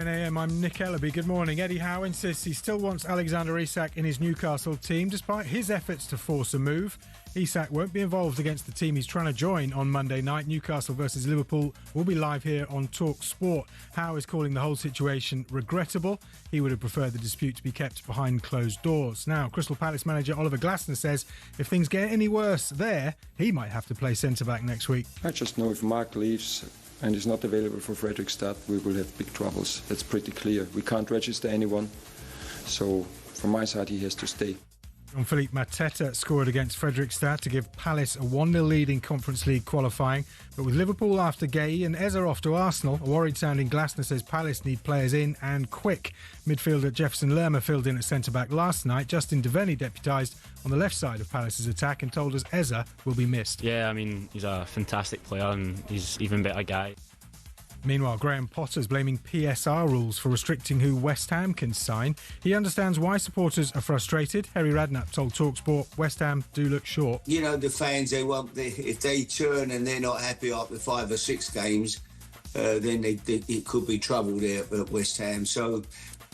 10 a.m. I'm Nick Ellaby. Good morning. Eddie Howe insists he still wants Alexander Isak in his Newcastle team despite his efforts to force a move. Isak won't be involved against the team he's trying to join on Monday night. Newcastle versus Liverpool will be live here on talkSPORT. Howe is calling the whole situation regrettable. He would have preferred the dispute to be kept behind closed doors. Now, Crystal Palace manager Oliver Glasner says if things get any worse there, he might have to play centre-back next week. I just know if Marc leaves and is not available for Fredrikstad, we will have big troubles. That's pretty clear. We can't register anyone. So, from my side, he has to stay. Philippe Mateta scored against Fredrikstad to give Palace a 1-0 lead in Conference League qualifying. But with Liverpool after Guehi and Eze off to Arsenal, a worried-sounding Glasner says Palace need players in and quick. Midfielder Jefferson Lerma filled in at centre-back last night. Justin Devenny deputised on the left side of Palace's attack and told us Eze will be missed. Yeah, I mean, he's a fantastic player and he's an even better guy. Meanwhile, Graham Potter's blaming PSR rules for restricting who West Ham can sign. He understands why supporters are frustrated. Harry Radknapp told talkSPORT West Ham do look short. You know, the fans, if they turn and they're not happy after 5 or 6 games, then it could be trouble there at West Ham. So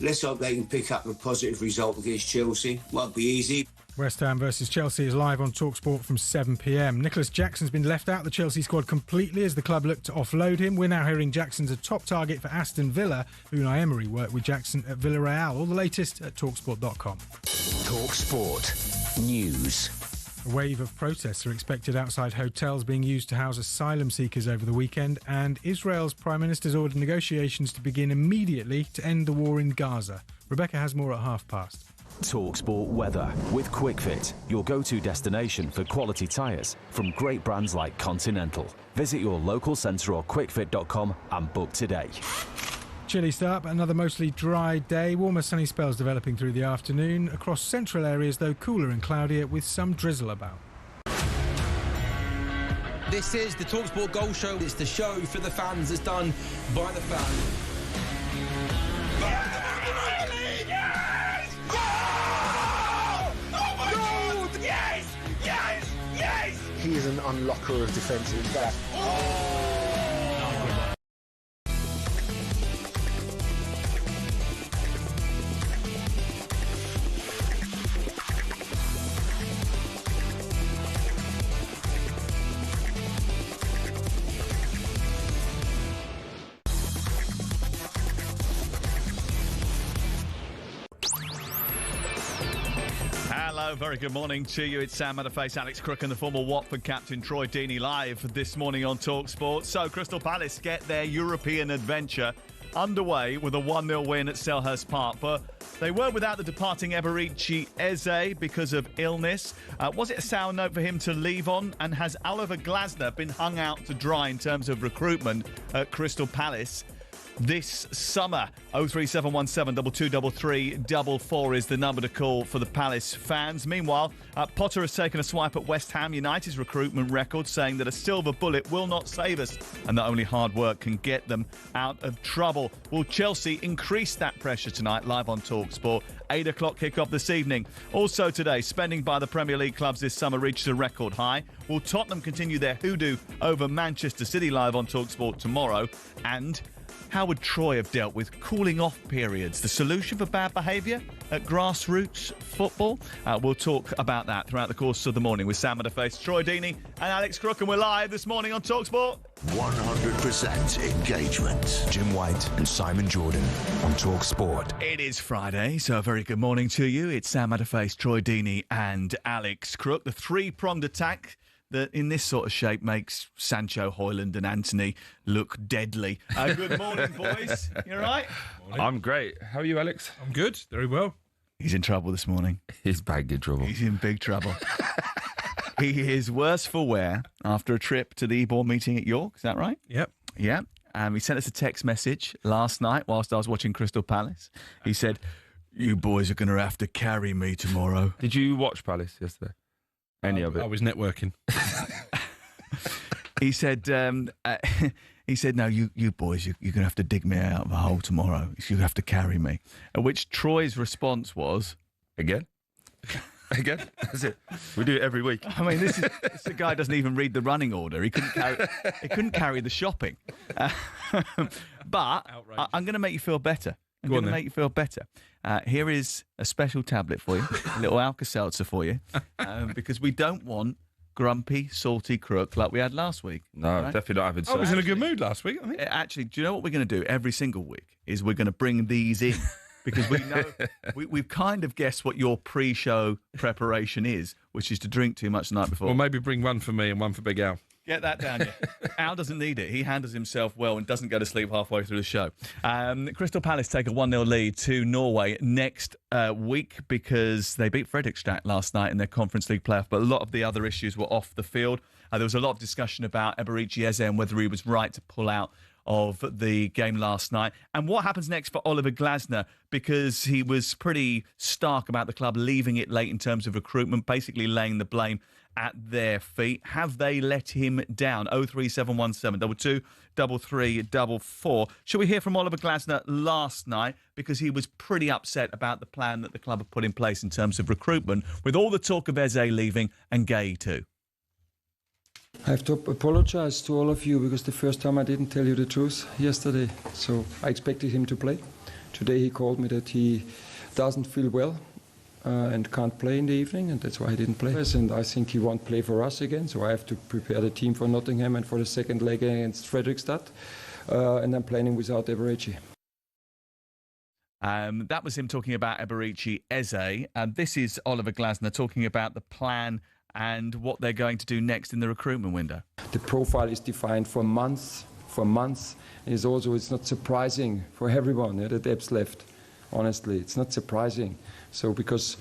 let's hope they can pick up a positive result against Chelsea. Won't be easy. West Ham versus Chelsea is live on talkSPORT from 7 p.m. Nicholas Jackson's been left out of the Chelsea squad completely as the club looked to offload him. We're now hearing Jackson's a top target for Aston Villa. Unai Emery worked with Jackson at Villarreal. All the latest at talksport.com. talkSPORT News. A wave of protests are expected outside hotels being used to house asylum seekers over the weekend, and Israel's Prime Minister's ordered negotiations to begin immediately to end the war in Gaza. Rebecca has more at past. talkSPORT weather with QuickFit, your go-to destination for quality tyres from great brands like Continental. Visit your local centre or quickfit.com and book today. Chilly start, but another mostly dry day. Warmer sunny spells developing through the afternoon. Across central areas, though, cooler and cloudier with some drizzle about. This is the talkSPORT Goal Show. It's the show for the fans. It's done by the fans. He is an unlocker of defensive back. Hello, very good morning to you. It's Sam Matterface, Alex Crook and the former Watford captain Troy Deeney live this morning on talkSPORT. So Crystal Palace get their European adventure underway with a 1-0 win at Selhurst Park. But they were without the departing Eberici Eze because of illness. Was it a sour note for him to leave on? And has Oliver Glasner been hung out to dry in terms of recruitment at Crystal Palace this summer? 03717 2233 is the number to call for the Palace fans. Meanwhile, Potter has taken a swipe at West Ham United's recruitment record, saying that a silver bullet will not save us and that only hard work can get them out of trouble. Will Chelsea increase that pressure tonight? Live on talkSPORT. 8 o'clock kick-off this evening. Also today, spending by the Premier League clubs this summer reaches a record high. Will Tottenham continue their hoodoo over Manchester City? Live on talkSPORT tomorrow. And how would Troy have dealt with cooling off periods? The solution for bad behaviour at Grassroots football? We'll talk about that throughout the course of the morning with Sam Matterface, Troy Deeney and Alex Crook, and we're live this morning on talkSPORT. 100% engagement. Jim White and Simon Jordan on talkSPORT. It is Friday, so a very good morning to you. It's Sam Matterface, Troy Deeney and Alex Crook. The three-pronged attack that in this sort of shape makes Sancho, Højlund and Anthony look deadly. Good morning, boys. You all right? I'm great. How are you, Alex? I'm good. Very well. He's in trouble this morning. He's big in trouble. He's in big trouble. He is worse for wear after a trip to the EBOR meeting at York. Is that right? Yep. Yeah. He sent us a text message last night whilst I was watching Crystal Palace. He said, "You boys are going to have to carry me tomorrow." Did you watch Palace yesterday? Any of it? I was networking. He said, "No, you boys, you're going to have to dig me out of a hole tomorrow. You have to carry me." At which Troy's response was, Again? Again? That's it. We do it every week. I mean, this guy doesn't even read the running order. He couldn't carry the shopping. But I'm going to make you feel better. I'm going to make you feel better. Here is a special tablet for you, a little Alka-Seltzer for you, because we don't want grumpy, salty Crook like we had last week. No, definitely not having. I was in a good mood last week, I think. Actually, do you know what we're going to do every single week? Is we're going to bring these in. Because we know we've kind of guessed what your pre-show preparation is, which is to drink too much the night before. Or maybe bring one for me and one for Big Al. Get that down, yeah. Al doesn't need it. He handles himself well and doesn't go to sleep halfway through the show. Crystal Palace take a 1-0 lead to Norway next week because they beat Fredrikstad last night in their Conference League playoff, but a lot of the other issues were off the field. There was a lot of discussion about Eberici Eze and whether he was right to pull out of the game last night. And what happens next for Oliver Glasner, because he was pretty stark about the club leaving it late in terms of recruitment, basically laying the blame at their feet. Have they let him down? 03717 22 3344. Should we hear from Oliver Glasner last night? Because he was pretty upset about the plan that the club have put in place in terms of recruitment, with all the talk of Eze leaving and Guehi too. I have to apologize to all of you because the first time I didn't tell you the truth yesterday. So I expected him to play. Today he called me that he doesn't feel well and can't play in the evening, and that's why he didn't play. And I think he won't play for us again, so I have to prepare the team for Nottingham and for the second leg against Fredrikstad. And I'm planning without Eberici. That was him talking about Eberici Eze. This is Oliver Glasner talking about the plan and what they're going to do next in the recruitment window. The profile is defined for months. And it's not surprising for everyone that Ebb's left. Honestly, it's not surprising. So because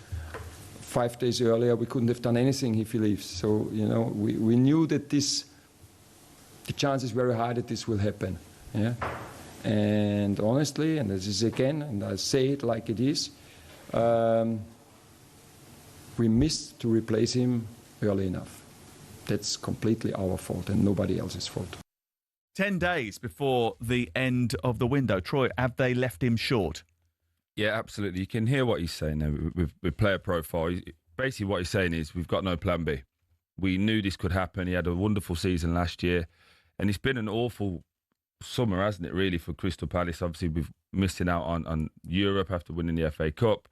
5 days earlier we couldn't have done anything if he leaves. So, we knew that the chance is very high that this will happen. Yeah. And honestly, and this is again, and I say it like it is, we missed to replace him early enough. That's completely our fault and nobody else's fault. 10 days before the end of the window. Troy, have they left him short? Yeah, absolutely. You can hear what he's saying there with player profile. Basically what he's saying is we've got no plan B. We knew this could happen. He had a wonderful season last year. And it's been an awful summer, hasn't it, really, for Crystal Palace? Obviously, we're missing out on Europe after winning the FA Cup.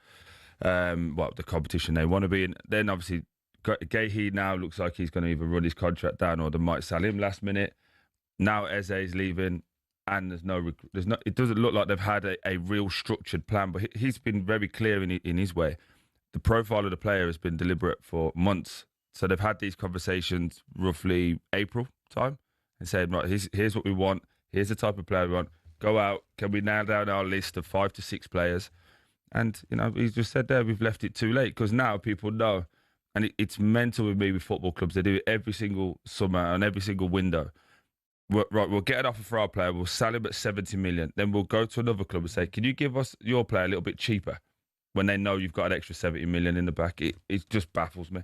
The competition they want to be in. Then, obviously, Guehi now looks like he's going to either run his contract down or they might sell him last minute. Now Eze is leaving, and it doesn't look like they've had a real structured plan. But he's been very clear in his way. The profile of the player has been deliberate for months. So they've had these conversations roughly April time and said, right, here's what we want. Here's the type of player we want. Go out. Can we nail down our list of 5 to 6 players? And, he's just said there, we've left it too late because now people know. And it's mental with me with football clubs. They do it every single summer and every single window. We'll get an offer for our player. We'll sell him at 70 million. Then we'll go to another club and say, can you give us your player a little bit cheaper? When they know you've got an extra 70 million in the back. It just baffles me.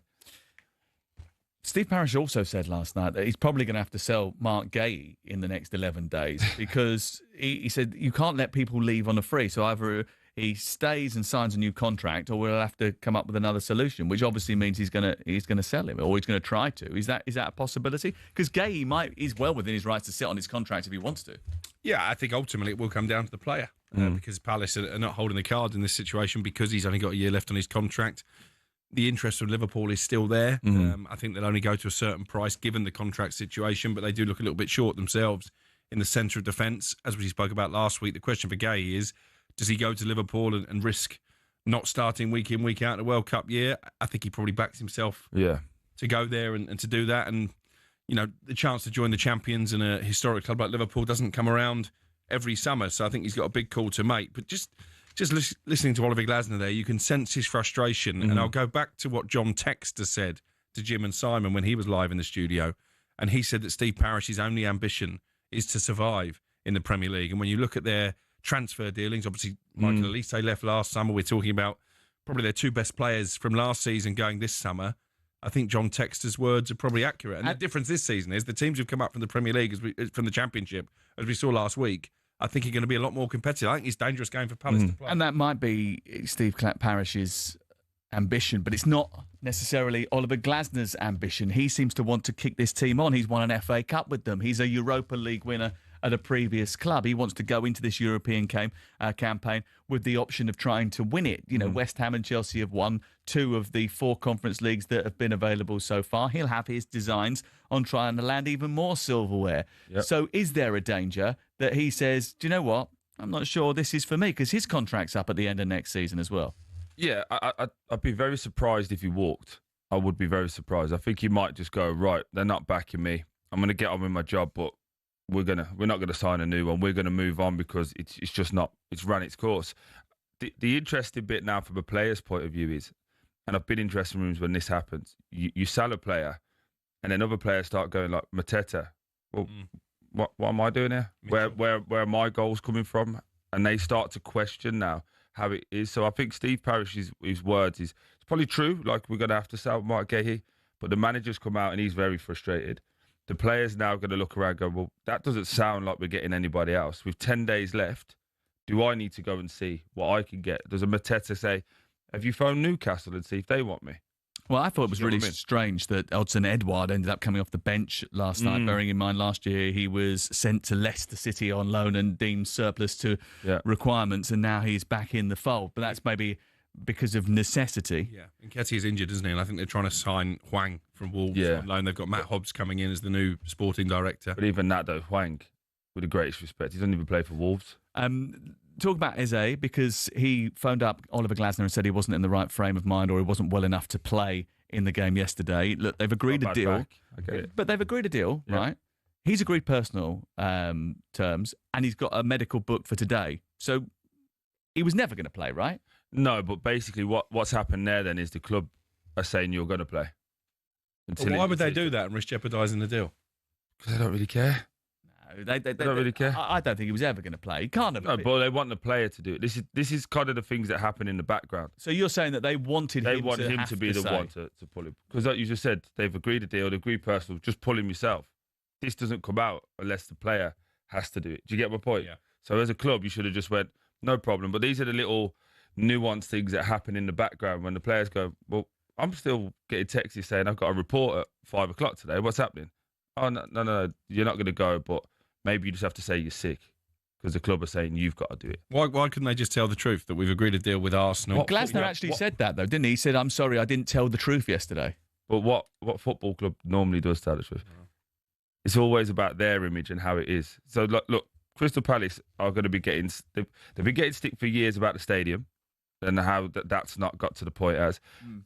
Steve Parish also said last night that he's probably going to have to sell Marc Guehi in the next 11 days because he said you can't let people leave on a free. So either he stays and signs a new contract, or we'll have to come up with another solution, which obviously means he's going to sell him, or he's going to try to. Is that a possibility? Because Guehi is well within his rights to sit on his contract if he wants to. Yeah, I think ultimately it will come down to the player because Palace are not holding the cards in this situation because he's only got a year left on his contract. The interest of Liverpool is still there. I think they'll only go to a certain price given the contract situation, but they do look a little bit short themselves in the centre of defence. As we spoke about last week, the question for Guehi is, does he go to Liverpool and risk not starting week in, week out in a World Cup year? I think he probably backs himself to go there and to do that. And, the chance to join the champions in a historic club like Liverpool doesn't come around every summer. So I think he's got a big call to make. But just listening to Oliver Glasner there, you can sense his frustration. And I'll go back to what John Textor said to Jim and Simon when he was live in the studio. And he said that Steve Parish's only ambition is to survive in the Premier League. And when you look at their transfer dealings, obviously Michael Elise left last summer. We're talking about probably their 2 best players from last season going this summer. I think John Textor's words are probably accurate. And the difference this season is the teams who've come up from the Premier League, from the Championship, as we saw last week, I think are going to be a lot more competitive. I think it's a dangerous game for Palace to play. And that might be Steve Parish's ambition, but it's not necessarily Oliver Glasner's ambition. He seems to want to kick this team on. He's won an FA Cup with them. He's a Europa League winner at a previous club. He wants to go into this European campaign with the option of trying to win it. You know, West Ham and Chelsea have won 2 of the 4 Conference Leagues that have been available so far. He'll have his designs on trying to land even more silverware. Yep. So is there a danger that he says, do you know what? I'm not sure this is for me, because his contract's up at the end of next season as well. Yeah, I'd be very surprised if he walked. I would be very surprised. I think he might just go, right, they're not backing me. I'm going to get on with my job, but we're not going to sign a new one. We're going to move on because it's just not, it's run its course. The interesting bit now from a player's point of view is, and I've been in dressing rooms when this happens, you sell a player and then other players start going like, Mateta, well, what am I doing here? Where are my goals coming from? And they start to question now how it is. So I think Steve Parish's words is, it's probably true, like we're going to have to sell Marc Guehi, but the manager's come out and he's very frustrated. The players now going to look around and go, well, that doesn't sound like we're getting anybody else. With 10 days left, do I need to go and see what I can get? Does a Mateta say, have you phoned Newcastle and see if they want me? Well, I thought it was really strange that Odsonne Edouard ended up coming off the bench last night, bearing in mind last year he was sent to Leicester City on loan and deemed surplus to requirements, and now he's back in the fold. But that's maybe because of necessity. Yeah, Nketiah's injured, isn't he? And I think they're trying to sign Hwang from Wolves on loan. They've got Matt Hobbs coming in as the new sporting director. But even that, though, Hwang, with the greatest respect, he doesn't even play for Wolves. Talk about Eze, because he phoned up Oliver Glasner and said he wasn't in the right frame of mind or he wasn't well enough to play in the game yesterday. Look, they've agreed a deal. I get it. But they've agreed a deal, right? He's agreed personal terms and he's got a medical book for today. So he was never going to play, right? No, but basically what's happened there then is the club are saying you're going to play. Well, why would they do that and risk jeopardising the deal? Because they don't really care. They don't really care. I don't think he was ever going to play. He can't have. No, but they want the player to do it. This is kind of the things that happen in the background. So you're saying that they want him to be the one to pull him, because like you just said, they've agreed a deal, they've agreed personal. Just pull him yourself. This doesn't come out unless the player has to do it. Do you get my point? Yeah. So as a club, you should have just went, no problem. But these are the little nuanced things that happen in the background when the players go, well, I'm still getting texts saying I've got a report at 5 o'clock today. What's happening? Oh no, you're not going to go, but maybe you just have to say you're sick because the club are saying you've got to do it. Why couldn't they just tell the truth that we've agreed a deal with Arsenal? Glasner actually said that, though, didn't he? He said, I'm sorry, I didn't tell the truth yesterday. But what football club normally does tell the truth? It's always about their image and how it is. So, look, Crystal Palace are going to be getting... They've been getting stick for years about the stadium and how that's not got to the point as.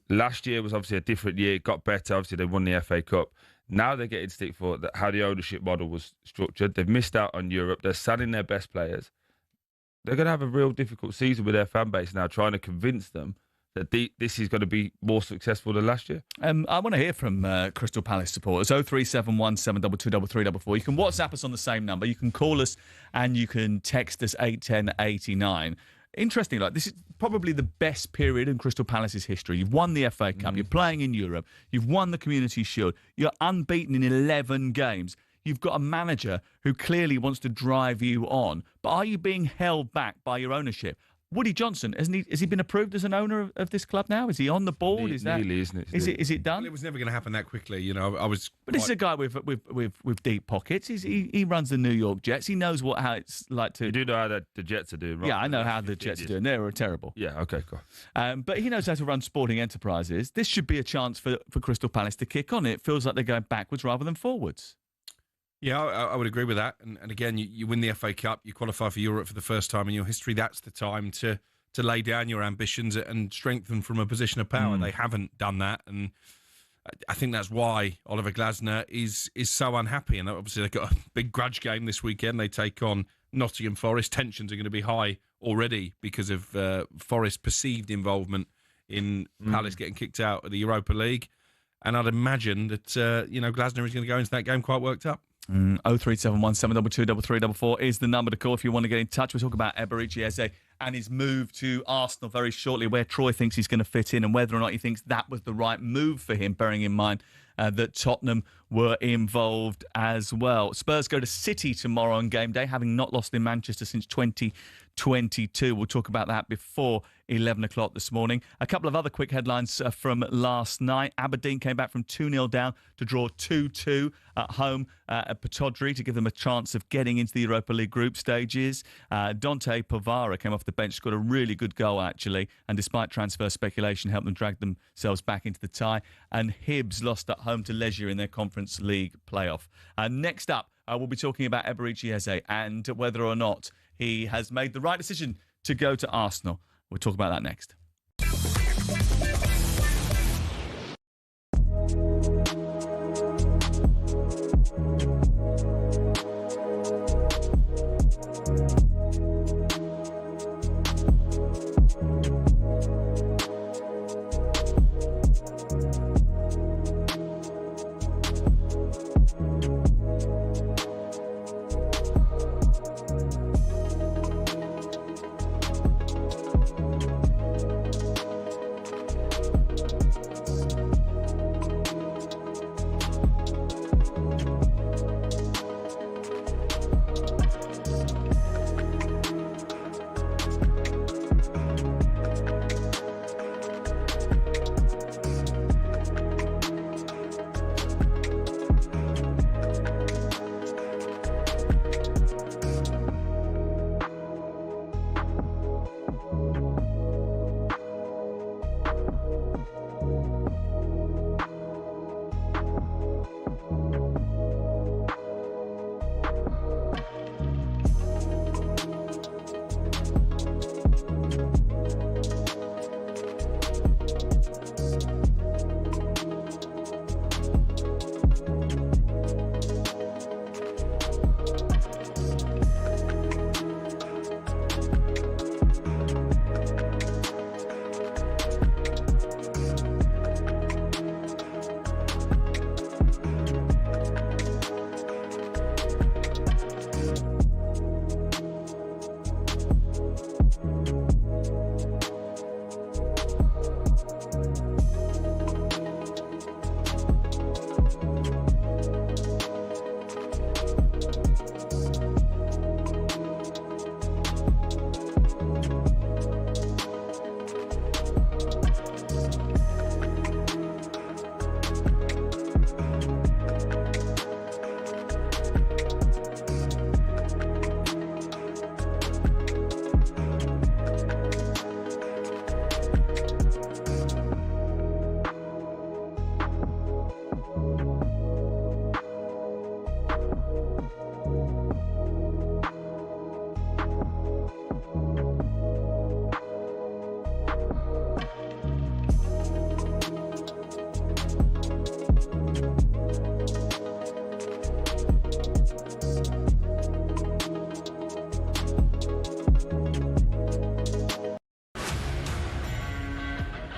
Last year was obviously a different year. It got better. Obviously, they won the FA Cup. Now they're getting stick for how the ownership model was structured. They've missed out on Europe. They're selling their best players. They're going to have a real difficult season with their fan base now, trying to convince them that this is going to be more successful than last year. I want to hear from Crystal Palace supporters. 0371 722 3344. You can WhatsApp us on the same number. You can call us and you can text us 81089. Interesting, like this is probably the best period in Crystal Palace's history. You've won the FA Cup, you're playing in Europe, you've won the Community Shield, you're unbeaten in 11 games. You've got a manager who clearly wants to drive you on. But are you being held back by your ownership? Woody Johnson, has he been approved as an owner of this club now? Is he on the board? Nearly, isn't it? Is it done? Well, it was never going to happen that quickly. You know, But this is a guy with deep pockets. He runs the New York Jets. He knows how it's like to. You do know how the Jets are doing, right? Yeah, I know how the Jets are doing. They're terrible. Yeah, okay, cool. But he knows how to run sporting enterprises. This should be a chance for Crystal Palace to kick on. It feels like they're going backwards rather than forwards. Yeah, I would agree with that. And again, you win the FA Cup, you qualify for Europe for the first time in your history. That's the time to lay down your ambitions and strengthen from a position of power. They haven't done that, and I think that's why Oliver Glasner is so unhappy. And obviously they've got a big grudge game this weekend. They take on Nottingham Forest. Tensions are going to be high already because of Forest's perceived involvement in Palace getting kicked out of the Europa League. And I'd imagine that Glasner is going to go into that game quite worked up. 0371 722 3344 is the number to call if you want to get in touch. We'll talk about Eberechi Eze and his move to Arsenal very shortly, where Troy thinks he's going to fit in and whether or not he thinks that was the right move for him, bearing in mind that Tottenham were involved as well. Spurs go to City tomorrow on game day, having not lost in Manchester since 2020. 22. We'll talk about that before 11 o'clock this morning. A couple of other quick headlines from last night. Aberdeen came back from 2-0 down to draw 2-2 at home at Pittodrie to give them a chance of getting into the Europa League group stages. Dante Pavara came off the bench, scored a really good goal, actually, and despite transfer speculation, helped them drag themselves back into the tie. And Hibs lost at home to Leisure in their Conference League playoff. Next up, we'll be talking about Eberechi Eze and whether or not he has made the right decision to go to Arsenal. We'll talk about that next.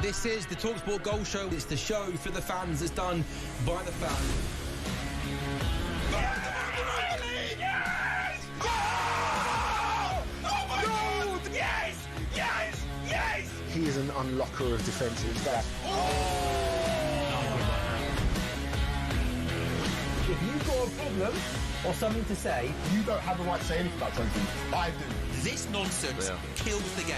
This is the talkSPORT Goal Show. It's the show for the fans that's done by the fans. Yes! Oh my God! Yes! Yes! Yes! He is an unlocker of defensive depth. If you've got a problem or something to say, you don't have the right to say anything about something. I do. This nonsense kills the game.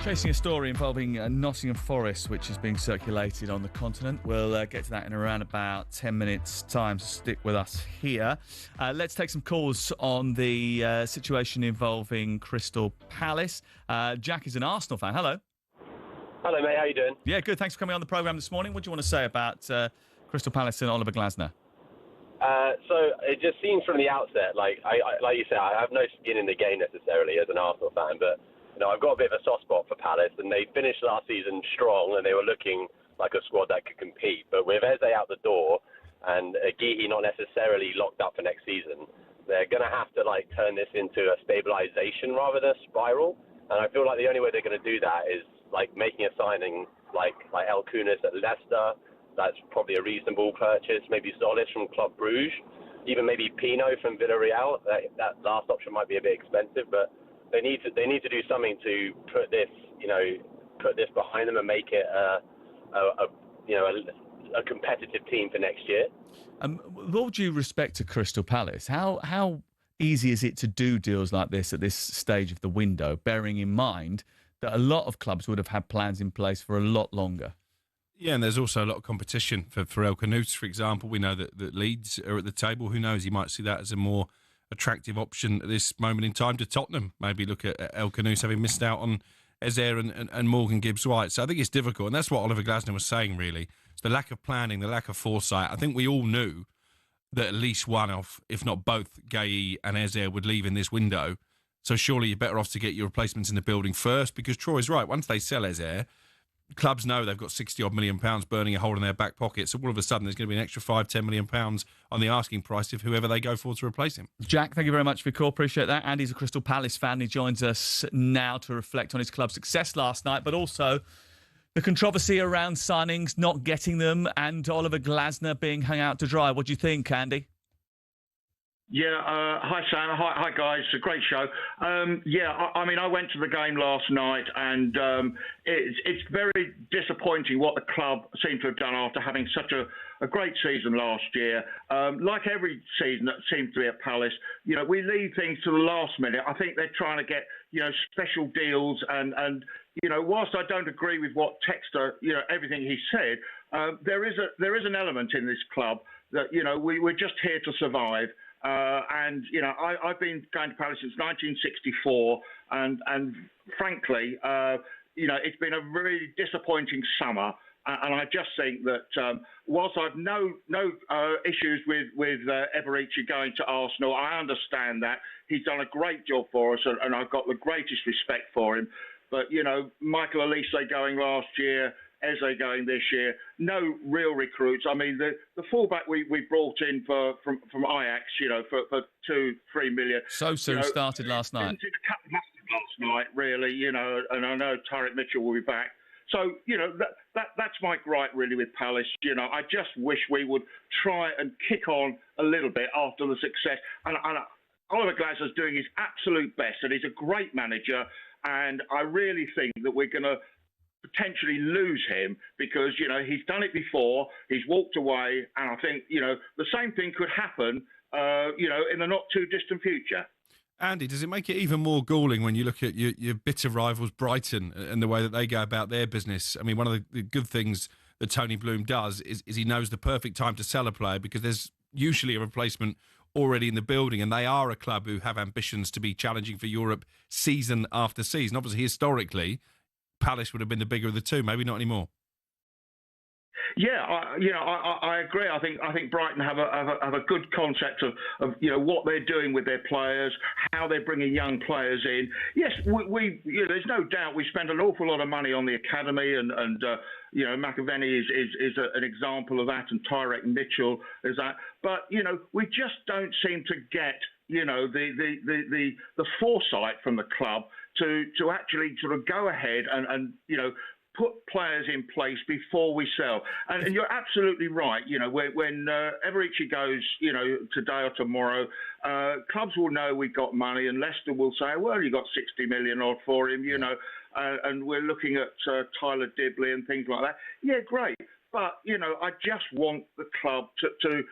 Chasing a story involving Nottingham Forest, which is being circulated on the continent. We'll get to that in around about 10 minutes' time, so stick with us here. Let's take some calls on the situation involving Crystal Palace. Jack is an Arsenal fan. Hello. Hello, mate. How you doing? Yeah, good. Thanks for coming on the programme this morning. What do you want to say about Crystal Palace and Oliver Glasner? So it just seems from the outset, like you said, I have no skin in the game necessarily as an Arsenal fan, but I've got a bit of a soft spot for Palace, and they finished last season strong, and they were looking like a squad that could compete. But with Eze out the door and Guehi not necessarily locked up for next season, they're going to have to turn this into a stabilisation rather than a spiral. And I feel like the only way they're going to do that is making a signing like El Kunis at Leicester. That's probably a reasonable purchase. Maybe Solis from Club Brugge, even maybe Pino from Villarreal. That last option might be a bit expensive, but they need to do something to put this behind them and make it a competitive team for next year. With all due respect to Crystal Palace, how easy is it to do deals like this at this stage of the window, bearing in mind that a lot of clubs would have had plans in place for a lot longer? Yeah, and there's also a lot of competition for El Kanouts, for example. We know that Leeds are at the table. Who knows? He might see that as a more attractive option at this moment in time to Tottenham. Maybe look at El Kanouts having missed out on Eze and Morgan Gibbs-White. So I think it's difficult, and that's what Oliver Glasner was saying, really. It's the lack of planning, the lack of foresight. I think we all knew that at least one of, if not both, Guehi and Eze would leave in this window. So surely you're better off to get your replacements in the building first, because Troy's right. Once they sell Eze, clubs know they've got £60-odd million burning a hole in their back pocket. So all of a sudden there's going to be an extra £5-10 million on the asking price of whoever they go for to replace him. Jack, thank you very much for your call. Appreciate that. Andy's a Crystal Palace fan. He joins us now to reflect on his club's success last night, but also the controversy around signings, not getting them, and Oliver Glasner being hung out to dry. What do you think, Andy? Yeah, hi Sam, hi guys, it's a great show. I mean, I went to the game last night, and it's very disappointing what the club seemed to have done after having such a great season last year. Like every season that seems to be at Palace, we leave things to the last minute. I think they're trying to get, special deals, and whilst I don't agree with what Textor, everything he said, there is an element in this club that, we're just here to survive. I've been going to Palace since 1964, and frankly, it's been a really disappointing summer. And I just think that whilst I've no issues with Eberici going to Arsenal, I understand that he's done a great job for us, and I've got the greatest respect for him. But Michael Olise going last year, Eze going this year, no real recruits. I mean, the fullback we brought in from Ajax, for 2-3 million. Sosu started last night. Last night, really, and I know Tyrick Mitchell will be back. So, that's my gripe really with Palace. I just wish we would try and kick on a little bit after the success. And Oliver Glasner's doing his absolute best, and he's a great manager. And I really think that we're going to potentially lose him because, he's done it before, he's walked away, and I think, the same thing could happen, in the not too distant future. Andy, does it make it even more galling when you look at your bitter rivals Brighton and the way that they go about their business? I mean, one of the good things that Tony Bloom does is he knows the perfect time to sell a player because there's usually a replacement already in the building, and they are a club who have ambitions to be challenging for Europe season after season. Obviously, historically, Palace would have been the bigger of the two, maybe not anymore. Yeah, I agree. I think Brighton have a good concept of what they're doing with their players, how they're bringing young players in. Yes, we there's no doubt we spend an awful lot of money on the academy, and McAvenny is an example of that, and Tyrick Mitchell is that. But we just don't seem to get the foresight from the club to actually sort of go ahead and put players in place before we sell. And you're absolutely right. When Eberici goes, today or tomorrow, clubs will know we've got money, and Leicester will say, well, you got 60 million odd for him, and we're looking at Tyler Dibley and things like that. Yeah, great. But, I just want the club to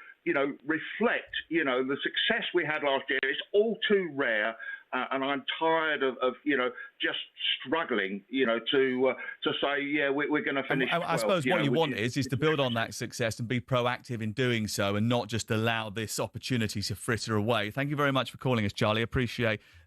reflect, the success we had last year. It's all too rare. And I'm tired of just struggling, to say, yeah, we're going to finish. I suppose what you want is to build on that success and be proactive in doing so, and not just allow this opportunity to fritter away. Thank you very much for calling us, Charlie.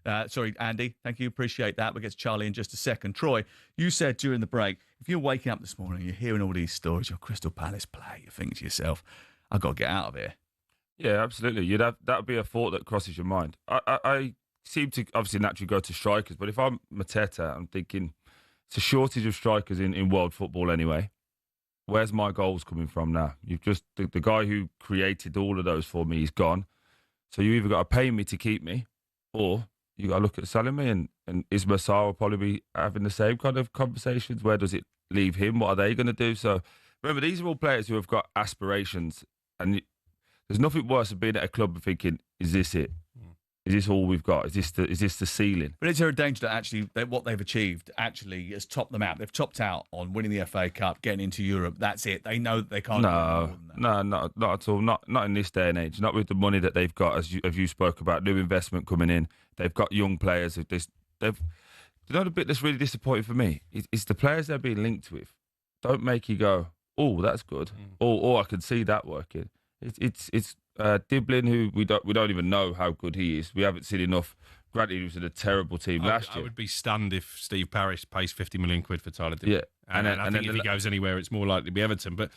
Andy. Thank you. Appreciate that. We'll get to Charlie in just a second. Troy, you said during the break, if you're waking up this morning, you're hearing all these stories, your Crystal Palace play, you think to yourself, I've got to get out of here. Yeah, absolutely. That would be a thought that crosses your mind. I seem to obviously naturally go to strikers, but if I'm Mateta, I'm thinking it's a shortage of strikers in world football anyway. Where's my goals coming from now? You've just the guy who created all of those for me is gone. So you either got to pay me to keep me, or you got to look at selling me. And Ismail Sarr will probably be having the same kind of conversations. Where does it leave him? What are they going to do? So remember, these are all players who have got aspirations, and there's nothing worse than being at a club and thinking, is this it? Is this all we've got? Is this the ceiling? But is there a danger that actually what they've achieved actually has topped them out? They've topped out on winning the FA Cup, getting into Europe. That's it. They know that they can't. No, not at all. Not in this day and age. Not with the money that they've got, as you spoke about, new investment coming in. They've got young players. The bit that's really disappointing for me is the players they're being linked with. Don't make you go, oh, that's good. Or I can see that working. It's Diblin, who we don't even know how good he is. We haven't seen enough. Granted, he was in a terrible team last year. I would be stunned if Steve Parish pays 50 million quid for Tyler Diblin. Yeah, and I think if he goes anywhere, it's more likely to be Everton. But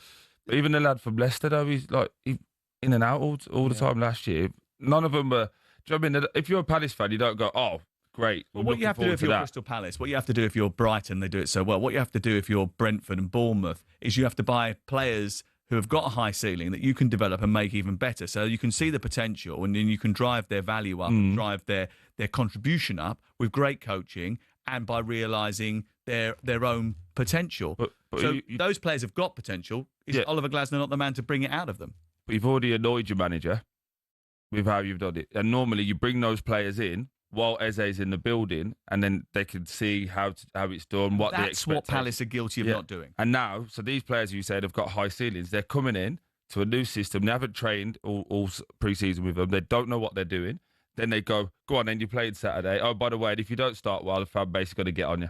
even the lad from Leicester, though, he's like in and out all the time last year. None of them were. Do you know what I mean? If you're a Palace fan, you don't go, oh, great. Well, what you have to do if you're Crystal Palace, what you have to do if you're Brighton, they do it so well. What you have to do if you're Brentford and Bournemouth is you have to buy players who have got a high ceiling that you can develop and make even better. So you can see the potential, and then you can drive their value up and drive their contribution up with great coaching and by realising their own potential. But those players have got potential. Is Oliver Glasner not the man to bring it out of them? But you've already annoyed your manager with how you've done it. And normally you bring those players in while Eze's in the building, and then they can see how it's done, what they expect. That's what Palace are guilty of not doing. And now, so these players you said have got high ceilings. They're coming in to a new system. They haven't trained all pre-season with them. They don't know what they're doing. Then they go on, then you played Saturday. Oh, by the way, if you don't start well, the fan base is going to get on you.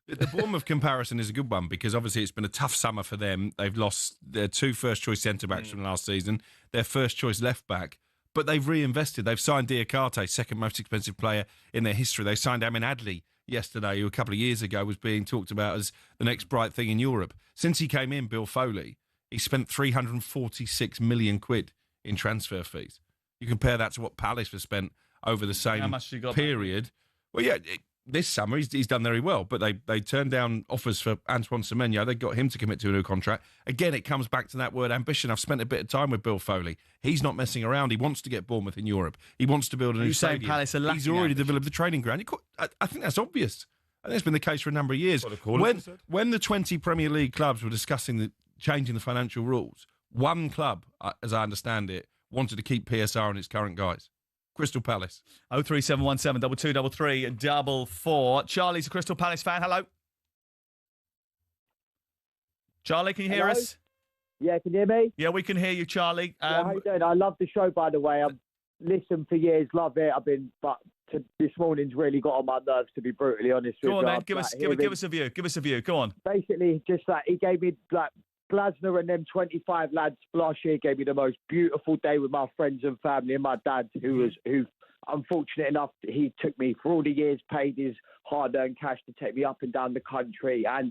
The Bournemouth comparison is a good one because obviously it's been a tough summer for them. They've lost their 2 first-choice centre-backs from last season, their first-choice left-back. But they've reinvested. They've signed Diakate, second most expensive player in their history. They signed Amin Adli yesterday, who a couple of years ago was being talked about as the next bright thing in Europe. Since he came in, Bill Foley, he spent 346 million quid in transfer fees. You compare that to what Palace has spent over the same period. Well, yeah, this summer he's done very well, but they turned down offers for Antoine Semenyo. They got him to commit to a new contract. Again, it comes back to that word ambition. I've spent a bit of time with Bill Foley. He's not messing around. He wants to get Bournemouth in Europe. He wants to build a new stadium. Palace are He's already developed the training ground. I think that's obvious. I think it's been the case for a number of years. When the 20 Premier League clubs were discussing changing the financial rules, one club, as I understand it, wanted to keep PSR on its current guys. Crystal Palace. 03717 2233 44. Charlie's a Crystal Palace fan. Hello. Charlie, can you hear us? Yeah, can you hear me? Yeah, we can hear you, Charlie. How you doing? I love the show, by the way. I've listened for years, love it. This morning's really got on my nerves, to be brutally honest with you. Go on, then. Give us a view. Give us a view. Go on. Basically, just that he gave me Glasner and them 25 lads last year gave me the most beautiful day with my friends and family and my dad, who unfortunate enough, he took me for all the years, paid his hard-earned cash to take me up and down the country. And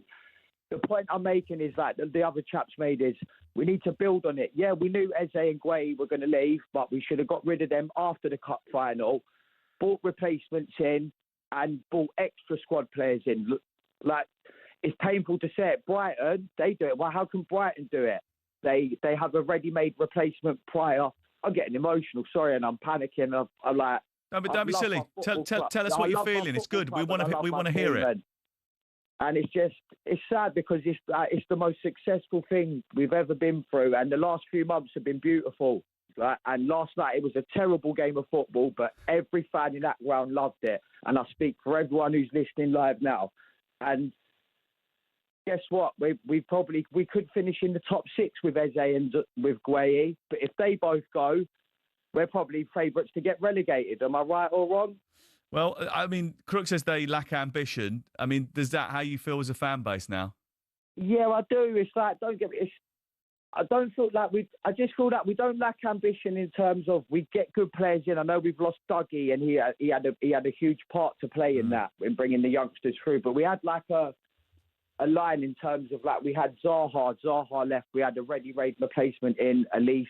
the point I'm making is that the other chaps made is we need to build on it. Yeah, we knew Eze and Guehi were going to leave, but we should have got rid of them after the cup final, bought replacements in, and bought extra squad players in. It's painful to say it. Brighton, they do it. Well, how can Brighton do it? They have a ready-made replacement prior. I'm getting emotional, sorry, and I'm panicking. I'm like... No, but don't be silly. Tell us what you're feeling. It's good. We want to hear it. And it's sad because it's the most successful thing we've ever been through. And the last few months have been beautiful. And last night it was a terrible game of football, but every fan in that ground loved it. And I speak for everyone who's listening live now. And guess what? We could finish in the top 6 with Eze and with Guehi, but if they both go, we're probably favourites to get relegated. Am I right or wrong? Well, I mean, Crook says they lack ambition. I mean, is that how you feel as a fan base now? Yeah, I do. It's like, don't get me. I don't feel like I just feel that we don't lack ambition in terms of we get good players in. I know we've lost Dougie, and he had a huge part to play in that, in bringing the youngsters through. But we had like a line in terms of like we had Zaha left. We had a ready-made replacement in Elise.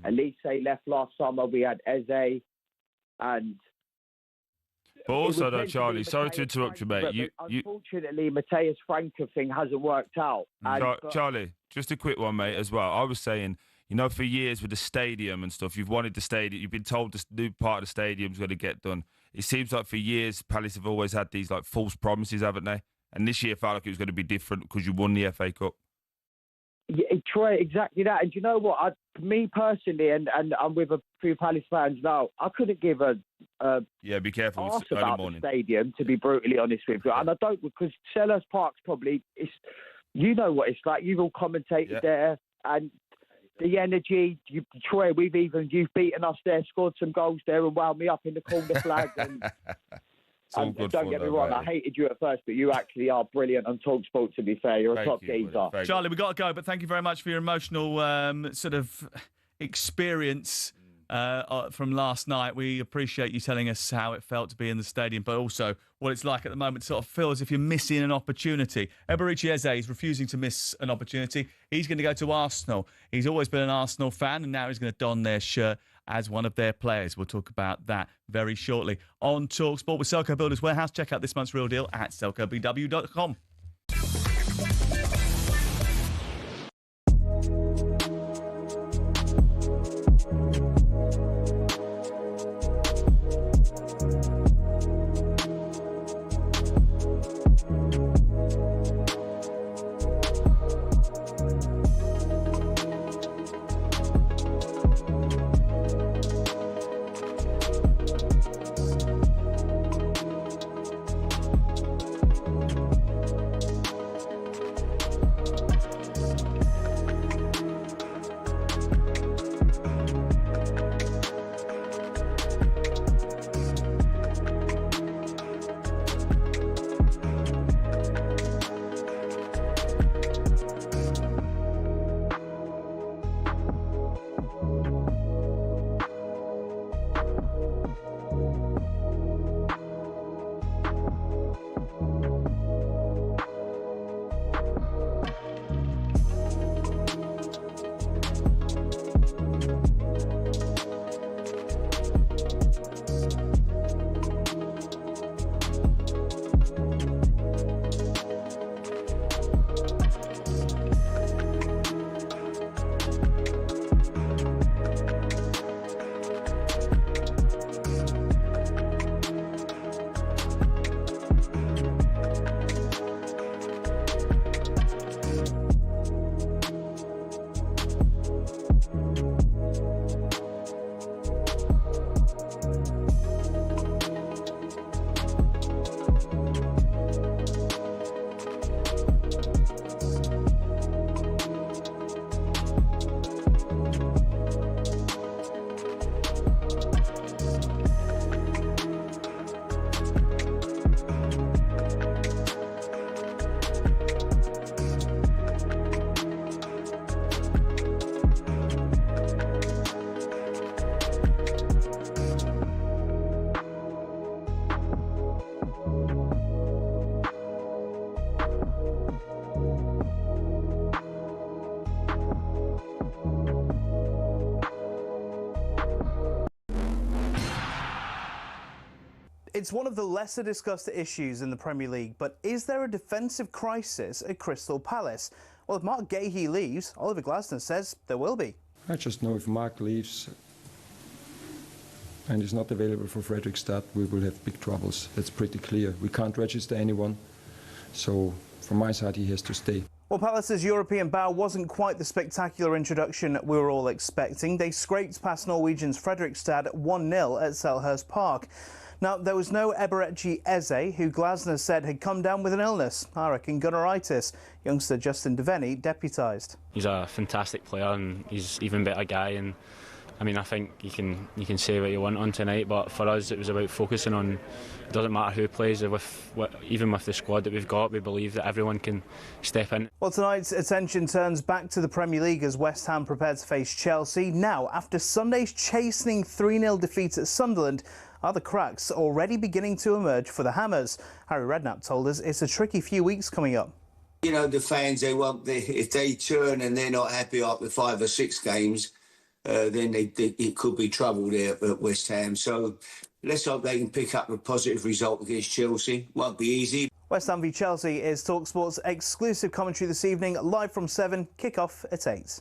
Elise left last summer. We had Eze, and but also though, Charlie, sorry to interrupt you, mate. Unfortunately, Mateus Franca thing hasn't worked out. Charlie, just a quick one, mate, as well. I was saying, you know, for years with the stadium and stuff, you've wanted the stadium, you've been told this new part of the stadium's going to get done. It seems like for years, Palace have always had these like false promises, haven't they? And this year felt like it was going to be different because you won the FA Cup. Yeah, Troy, exactly that. And you know what? Me personally, and I'm with a few Palace fans now, I couldn't give a be careful. Arse It's early about morning. the stadium, to be brutally honest with you. And I don't, because Selhurst Park's probably, you know what it's like. You've all commentated there, and the energy. Troy, you've beaten us there, scored some goals there, and wound me up in the corner flag. And don't get me wrong, I hated you at first, but you actually are brilliant on talkSPORT, to be fair. You're a top geezer. Charlie, we've got to go, but thank you very much for your emotional sort of experience from last night. We appreciate you telling us how it felt to be in the stadium, but also what it's like at the moment. It sort of feels as if you're missing an opportunity. Eberechi Eze is refusing to miss an opportunity. He's going to go to Arsenal. He's always been an Arsenal fan, and now he's going to don their shirt as one of their players. We'll talk about that very shortly on talkSPORT with Selco Builders Warehouse. Check out this month's real deal at selcobw.com. It's one of the lesser discussed issues in the Premier League, but is there a defensive crisis at Crystal Palace? Well, if Marc Guehi leaves, Oliver Glasner says there will be. I just know if Marc leaves and is not available for Fredrikstad, we will have big troubles. That's pretty clear. We can't register anyone, so from my side he has to stay. Well, Palace's European bow wasn't quite the spectacular introduction we were all expecting. They scraped past Norwegians Fredrikstad 1-0 at Selhurst Park. Now, there was no Eberechi Eze, who Glasner said had come down with an illness. I reckon gonoritis. Youngster Justin Devaney deputised. He's a fantastic player and he's an even better guy. And I mean, I think you can say what you want on tonight, but for us, it was about focusing on. It doesn't matter who plays. Even with the squad that we've got, we believe that everyone can step in. Well, tonight's attention turns back to the Premier League as West Ham prepare to face Chelsea. Now, after Sunday's chastening 3-0 defeat at Sunderland, are the cracks already beginning to emerge for the Hammers? Harry Redknapp told us it's a tricky few weeks coming up. You know, the fans, if they turn and they're not happy after 5 or 6 games, then it could be trouble there at West Ham. So let's hope they can pick up a positive result against Chelsea. Won't be easy. West Ham v Chelsea is talkSPORT's exclusive commentary this evening, live from 7, kick-off at 8.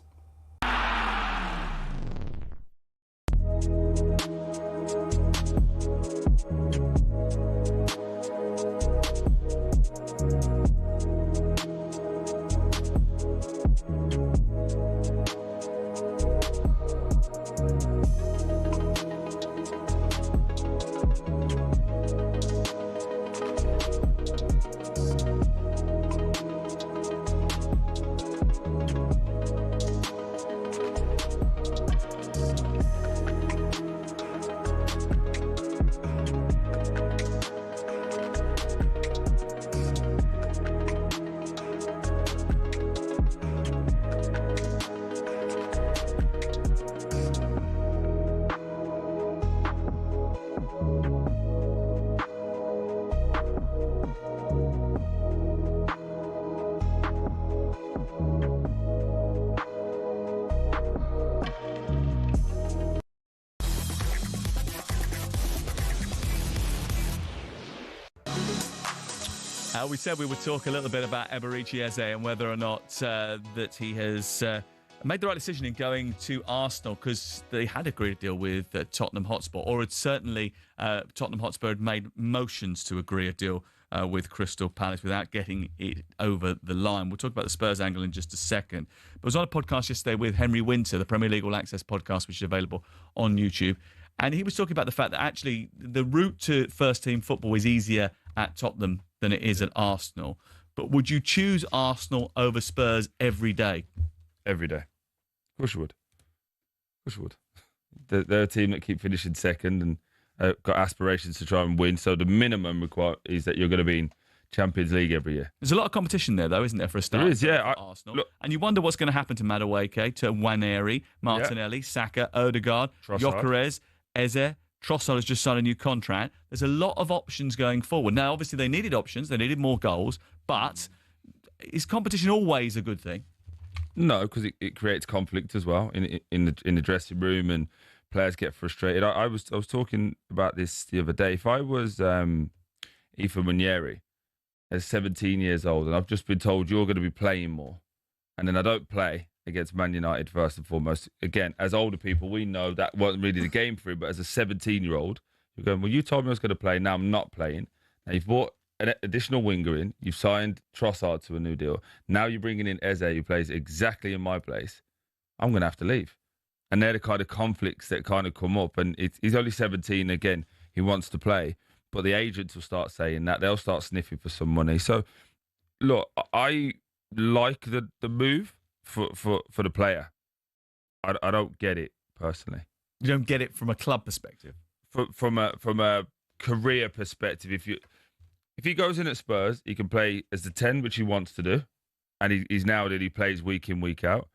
We said we would talk a little bit about Eberechi Eze and whether or not that he has made the right decision in going to Arsenal, because they had agreed a deal with Tottenham Hotspur, or had certainly Tottenham Hotspur had made motions to agree a deal with Crystal Palace without getting it over the line. We'll talk about the Spurs angle in just a second. But I was on a podcast yesterday with Henry Winter, the Premier League All Access podcast, which is available on YouTube. And he was talking about the fact that actually the route to first-team football is easier at Tottenham than it is at Arsenal. But would you choose Arsenal over Spurs every day? Every day. Of course you would. Of course you would. They're a team that keep finishing second and got aspirations to try and win. So the minimum required is that you're going to be in Champions League every year. There's a lot of competition there, though, isn't there, for a start? There is, yeah. Arsenal. Look, and you wonder what's going to happen to Madueke, to Nwaneri, Martinelli, Saka, Odegaard, Gyökeres, Eze. Trossard has just signed a new contract. There's a lot of options going forward. Now, obviously, they needed options. They needed more goals. But is competition always a good thing? No, because it creates conflict as well in the dressing room, and players get frustrated. I was talking about this the other day. If I was Ifa Nwaneri, at 17 years old, and I've just been told you're going to be playing more, and then I don't play against Man United first and foremost. Again, as older people, we know that wasn't really the game for him, but as a 17-year-old, you're going, well, you told me I was going to play, now I'm not playing. Now you've bought an additional winger in, you've signed Trossard to a new deal. Now you're bringing in Eze, who plays exactly in my place. I'm going to have to leave. And they're the kind of conflicts that kind of come up. And he's only 17, again, he wants to play. But the agents will start saying that. They'll start sniffing for some money. So, look, I like the move for the player. I don't get it personally. You don't get it from a club perspective? From a career perspective, if he goes in at Spurs, he can play as the 10, which he wants to do. And he's now that he plays week in, week out.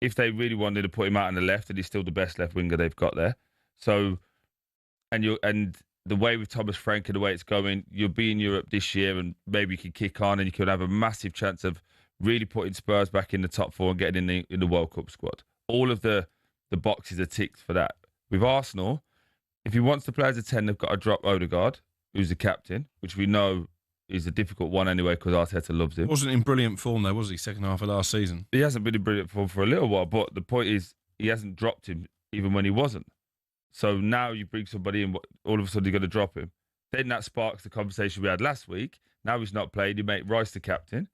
If they really wanted to put him out on the left, and he's still the best left winger they've got there. So, and the way with Thomas Frank and the way it's going, you'll be in Europe this year, and maybe you could kick on, and you could have a massive chance of really putting Spurs back in the top 4 and getting in the World Cup squad. All of the boxes are ticked for that. With Arsenal, if he wants to play as a 10, they've got to drop Odegaard, who's the captain, which we know is a difficult one anyway because Arteta loves him. Wasn't in brilliant form though, was he? Second half of last season. He hasn't been in brilliant form for a little while, but the point is he hasn't dropped him even when he wasn't. So now you bring somebody in, all of a sudden you're going to drop him. Then that sparks the conversation we had last week. Now he's not played. You make Rice the captain.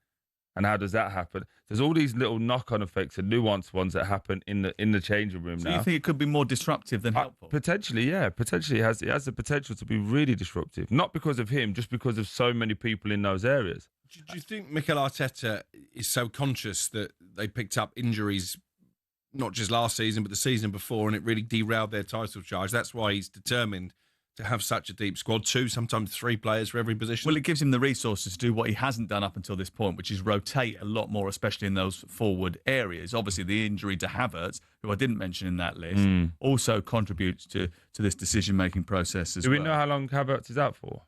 And how does that happen? There's all these little knock-on effects and nuanced ones that happen in the changing room now. So you think it could be more disruptive than helpful? Potentially, yeah. Potentially, it has the potential to be really disruptive. Not because of him, just because of so many people in those areas. Do you think Mikel Arteta is so conscious that they picked up injuries, not just last season, but the season before, and it really derailed their title charge? That's why he's determined to have such a deep squad, 2, sometimes 3 players for every position. Well, it gives him the resources to do what he hasn't done up until this point, which is rotate a lot more, especially in those forward areas. Obviously, the injury to Havertz, who I didn't mention in that list, also contributes to this decision-making process as well. Do we know how long Havertz is out for?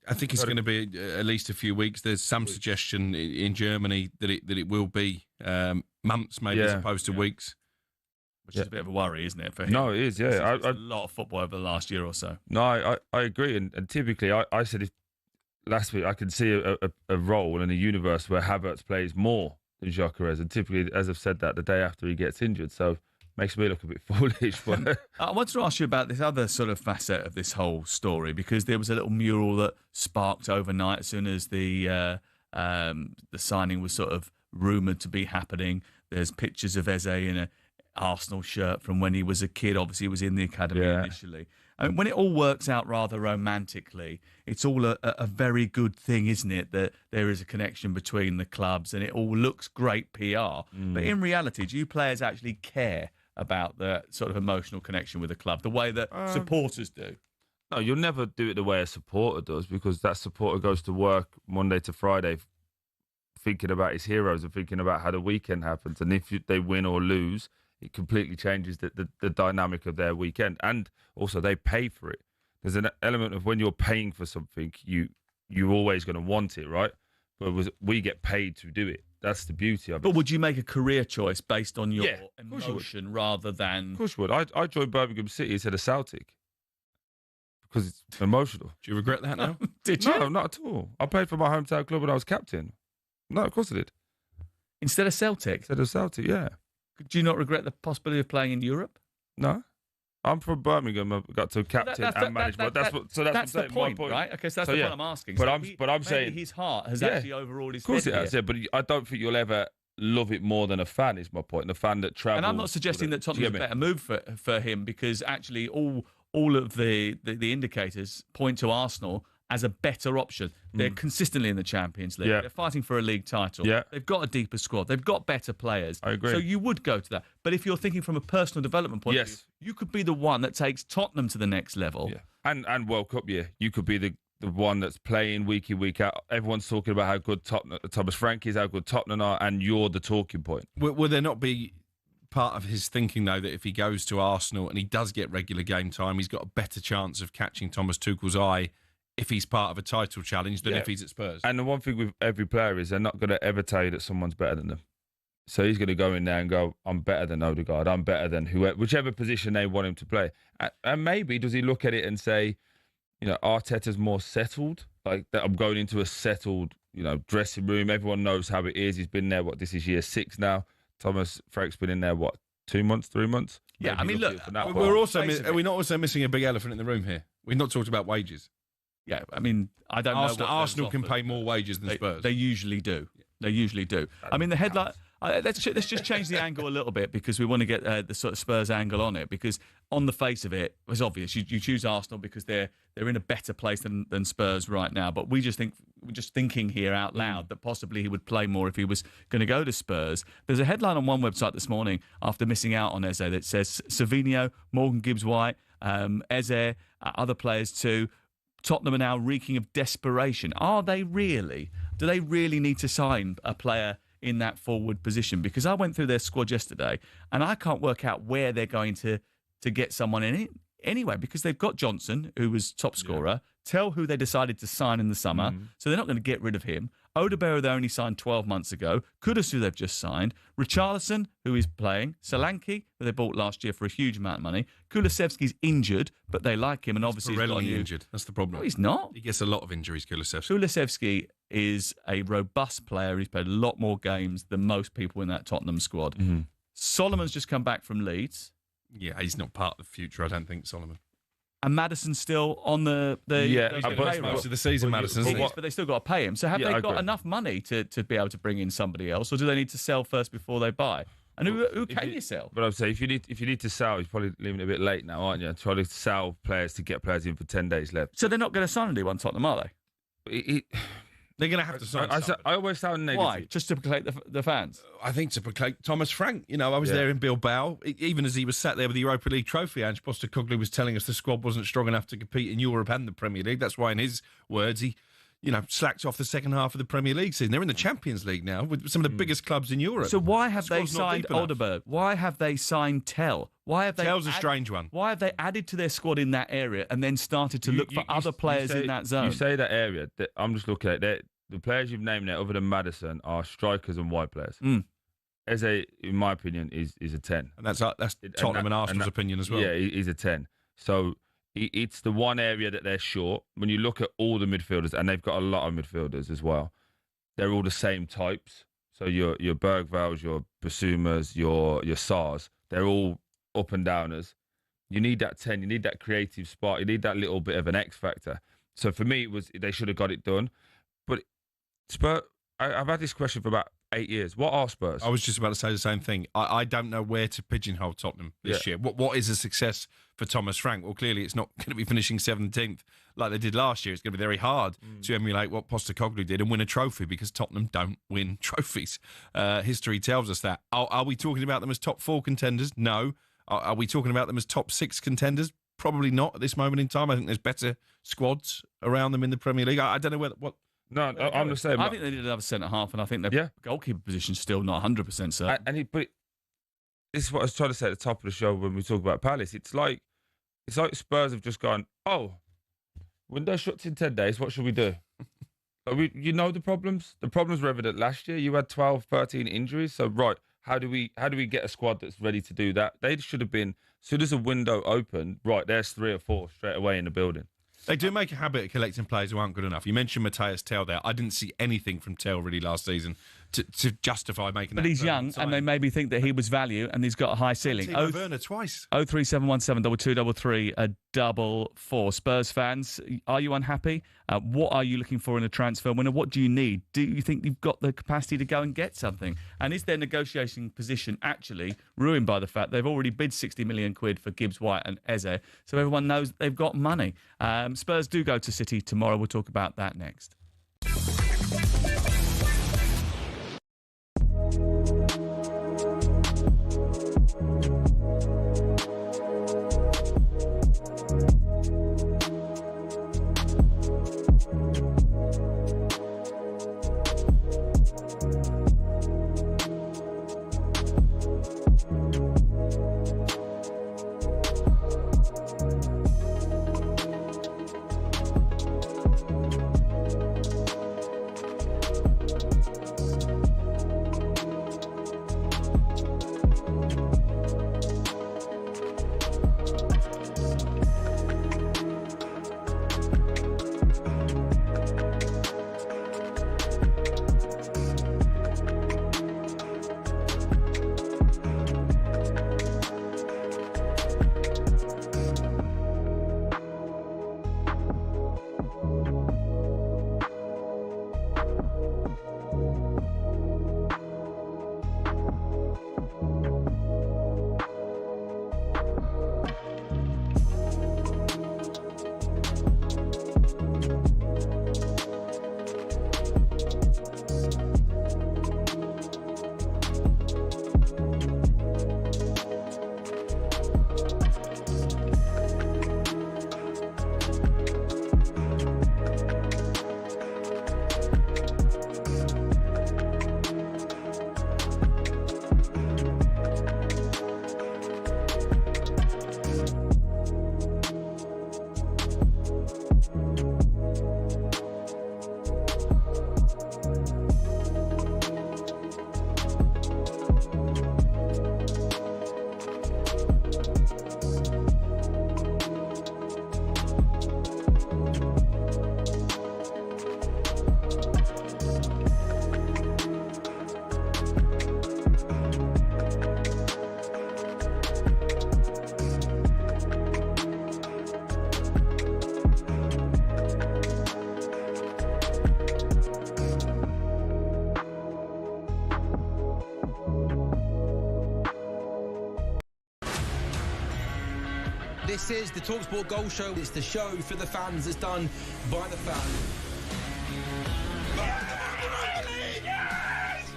I think it's going to be at least a few weeks. There's some suggestion in Germany that it will be months, maybe, as opposed to weeks. Which is a bit of a worry, isn't it, for him? No, it is, yeah. It's a lot of football over the last year or so. No, I agree. And typically, I said last week I could see a role in a universe where Havertz plays more than Gyökeres. And typically, as I've said that, the day after he gets injured. So makes me look a bit foolish. But I wanted to ask you about this other sort of facet of this whole story, because there was a little mural that sparked overnight as soon as the signing was sort of rumoured to be happening. There's pictures of Eze in a Arsenal shirt from when he was a kid. Obviously, he was in the academy initially. I mean, when it all works out rather romantically, it's all a very good thing, isn't it? That there is a connection between the clubs and it all looks great PR. But in reality, do you players actually care about the sort of emotional connection with the club, the way that supporters do? No, you'll never do it the way a supporter does, because that supporter goes to work Monday to Friday thinking about his heroes and thinking about how the weekend happens. And if they win or lose, it completely changes the dynamic of their weekend. And also, they pay for it. There's an element of when you're paying for something, you're always going to want it, right? But we get paid to do it. That's the beauty of it. But would you make a career choice based on your emotion rather than... Of course you would. I joined Birmingham City instead of Celtic because it's emotional. Do you regret that now? Did you? No, not at all. I played for my hometown club when I was captain. No, of course I did. Instead of Celtic? Instead of Celtic, yeah. Do you not regret the possibility of playing in Europe? No. I'm from Birmingham. I've got to captain and manage. That's the point, right? Okay, so that's the point I'm asking. But I'm saying his heart has actually overruled his head. Of course it has, yeah. But I don't think you'll ever love it more than a fan. Is my point. The fan that travels. And I'm not suggesting that Tottenham's a better move for him, because actually all of the indicators point to Arsenal as a better option. They're consistently in the Champions League. Yeah. They're fighting for a league title. Yeah. They've got a deeper squad. They've got better players. I agree. So you would go to that. But if you're thinking from a personal development point of view, you could be the one that takes Tottenham to the next level. Yeah. And World Cup, you could be the one that's playing week in, week out. Everyone's talking about how good Thomas Frank is, how good Tottenham are, and you're the talking point. Will there not be part of his thinking, though, that if he goes to Arsenal and he does get regular game time, he's got a better chance of catching Thomas Tuchel's eye if he's part of a title challenge than if he's at Spurs? And the one thing with every player is they're not going to ever tell you that someone's better than them. So he's going to go in there and go, I'm better than Odegaard, I'm better than whichever position they want him to play. And maybe does he look at it and say, Arteta's more settled, like that I'm going into a settled, dressing room. Everyone knows how it is. He's been there, this is year 6 now. Thomas Frank's been in there, 2 months, 3 months? Yeah, I mean, look, are we not also missing a big elephant in the room here? We've not talked about wages. Yeah, I mean, I don't know. Arsenal can pay more wages than Spurs. They usually do. They usually do. I mean, the headline... Let's just change the angle a little bit, because we want to get the sort of Spurs angle on it, because on the face of it, it's obvious. You choose Arsenal because they're in a better place than Spurs right now. But we're just thinking here out loud that possibly he would play more if he was going to go to Spurs. There's a headline on one website this morning after missing out on Eze that says Savinho, Morgan Gibbs-White, Eze, other players too. Tottenham are now reeking of desperation. Are they really? Do they really need to sign a player in that forward position? Because I went through their squad yesterday and I can't work out where they're going to get someone in it anyway, because they've got Johnson, who was top scorer. Tell who they decided to sign in the summer, so they're not going to get rid of him. Odegaard, they only signed 12 months ago. Kudus, who they've just signed. Richarlison, who is playing. Solanke, who they bought last year for a huge amount of money. Kulusevski's injured, but they like him, and obviously he's got injured. That's the problem. No, he's not. He gets a lot of injuries, Kulusevski. Kulusevski is a robust player. He's played a lot more games than most people in that Tottenham squad. Solomon's just come back from Leeds. Yeah, he's not part of the future, I don't think, Solomon. And Maddison's still on the payroll. Most of the season, Maddison's. But they still got to pay him. So have they got enough money to be able to bring in somebody else, or do they need to sell first before they buy? And who can you sell? But I'd say if you need to sell, you're probably leaving it a bit late now, aren't you? Try to sell players to get players in for 10 days left. So they're not going to sign anyone, Tottenham, are they? They're going to have to sign. I always sound negative. Why? Just to placate the fans? I think to placate Thomas Frank. You know, I was there in Bilbao, even as he was sat there with the Europa League trophy. Ange Postecoglou was telling us the squad wasn't strong enough to compete in Europe and the Premier League. That's why, in his words, he slacked off the second half of the Premier League season. They're in the Champions League now with some of the biggest clubs in Europe. So why have they signed Alderberg? Why have they signed Tell? Why have they? Tell's a strange one. Why have they added to their squad in that area and then started to look for other players in that zone? You say that area. I'm just looking at it. The players you've named there, other than Maddison, are strikers and wide players. Eze, in my opinion, is a 10. And that's Tottenham and Arsenal's opinion as well. Yeah, he's a 10. So it's the one area that they're short. When you look at all the midfielders, and they've got a lot of midfielders as well, they're all the same types. So your Bergvals, your Basumas, your Sars, they're all up and downers. You need that 10. You need that creative spark. You need that little bit of an X factor. So for me, they should have got it done. But Spurs, I've had this question for about 8 years. What are Spurs? I was just about to say the same thing. I don't know where to pigeonhole Tottenham this year. What is a success for Thomas Frank? Well, clearly it's not going to be finishing 17th like they did last year. It's going to be very hard to emulate what Postecoglou did and win a trophy, because Tottenham don't win trophies. History tells us that. Are we talking about them as top 4 contenders? No. Are we talking about them as top 6 contenders? Probably not at this moment in time. I think there's better squads around them in the Premier League. I don't know what. No, I'm the same. I think they need another centre-half, and I think their goalkeeper position's still not 100% certain. But this is what I was trying to say at the top of the show when we talk about Palace. It's like Spurs have just gone, window shuts in 10 days, what should we do? You know the problems? The problems were evident last year. You had 12, 13 injuries. So, right, how do we get a squad that's ready to do that? They should have been, as soon as a window opened, right, there's 3 or 4 straight away in the building. They do make a habit of collecting players who aren't good enough. You mentioned Matthias Tell there. I didn't see anything from Tell really last season to justify making that. But he's young, and they maybe think that he was value, and he's got a high ceiling. Timo Werner twice. 03717 2233 44. Spurs fans, are you unhappy? What are you looking for in a transfer winner? What do you need? Do you think you've got the capacity to go and get something? And is their negotiating position actually ruined by the fact they've already bid 60 million quid for Gibbs, White and Eze, so everyone knows they've got money? Spurs do go to City tomorrow. We'll talk about that next. This is the talkSPORT Goal Show. It's the show for the fans that's done by the fans. Yes!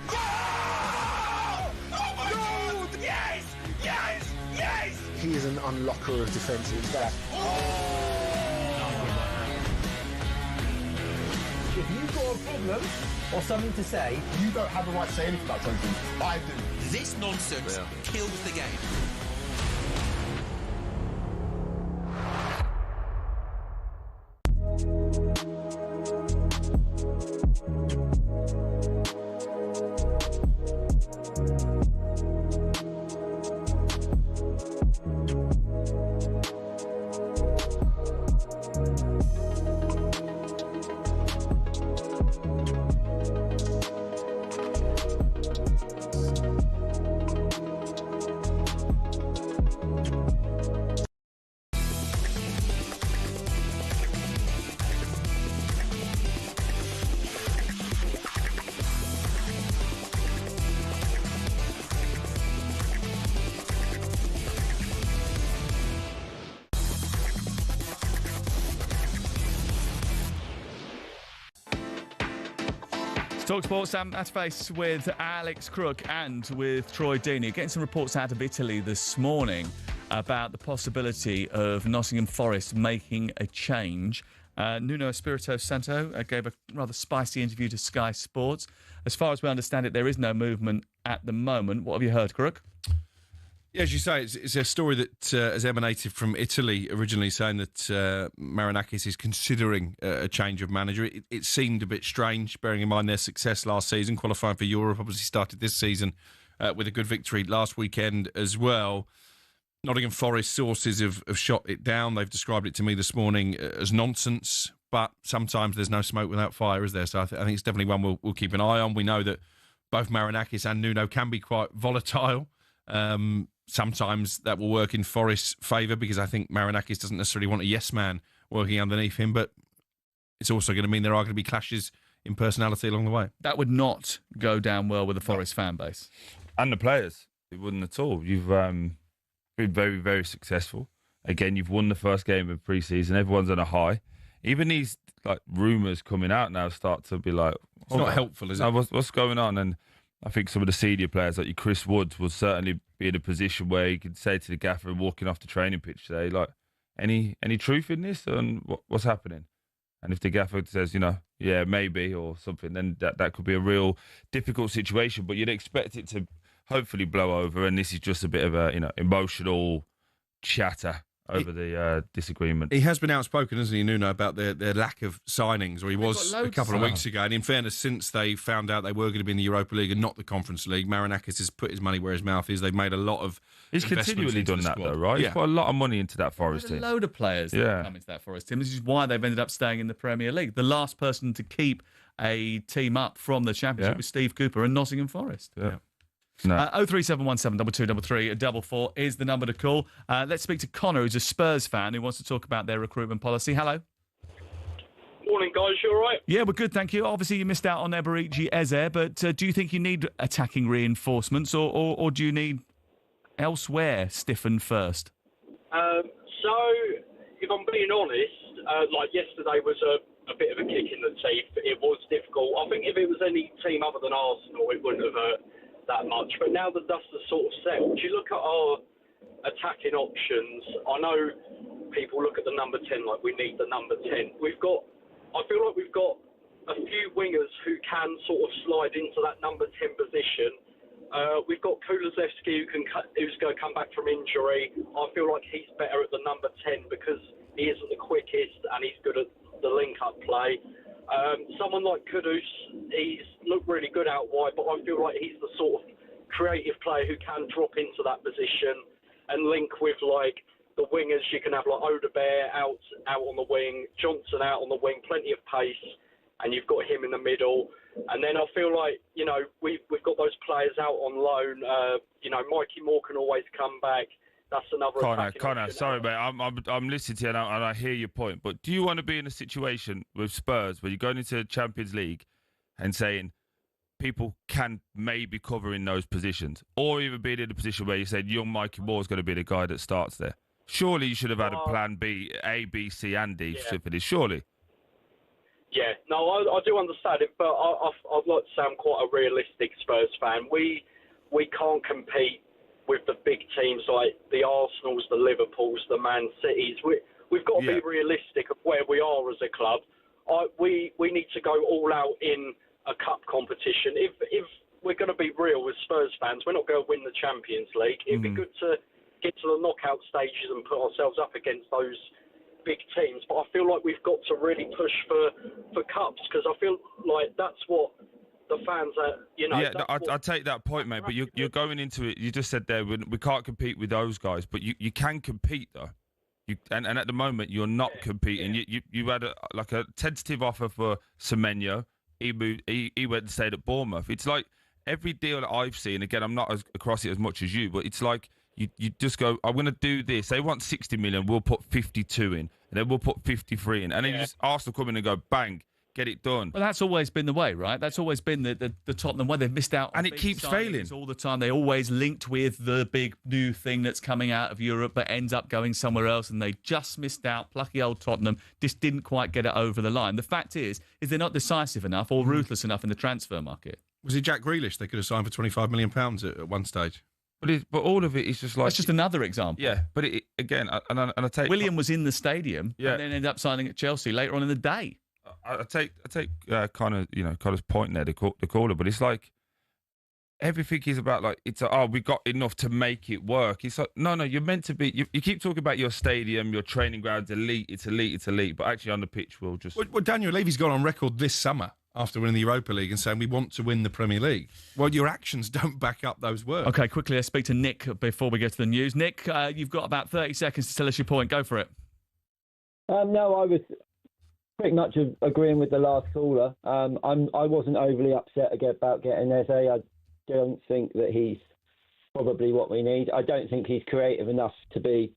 Oh my God! Yes! Yes! Yes! He is an unlocker of defensive depth. If you've got a problem or something to say, You don't have the right to say anything about something. I do. This nonsense kills the game. talkSPORT, Sam Matterface with Alex Crook and with Troy Deeney. Getting some reports out of Italy this morning about the possibility of Nottingham Forest making a change. Nuno Espirito Santo gave a rather spicy interview to Sky Sports. As far as we understand it, there is no movement at the moment. What have you heard, Crook? Yeah, as you say, it's a story that has emanated from Italy originally, saying that Marinakis is considering a change of manager. It seemed a bit strange, bearing in mind their success last season, qualifying for Europe. Obviously started this season with a good victory last weekend as well. Nottingham Forest sources have shot it down. They've described it to me this morning as nonsense, but sometimes there's no smoke without fire, is there? So I think it's definitely one we'll keep an eye on. We know that both Marinakis and Nuno can be quite volatile. Sometimes that will work in Forest's favour because I think Marinakis doesn't necessarily want a yes man working underneath him, but it's also going to mean there are going to be clashes in personality along the way. That would not go down well with the Forest fan base. And the players. It wouldn't at all. You've been very, very successful. Again, you've won the first game of pre-season. Everyone's on a high. Even these rumours coming out now start to be like... It's not helpful, is it? What's going on? And I think some of the senior players, like your Chris Woods, will certainly be in a position where he could say to the gaffer walking off the training pitch today, like, any truth in this and what's happening? And if the gaffer says, yeah, maybe or something, then that could be a real difficult situation. But you'd expect it to hopefully blow over, and this is just a bit of a emotional chatter over the disagreement. He has been outspoken, hasn't he, Nuno, about their lack of signings, or he was a couple of weeks ago. And in fairness, since they found out they were going to be in the Europa League and not the Conference League, Marinakis has put his money where his mouth is. They've made a lot of He's continually done that, though, right? Yeah. He's put a lot of money into that Forest team. There's a load of players that come into that Forest team. This is why they've ended up staying in the Premier League. The last person to keep a team up from the Championship was Steve Cooper and Nottingham Forest. Yeah. No. 03717 2233 444 is the number to call. Let's speak to Connor, who's a Spurs fan who wants to talk about their recruitment policy. Hello. Morning, guys. You all right? Yeah, we're good, thank you. Obviously, you missed out on Eberici Eze, but do you think you need attacking reinforcements or do you need elsewhere stiffened first? So, if I'm being honest, yesterday was a bit of a kick in the teeth. It was difficult. I think if it was any team other than Arsenal, it wouldn't have hurt that much. But now the dust has sort of settled. You look at our attacking options. I know people look at the number 10 like we need the number 10. I feel like we've got a few wingers who can sort of slide into that number 10 position. We've got Kulusevski who's going to come back from injury. I feel like he's better at the number 10 because he isn't the quickest and he's good at the link-up play. Someone like Kudus, he's looked really good out wide, but I feel like he's the sort of creative player who can drop into that position and link with the wingers. You can have Odebear out on the wing, Johnson out on the wing, plenty of pace, and you've got him in the middle. And then I feel like we've got those players out on loan. Mikey Moore can always come back. That's another Connor, sorry, mate. I'm listening to you and I hear your point. But do you want to be in a situation with Spurs where you're going into the Champions League and saying people can maybe cover in those positions, or even being in a position where you said young Mikey Moore is going to be the guy that starts there? Surely you should have had a plan B, A, B, C, and D for this. Surely. Yeah, no, I do understand it, but I'd like to say I'm quite a realistic Spurs fan. We can't compete with the big teams like the Arsenals, the Liverpools, the Man Cities. We've got to be realistic of where we are as a club. We need to go all out in a cup competition. If we're going to be real with Spurs fans, we're not going to win the Champions League. It'd be good to get to the knockout stages and put ourselves up against those big teams, but I feel like we've got to really push for cups, because I feel like that's what the fans are, Yeah, no, I take that point, mate, but you're going into it, you just said there, we can't compete with those guys, but you can compete, though. And at the moment, you're not competing. You had a tentative offer for Semenyo. He went and stayed at Bournemouth. It's like every deal that I've seen, again, I'm not across it as much as you, but it's like, You just go, I'm going to do this. They want 60 million, we'll put 52 in. And then we'll put 53 in. And then you just Arsenal come in and go, bang, get it done. Well, that's always been the way, right? That's always been the Tottenham way. They've missed out on and it keeps failing all the time. They always linked with the big new thing that's coming out of Europe but ends up going somewhere else, and they just missed out. Plucky old Tottenham just didn't quite get it over the line. The fact is they're not decisive enough or ruthless enough in the transfer market. Was it Jack Grealish they could have signed for £25 million at one stage? But all of it is just like... That's just another example. Yeah, but again, and I take... William was in the stadium and then ended up signing at Chelsea later on in the day. I take Connor's point there, the caller, but it's like everything is about like we got enough to make it work. It's like no, you're meant to be. You keep talking about your stadium, your training grounds, elite. It's elite, but actually on the pitch, we'll just. Well, Daniel Levy's gone on record this summer after winning the Europa League and saying we want to win the Premier League. Well, your actions don't back up those words. Okay, quickly, let's speak to Nick before we get to the news. Nick, you've got about 30 seconds to tell us your point. Go for it. No, I was pretty much agreeing with the last caller. I wasn't overly upset about getting Eze. I don't think that he's probably what we need. I don't think he's creative enough to be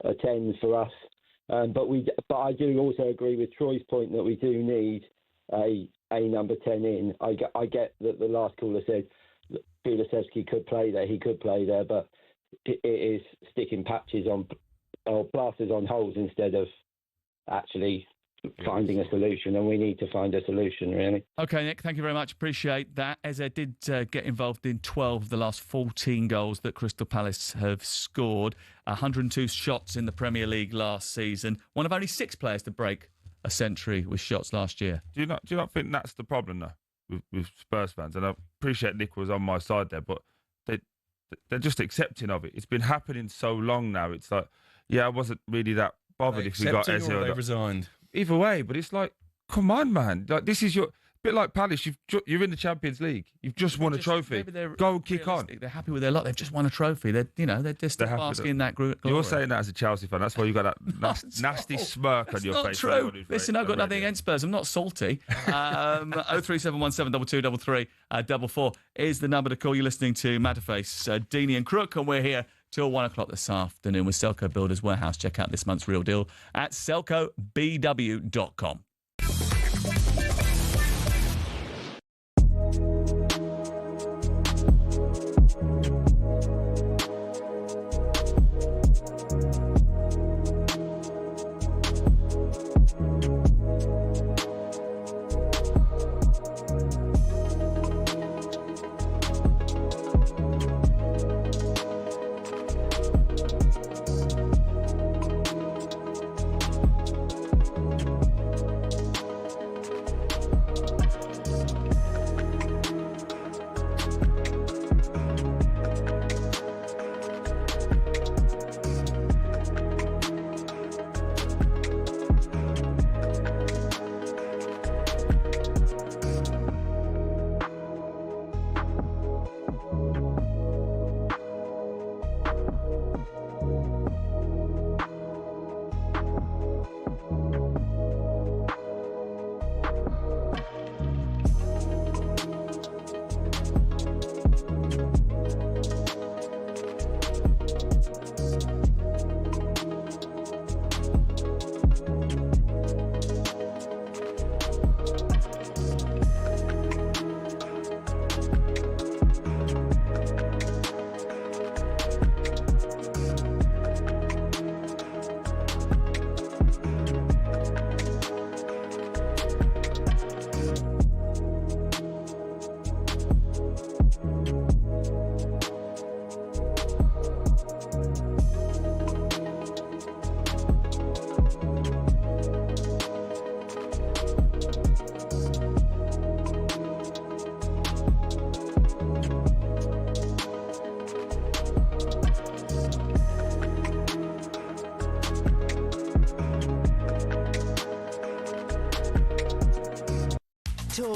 a 10 for us. But I do also agree with Troy's point that we do need a number 10 in. I get that the last caller said that Kulusevski could play there. He could play there, but it is sticking patches on or plasters on holes instead of actually finding a solution, and we need to find a solution, really. Okay, Nick, thank you very much. Appreciate that. Eze did get involved in 12 of the last 14 goals that Crystal Palace have scored. 102 shots in the Premier League last season. One of only 6 players to break a century with shots last year. Do you not think that's the problem, though, with Spurs fans? And I appreciate Nick was on my side there, but they're just accepting of it. It's been happening so long now. It's like, I wasn't really that bothered if we got Eze. Or they resigned. Either way, but it's like, come on, man. Like, this is your... bit like Palace, you're in the Champions League. You've just won a trophy. Go and kick on. They're happy with their lot. They've just won a trophy. They're just basking in that group. You're saying that as a Chelsea fan. That's why you got that nasty smirk on your face. That's not true. Listen, I've got nothing against Spurs. I'm not salty. 03717 2233 44 is the number to call. You're listening to Matterface, Deeney and Crook, and we're here till 1 o'clock this afternoon with Selco Builders Warehouse. Check out this month's real deal at selcobw.com.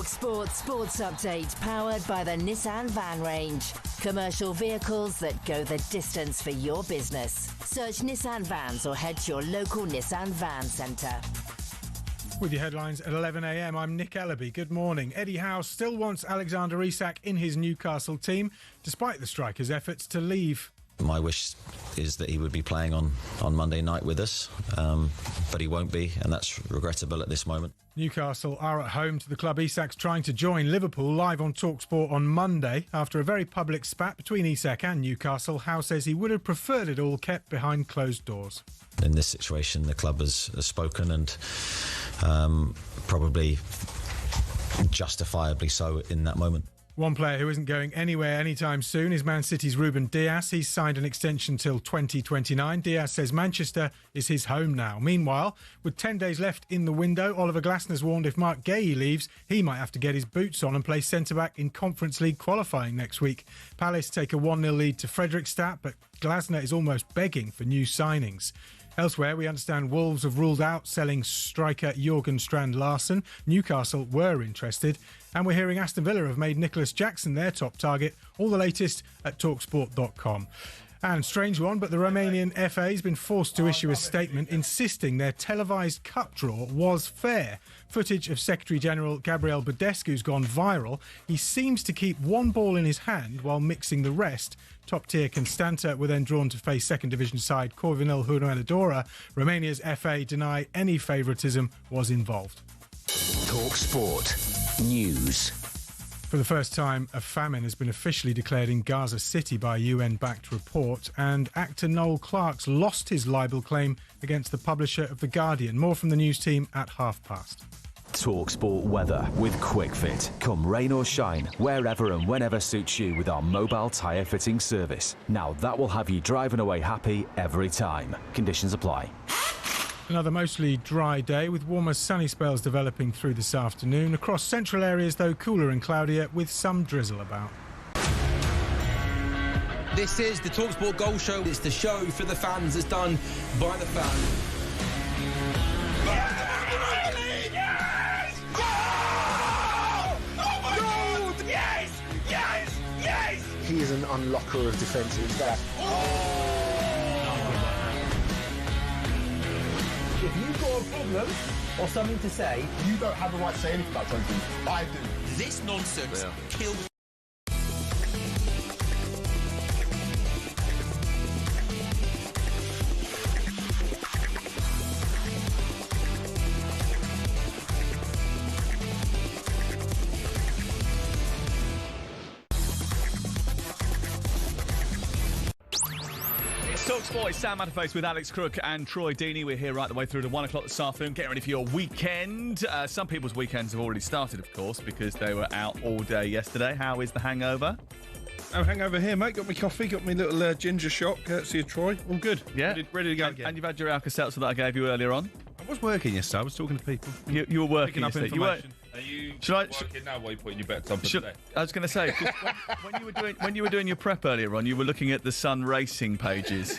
talkSPORT Sports Update, powered by the Nissan Van Range. Commercial vehicles that go the distance for your business. Search Nissan Vans or head to your local Nissan Van Centre. With your headlines at 11 a.m, I'm Nick Ellaby. Good morning. Eddie Howe still wants Alexander Isak in his Newcastle team, despite the striker's efforts to leave. My wish is that he would be playing on Monday night with us, but he won't be, and that's regrettable at this moment. Newcastle are at home to the club. Isak's trying to join Liverpool live on talkSPORT on Monday. After a very public spat between Isak and Newcastle, Howe says he would have preferred it all kept behind closed doors. In this situation, the club has spoken, and probably justifiably so in that moment. One player who isn't going anywhere anytime soon is Man City's Ruben Dias. He's signed an extension till 2029. Dias says Manchester is his home now. Meanwhile, with 10 days left in the window, Oliver Glasner's warned if Marc Guehi leaves, he might have to get his boots on and play centre-back in Conference League qualifying next week. Palace take a 1-0 lead to Fredrikstad, but Glasner is almost begging for new signings. Elsewhere, we understand Wolves have ruled out selling striker Jørgen Strand Larsen. Newcastle were interested. And we're hearing Aston Villa have made Nicholas Jackson their top target. All the latest at talksport.com. And strange one, but the Romanian FA has been forced to issue a statement insisting their televised cup draw was fair. Footage of Secretary-General Gabriel Badescu's gone viral. He seems to keep one ball in his hand while mixing the rest. Top-tier Constanta were then drawn to face second division side Corvinul Hunedoara. Romania's FA deny any favouritism was involved. talkSPORT News. For the first time, a famine has been officially declared in Gaza City by a UN-backed report, and actor Noel Clarke's lost his libel claim against the publisher of The Guardian. More from the news team at past. talkSPORT weather with QuickFit. Come rain or shine, wherever and whenever suits you with our mobile tyre fitting service. Now that will have you driving away happy every time. Conditions apply. Another mostly dry day with warmer sunny spells developing through this afternoon. Across central areas, though, cooler and cloudier with some drizzle about. This is the talkSPORT Goal Show. It's the show for the fans. It's done by the fans. Yes! Goal! Oh my God! Yes! Yes! Yes! He is an unlocker of defensive back. If you've got a problem or something to say, You don't have the right to say anything about something. I do. This nonsense kills. talkSPORT, it's Sam Matterface with Alex Crook and Troy Deeney. We're here right the way through to 1 o'clock this afternoon, getting ready for your weekend. Some people's weekends have already started, of course, because they were out all day yesterday. How is the hangover? Oh, hangover here, mate. Got me coffee, got me little ginger shot, courtesy of Troy. All good. Yeah? Ready to go again. And you've had your Alka-Seltzer that I gave you earlier on? I was working yesterday. I was talking to people. You were working Picking up yesterday. information. Are you Should I- working now while you're putting your bets on for today? I was going to say, 'cause when you were doing your prep earlier on, you were looking at the Sun Racing pages.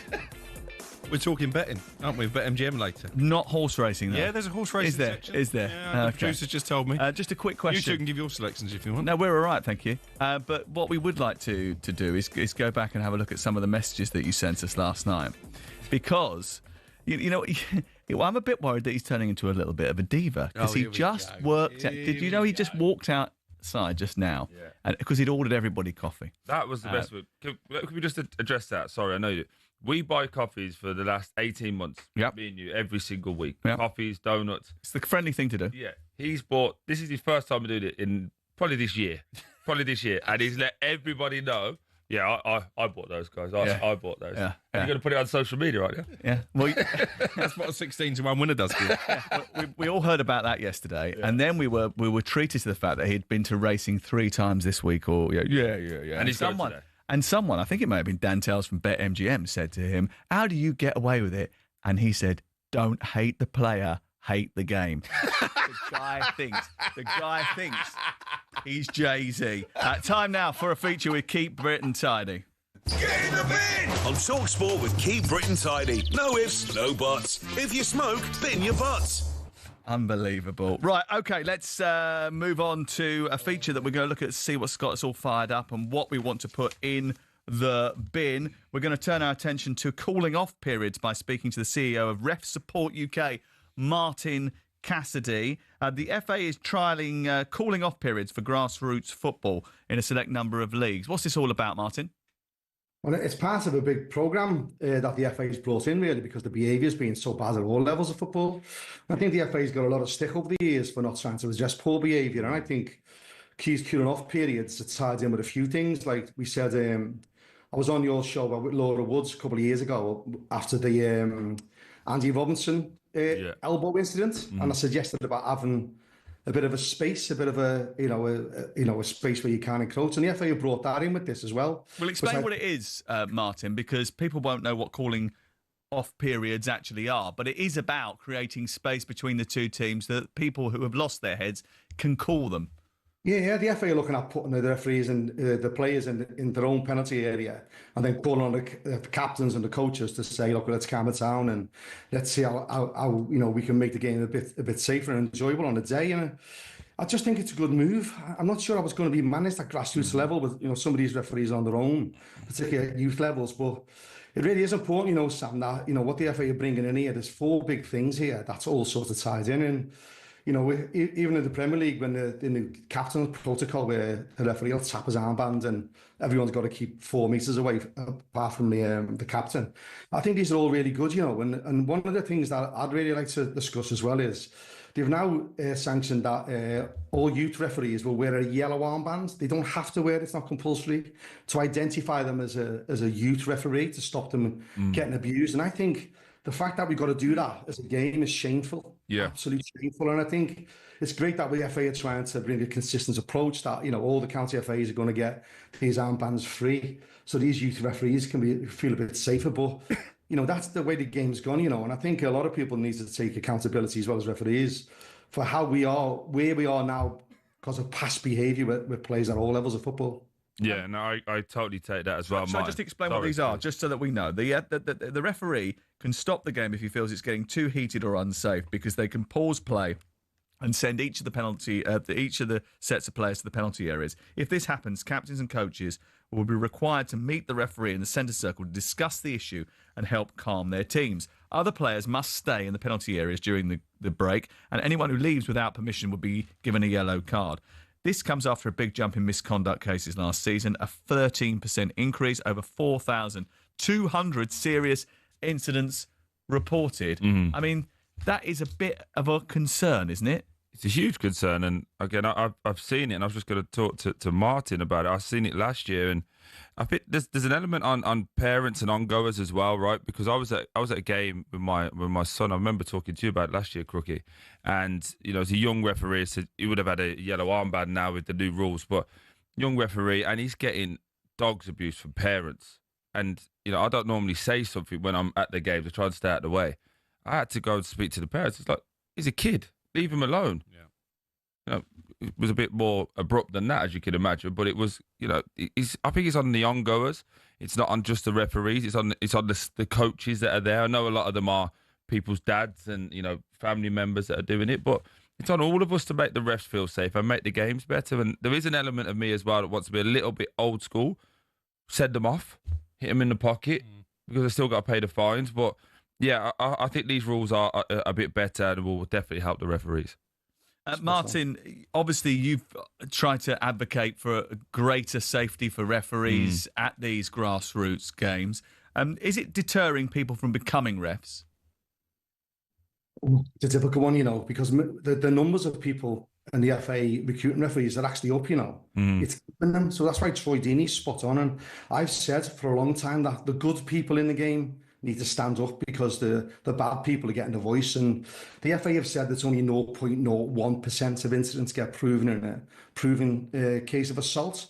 We're talking betting, aren't we? BetMGM later. Not horse racing, though. Yeah, there's a horse racing Is there? section. Is there? Yeah, the producers just told me. Just a quick question. You two can give your selections if you want. No, we're all right, thank you. But what we would like to do is go back and have a look at some of the messages that you sent us last night. Because, you know, I'm a bit worried that he's turning into a little bit of a diva. Because he just worked out. Did you know he just walked outside just now? Yeah. Because he'd ordered everybody coffee. That was the best. Can we just address that? Sorry, I know you. We buy coffees for the last 18 months. Yep. Me and you, every single week. Yep. Coffees, donuts. It's the friendly thing to do. Yeah. He's bought, this is his first time doing it in probably this year. And he's let everybody know, yeah, I bought those, guys. I bought those. Yeah. And you're going to put it on social media, right? Yeah. Well, that's what a 16-1 winner does. we all heard about that yesterday, and then we were treated to the fact that he'd been to racing 3 times this week. Or yeah. And he's going today. And someone, I think it may have been Dan Tales from BetMGM, said to him, "How do you get away with it?" And he said, "Don't hate the player, hate the game." The guy thinks he's Jay-Z. Time now for a feature with Keep Britain Tidy. Get in the bin! On talkSPORT with Keep Britain Tidy. No ifs, no buts. If you smoke, bin your butts. Unbelievable. Right, OK, let's move on to a feature that we're going to look at, see what's got us all fired up and what we want to put in the bin. We're going to turn our attention to cooling off periods by speaking to the CEO of Ref Support UK, Martin Cassidy. The FA is trialling cooling off periods for grassroots football in a select number of leagues. What's this all about, Martin? Well, it's part of a big programme that the FA has brought in, really, because the behaviour's been so bad at all levels of football. I think the FA's got a lot of stick over the years for not trying to address poor behaviour, and I think Key's cooling off periods are tied in with a few things. Like we said, I was on your show with Laura Woods a couple of years ago after the Andy Robinson elbow incident, and I suggested about having a bit of a space, a bit of a space where you can encroach, and the FA brought that in with this as well. Well, explain what it is, Martin, because people won't know what calling off periods actually are, but it is about creating space between the two teams that people who have lost their heads can call them. Yeah, the FA are looking at putting the referees and the players in their own penalty area, and then calling on the captains and the coaches to say, look, let's calm it down and let's see how we can make the game a bit safer and enjoyable on the day. And I just think it's a good move. I'm not sure I was going to be managed at grassroots level with some of these referees on their own, particularly at youth levels, but it really is important, Sam, that what the FA are bringing in here. There's 4 big things here that's all sort of tied in. And even in the Premier League, when in the captain's protocol where the referee will tap his armband and everyone's got to keep 4 metres away apart from the captain. I think these are all really good, and one of the things that I'd really like to discuss as well is they've now sanctioned that all youth referees will wear a yellow armband. They don't have to wear it, it's not compulsory, to identify them as a youth referee to stop them getting abused. And I think the fact that we've got to do that as a game is shameful. Yeah. Absolutely shameful. And I think it's great that the FA are trying to bring a consistent approach that, all the county FAs are going to get these armbands free so these youth referees can feel a bit safer. But, that's the way the game's gone, and I think a lot of people need to take accountability as well as referees for how we are, where we are now because of past behaviour with players at all levels of football. Yeah, no, I totally take that as well. So just explain what these are, just so that we know. The referee can stop the game if he feels it's getting too heated or unsafe, because they can pause play and send each of the sets of players to the penalty areas. If this happens, captains and coaches will be required to meet the referee in the centre circle to discuss the issue and help calm their teams. Other players must stay in the penalty areas during the break, and anyone who leaves without permission will be given a yellow card. This comes after a big jump in misconduct cases last season, a 13% increase, over 4,200 serious incidents reported. I mean, that is a bit of a concern, isn't it? It's a huge concern. And again, I've seen it, and I was just going to talk to Martin about it. I've seen it last year, and I think there's an element on parents and ongoers as well, right? Because I was at a game with my son. I remember talking to you about it last year, Crookie, and as a young referee, so he would have had a yellow armband now with the new rules, but young referee, and he's getting dogs abuse from parents. And I don't normally say something when I'm at the game to try and stay out of the way. I had to go and speak to the parents. It's like, he's a kid, leave him alone. Yeah. It was a bit more abrupt than that, as you can imagine, but it was, I think it's on the ongoers. It's not on just the referees. It's on the coaches that are there. I know a lot of them are people's dads and, family members that are doing it, but it's on all of us to make the refs feel safe and make the games better. And there is an element of me as well that wants to be a little bit old school. Send them off, hit them in the pocket, because they still got to pay the fines. But yeah, I think these rules are a bit better and will definitely help the referees. Martin, obviously you've tried to advocate for greater safety for referees at these grassroots games. Is it deterring people from becoming refs? It's a difficult one, because the numbers of people in the FA recruiting referees are actually up, It's keeping them. So that's why Troy Deeney's spot on. And I've said for a long time that the good people in the game need to stand up because the bad people are getting the voice. And the FA have said that only 0.01% of incidents get proven in a proven case of assault.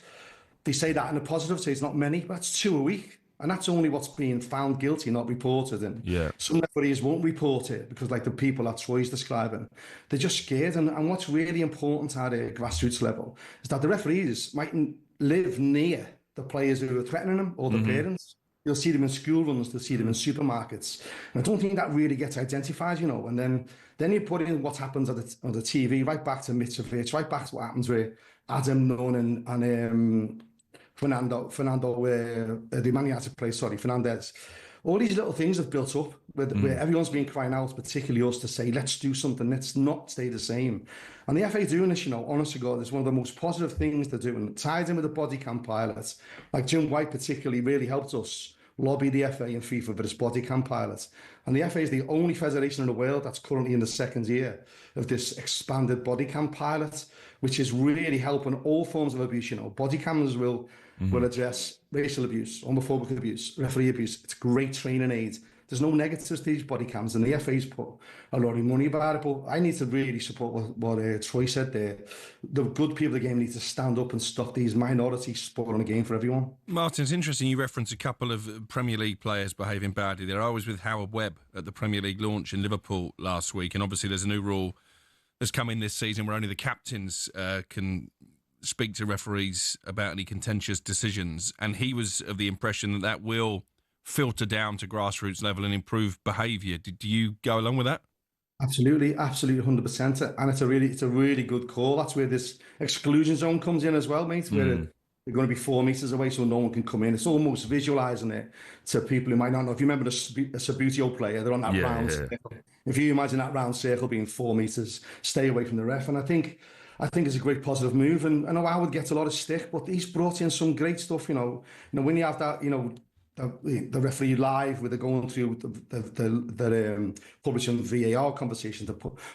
They say that in a positive, say it's not many, but that's 2 a week. And that's only what's being found guilty, not reported. And some referees won't report it because, like the people that Troy's describing, they're just scared. And what's really important at a grassroots level is that the referees mightn't live near the players who are threatening them or the parents. You'll see them in school runs, you'll see them in supermarkets. And I don't think that really gets identified, you know. And then you put in what happens on the TV, right back to Mitrovic, right back to what happens with Adam Nunn and Fernando, the man he had to play, Fernandez. All these little things have built up where everyone's been crying out, particularly us, to say, let's do something, let's not stay the same. And the FA doing this, you know, honest to God, is one of the most positive things they're doing. Tied in with the body cam pilots, like Jim White particularly really helped us lobby the FA and FIFA for this body cam pilot. And the FA is the only federation in the world that's currently in the second year of this expanded body cam pilot, which is really helping all forms of abuse. You know, body cameras will address racial abuse, homophobic abuse, referee abuse. It's a great training aid. There's no negatives to these body cams, and the FA's put a lot of money about it. But I need to really support what Troy said there. The good people of the game need to stand up and stop these minorities spoiling the game for everyone. Martin, it's interesting you reference a couple of Premier League players behaving badly there. I was with Howard Webb at the Premier League launch in Liverpool last week, and obviously there's a new rule that's come in this season where only the captains can speak to referees about any contentious decisions, and he was of the impression that will filter down to grassroots level and improve behaviour. Do you go along with that? Absolutely, 100%. And it's a really good call. That's where this exclusion zone comes in as well, mate, where they're going to be 4 metres away so no one can come in. It's almost visualising it to people who might not know. If you remember the Sabutio player, they're on that round circle. If you imagine that round circle being 4 metres, stay away from the ref. And I think it's a great positive move. And I know Howard gets a lot of stick, but he's brought in some great stuff, you know. When you have that, you know, the referee live, where they're going through the publishing VAR conversations,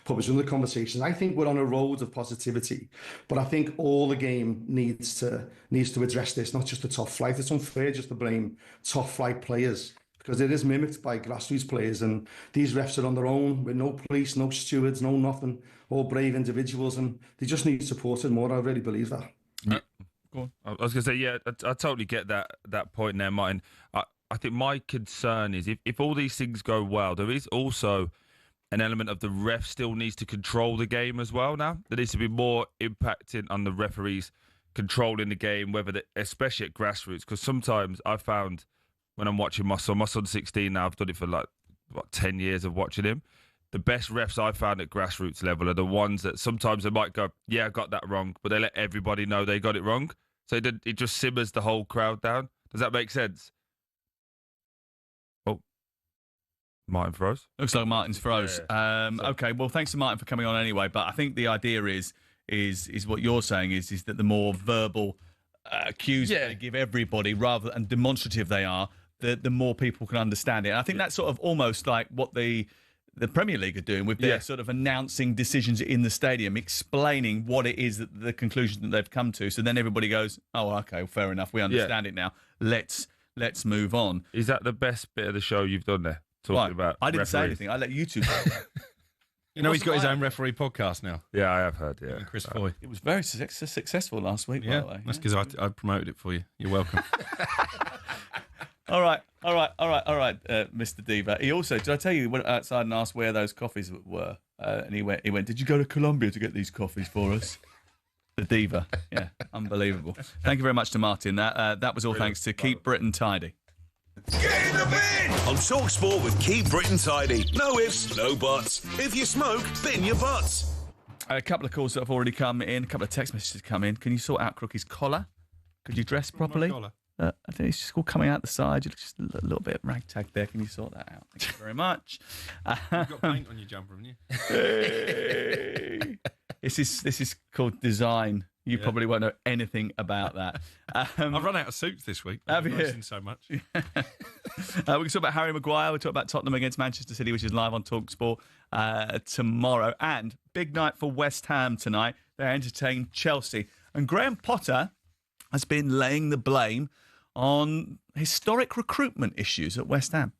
publishing the conversations. I think we're on a road of positivity, but I think all the game needs to address this, not just the top flight. It's unfair just to blame top flight players, because it is mimicked by grassroots players, and these refs are on their own with no police, no stewards, no nothing, all brave individuals, and they just need supported more. I really believe that. Go on. I was going to say, yeah, I totally get that point there, Martin. I think my concern is if all these things go well, there is also an element of the ref still needs to control the game as well now. There needs to be more impacting on the referees controlling the game, especially at grassroots, because sometimes I found when I'm watching my son's 16 now, I've done it for 10 years of watching him. The best refs I found at grassroots level are the ones that sometimes they might go, yeah, I got that wrong, but they let everybody know they got it wrong. So it just simmers the whole crowd down. Does that make sense? Oh, Martin froze. Looks like Martin's froze. Yeah. Okay, well, thanks to Martin for coming on anyway. But I think the idea is what you're saying is that the more verbal cues they give everybody, and demonstrative they are, the more people can understand it. And I think that's sort of almost like what the Premier League are doing with their sort of announcing decisions in the stadium, explaining what it is that the conclusion that they've come to. So then everybody goes, oh, okay, fair enough. We understand it now. Let's move on. Is that the best bit of the show you've done there? Talking about I didn't referees. say anything. I let you two go. You know, he's got his own referee podcast now. Yeah, I have heard, yeah. Chris Foy. It was very successful last week, by the way. That's because I promoted it for you. You're welcome. All right, Mr. Diva. He also, did I tell you, he went outside and asked where those coffees were? And he went, did you go to Colombia to get these coffees for us? The Diva. Yeah, unbelievable. Thank you very much to Martin. That was all thanks to Keep Britain Tidy. Get in the bin! On talkSPORT with Keep Britain Tidy. No ifs, no buts. If you smoke, bin your butts. A couple of calls that have already come in, a couple of text messages come in. Can you sort out Crookie's collar? Could you dress properly? I think it's just all coming out the side. You look just a little bit ragtag there. Can you sort that out? Thank you very much. You've got paint on your jumper, haven't you? Hey. This is called design. You probably won't know anything about that. I've run out of suits this week. Have you? I've so much. We can talk about Harry Maguire. We talk about Tottenham against Manchester City, which is live on talkSPORT tomorrow. And big night for West Ham tonight. They entertain Chelsea. And Graham Potter has been laying the blame on historic recruitment issues at West Ham.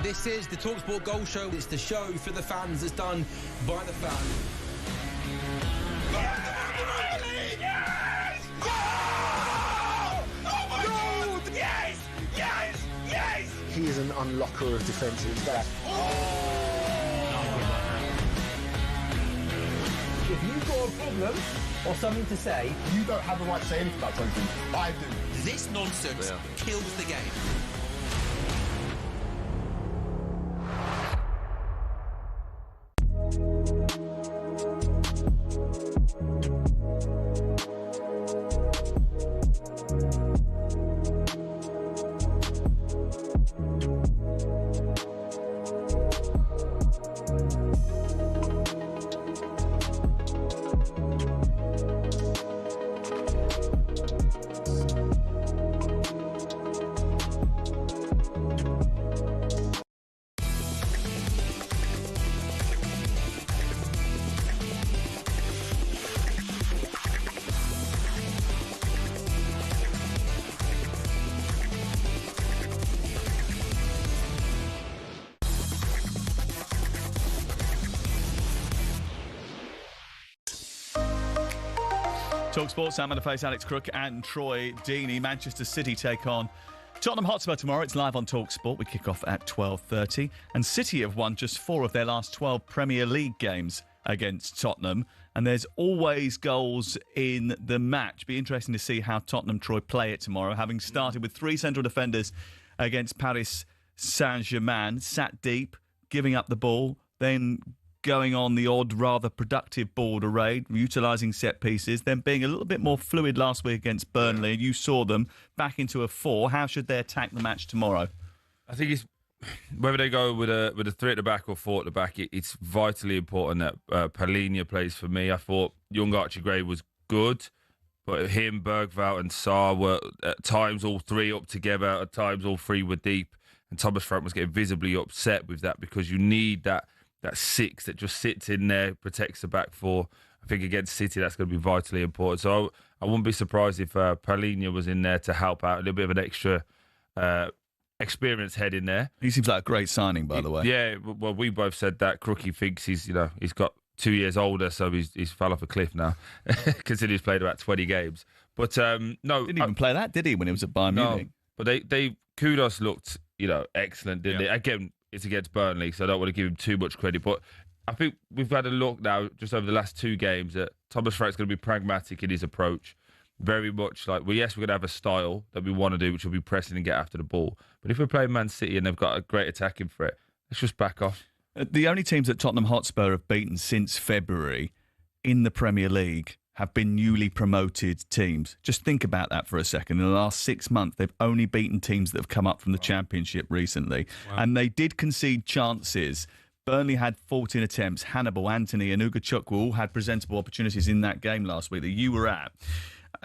This is the talkSPORT Goal Show. It's the show for the fans that's done by the fans. Yes! Oh my God! Yes! Yes! Yes! He is an unlocker of defensive depth. If you've got a problem or something to say, You don't have the right to say anything about something. I do. This nonsense kills the game. talkSPORT, Sam Matterface, Alex Crook and Troy Deeney. Manchester City take on Tottenham Hotspur tomorrow. It's live on talkSPORT. We kick off at 12:30. And City have won just 4 of their last 12 Premier League games against Tottenham. And there's always goals in the match. Be interesting to see how Tottenham, Troy, play it tomorrow. Having started with 3 central defenders against Paris Saint-Germain, sat deep, giving up the ball, then going on the odd, rather productive border raid, utilising set pieces, then being a little bit more fluid last week against Burnley. And you saw them back into a 4. How should they attack the match tomorrow? I think it's whether they go with a 3 at the back or 4 at the back. It's vitally important that Palhinha plays for me. I thought young Archie Gray was good, but him, Bergvall and Sarr were at times all 3 up together, at times all 3 were deep. And Thomas Frank was getting visibly upset with that because you need that 6 that just sits in there, protects the back 4. I think against City, that's going to be vitally important. So I wouldn't be surprised if Palhinha was in there to help out, a little bit of an extra experienced head in there. He seems like a great signing, by the way. Yeah, well, we both said that. Crookie thinks he's got 2 years older, so he's fell off a cliff now, considering he's played about 20 games. But no, didn't even play that, did he, when he was at Bayern Munich? But they Kudos looked excellent, didn't they? Again, it's against Burnley, so I don't want to give him too much credit. But I think we've had a look now, just over the last 2 games, that Thomas Frank's going to be pragmatic in his approach. Very much like, well, yes, we're going to have a style that we want to do, which will be pressing and get after the ball. But if we're playing Man City and they've got a great attacking threat, let's just back off. The only teams that Tottenham Hotspur have beaten since February in the Premier League have been newly promoted teams. Just think about that for a second. In the last 6 months, they've only beaten teams that have come up from the Championship recently. Wow. And they did concede chances. Burnley had 14 attempts. Hannibal, Anthony and Ugachukwu all had presentable opportunities in that game last week that you were at.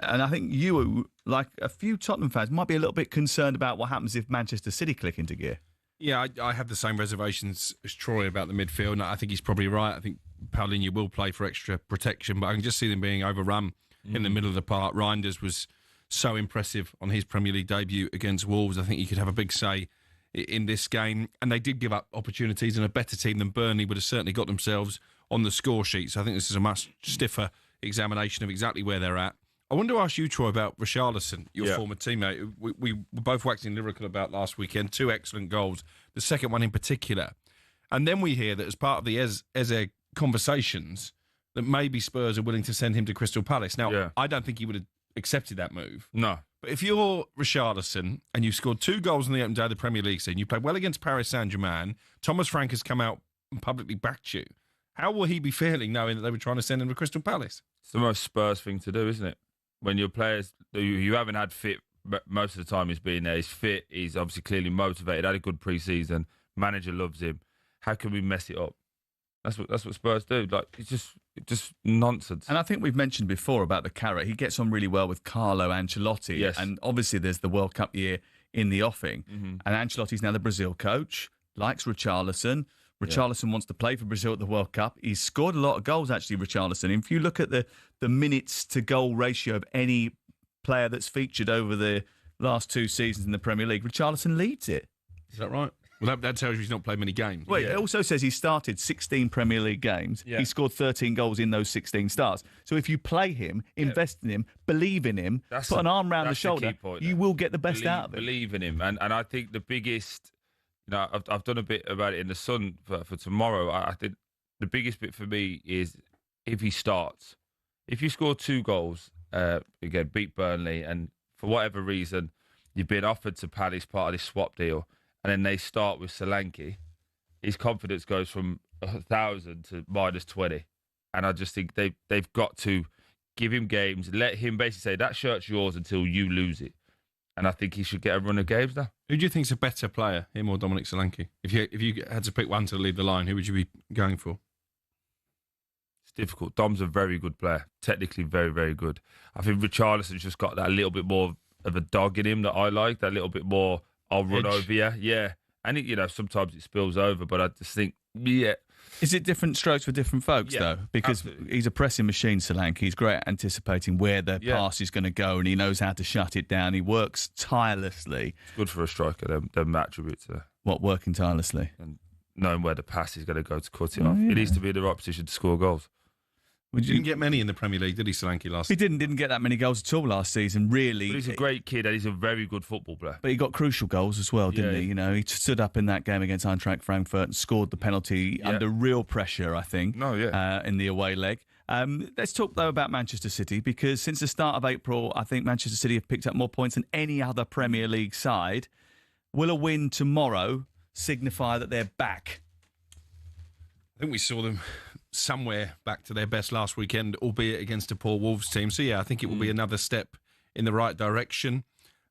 And I think you, like a few Tottenham fans, might be a little bit concerned about what happens if Manchester City click into gear. Yeah, I have the same reservations as Troy about the midfield, and I think he's probably right. I think Palhinha will play for extra protection, but I can just see them being overrun in the middle of the park. Reinders was so impressive on his Premier League debut against Wolves. I think he could have a big say in this game, and they did give up opportunities, and a better team than Burnley would have certainly got themselves on the score sheet. So I think this is a much stiffer examination of exactly where they're at. I want to ask you, Troy, about Richarlison, your former teammate. We were both waxing lyrical about last weekend. 2 excellent goals, the second one in particular. And then we hear that as part of the Eze conversations, that maybe Spurs are willing to send him to Crystal Palace. Now, I don't think he would have accepted that move. No. But if you're Richarlison and you've scored 2 goals in the opening day of the Premier League season, you played well against Paris Saint-Germain, Thomas Frank has come out and publicly backed you, how will he be feeling knowing that they were trying to send him to Crystal Palace? It's the most Spurs thing to do, isn't it? When your players you haven't had fit most of the time he's been there. He's fit. He's obviously clearly motivated. Had a good pre-season. Manager loves him. How can we mess it up? That's what Spurs do. Like it's just nonsense. And I think we've mentioned before about the carrot. He gets on really well with Carlo Ancelotti. Yes. And obviously there's the World Cup year in the offing. Mm-hmm. And Ancelotti's now the Brazil coach. Likes Richarlison. Richarlison wants to play for Brazil at the World Cup. He's scored a lot of goals, actually, Richarlison. If you look at the minutes to goal ratio of any player that's featured over the last 2 seasons in the Premier League, Richarlison leads it. Is that right? Well, that tells you he's not played many games. Well, it also says he started 16 Premier League games. Yeah. He scored 13 goals in those 16 starts. So if you play him, invest in him, believe in him, put an arm around the shoulder, you will get the best out of him. Believe in him. And I think the biggest, I've done a bit about it in the Sun for tomorrow. I think the biggest bit for me is if he starts. If you score 2 goals, again, beat Burnley, and for whatever reason, you've been offered to Palace part of this swap deal, and then they start with Solanke, his confidence goes from 1,000 to -20. And I just think they've got to give him games, let him basically say, that shirt's yours until you lose it. And I think he should get a run of games now. Who do you think's a better player, him or Dominic Solanke? If you had to pick one to lead the line, who would you be going for? It's difficult. Dom's a very good player, technically very, very good. I think Richarlison's just got that little bit more of a dog in him that I like, that little bit more, I'll run over you. Yeah. And, sometimes it spills over, but I just think, Is it different strokes for different folks, though? Because he's a pressing machine, Solanke. He's great at anticipating where their pass is going to go, and he knows how to shut it down. He works tirelessly. It's good for a striker, them attributes. What, working tirelessly? And knowing where the pass is going to go to cut it off. He needs to be in the right position to score goals. He didn't get many in the Premier League, did he, Solanke, last season? He didn't get that many goals at all last season, really. But he's a great kid and he's a very good football player. But he got crucial goals as well, didn't he? He stood up in that game against Eintracht Frankfurt and scored the penalty under real pressure, I think, in the away leg. Let's talk, though, about Manchester City, because since the start of April, I think Manchester City have picked up more points than any other Premier League side. Will a win tomorrow signify that they're back? I think we saw them somewhere back to their best last weekend, albeit against a poor Wolves team. So, I think it will be another step in the right direction.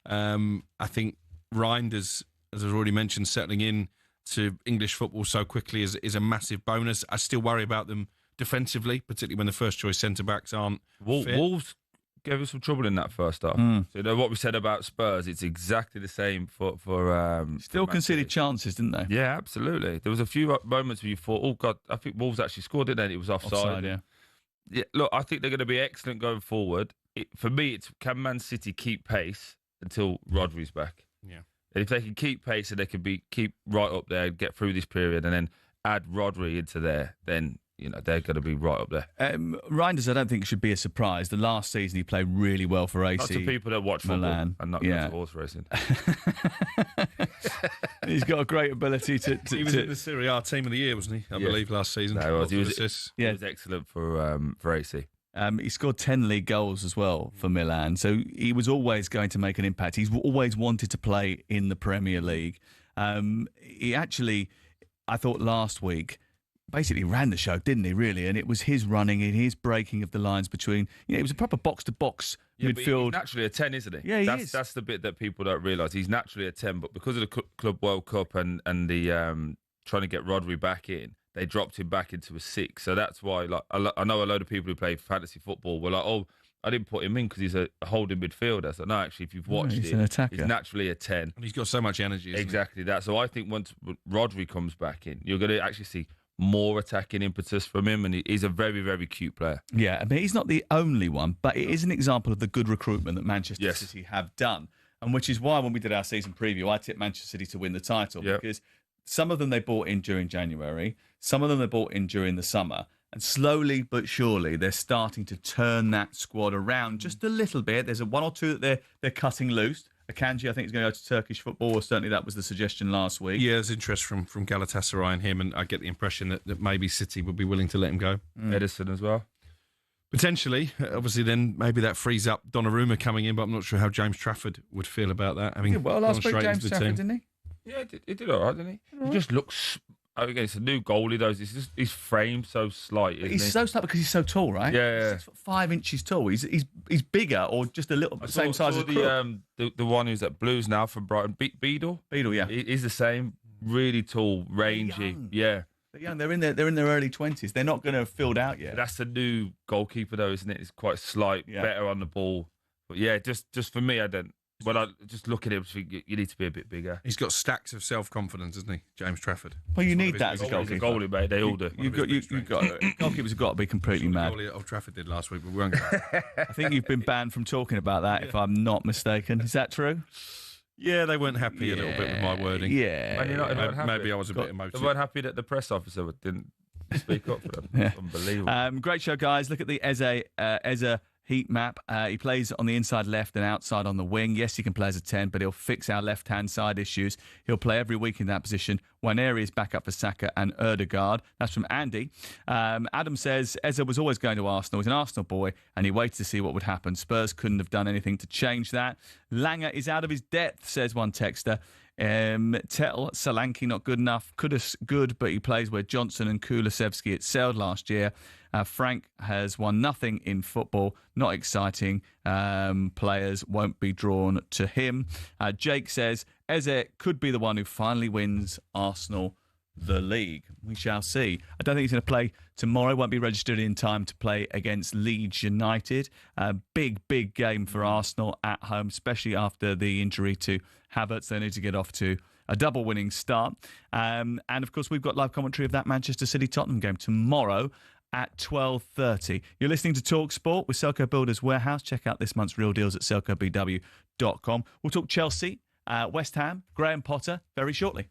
I think Reinders, as I've already mentioned, settling in to English football so quickly is a massive bonus. I still worry about them defensively, particularly when the first-choice centre-backs aren't fit. Wolves gave us some trouble in that first half. So what we said about Spurs, it's exactly the same for still conceded chances, didn't they? Yeah, absolutely. There was a few moments where you thought, oh God, I think Wolves actually scored, didn't they? It was offside. Yeah. Look, I think they're going to be excellent going forward. For me, it's can Man City keep pace until Rodri's back? Yeah. And if they can keep pace and they can keep right up there and get through this period and then add Rodri into there, then they're going to be right up there. Reinders, I don't think should be a surprise. The last season he played really well for AC. Not to people that watch Milan. football and not to horse racing. He's got a great ability to... He was in the Serie A Team of the Year, wasn't he? I believe last season. No, he was excellent for AC. He scored 10 league goals as well for Milan, so he was always going to make an impact. He's always wanted to play in the Premier League. He actually, I thought last week, basically ran the show, didn't he, really? And it was his running and his breaking of the lines between... it was a proper box-to-box midfield. But he's naturally a 10, isn't he? Yeah, he is. That's the bit that people don't realise. He's naturally a 10, but because of the Club World Cup and the trying to get Rodri back in, they dropped him back into a 6. So that's why, I know a load of people who play fantasy football were like, oh, I didn't put him in because he's a holding midfielder. So no, actually, if you've watched he's an attacker. He's naturally a 10. And he's got so much energy, Exactly that. So I think once Rodri comes back in, you're going to actually see more attacking impetus from him, and he's a very, very cute player. Yeah, I mean, he's not the only one, but it is an example of the good recruitment that Manchester City have done, and which is why when we did our season preview, I tipped Manchester City to win the title, because some of them they bought in during January, some of them they bought in during the summer, and slowly but surely they're starting to turn that squad around just a little bit. There's one or two that they're cutting loose. Akanji, I think, is going to go to Turkish football, or certainly that was the suggestion last week. Yeah, there's interest from Galatasaray in him, and I get the impression that maybe City would be willing to let him go. Edison as well. Potentially. Obviously, then maybe that frees up Donnarumma coming in, but I'm not sure how James Trafford would feel about that. I mean, well, last week, James Trafford, didn't he? Yeah, he did all right, didn't he? He just looks... Again, it's a new goalie, though. His frame's so slight, isn't He's so slight because he's so tall, right? Yeah. 6'5" inches tall. He's bigger, or just a little bit same size as Crook. The one who's at Blues now from Brighton, Beadle. Beadle, yeah. He's the same. Really tall, rangy. Yeah. They're young. They're in their early 20s. They're not going to have filled out yet. But that's the new goalkeeper, though, isn't it? It's quite slight, better on the ball. But yeah, just for me, I don't. When I just look at him, I think you need to be a bit bigger. He's got stacks of self-confidence, hasn't he, James Trafford? Well, you need that as a goalkeeper. He's a goalie, mate. They all do. Goalkeepers have got to be completely mad. The goalie of Trafford did last week, but we won't go. I think you've been banned from talking about that, if I'm not mistaken. Is that true? Yeah, they weren't happy a little bit with my wording. Yeah. Maybe I was a bit emotive. They weren't happy that the press officer didn't speak up for them. Yeah. Unbelievable. Great show, guys. Look at the Eze heat map. He plays on the inside left and outside on the wing. Yes, he can play as a 10, but he'll fix our left-hand side issues. He'll play every week in that position. Waneri is back up for Saka and Erdegaard. That's from Andy. Adam says, Eze was always going to Arsenal. He's an Arsenal boy, and he waited to see what would happen. Spurs couldn't have done anything to change that. Langer is out of his depth, says one texter. Tell Solanke not good enough. Kudus good, but he plays where Johnson and Kulusevski excelled last year. Frank has won nothing in football. Not exciting. Players won't be drawn to him. Jake says Eze could be the one who finally wins Arsenal the league. We shall see. I don't think he's going to play tomorrow. Won't be registered in time to play against Leeds United. Big game for Arsenal at home, especially after the injury to Havertz. They need to get off to a double winning start. And of course, we've got live commentary of that Manchester City Tottenham game tomorrow at 12:30. You're listening to talkSPORT with Selco Builders Warehouse. Check out this month's real deals at selcobw.com. We'll talk Chelsea, West Ham, Graham Potter very shortly.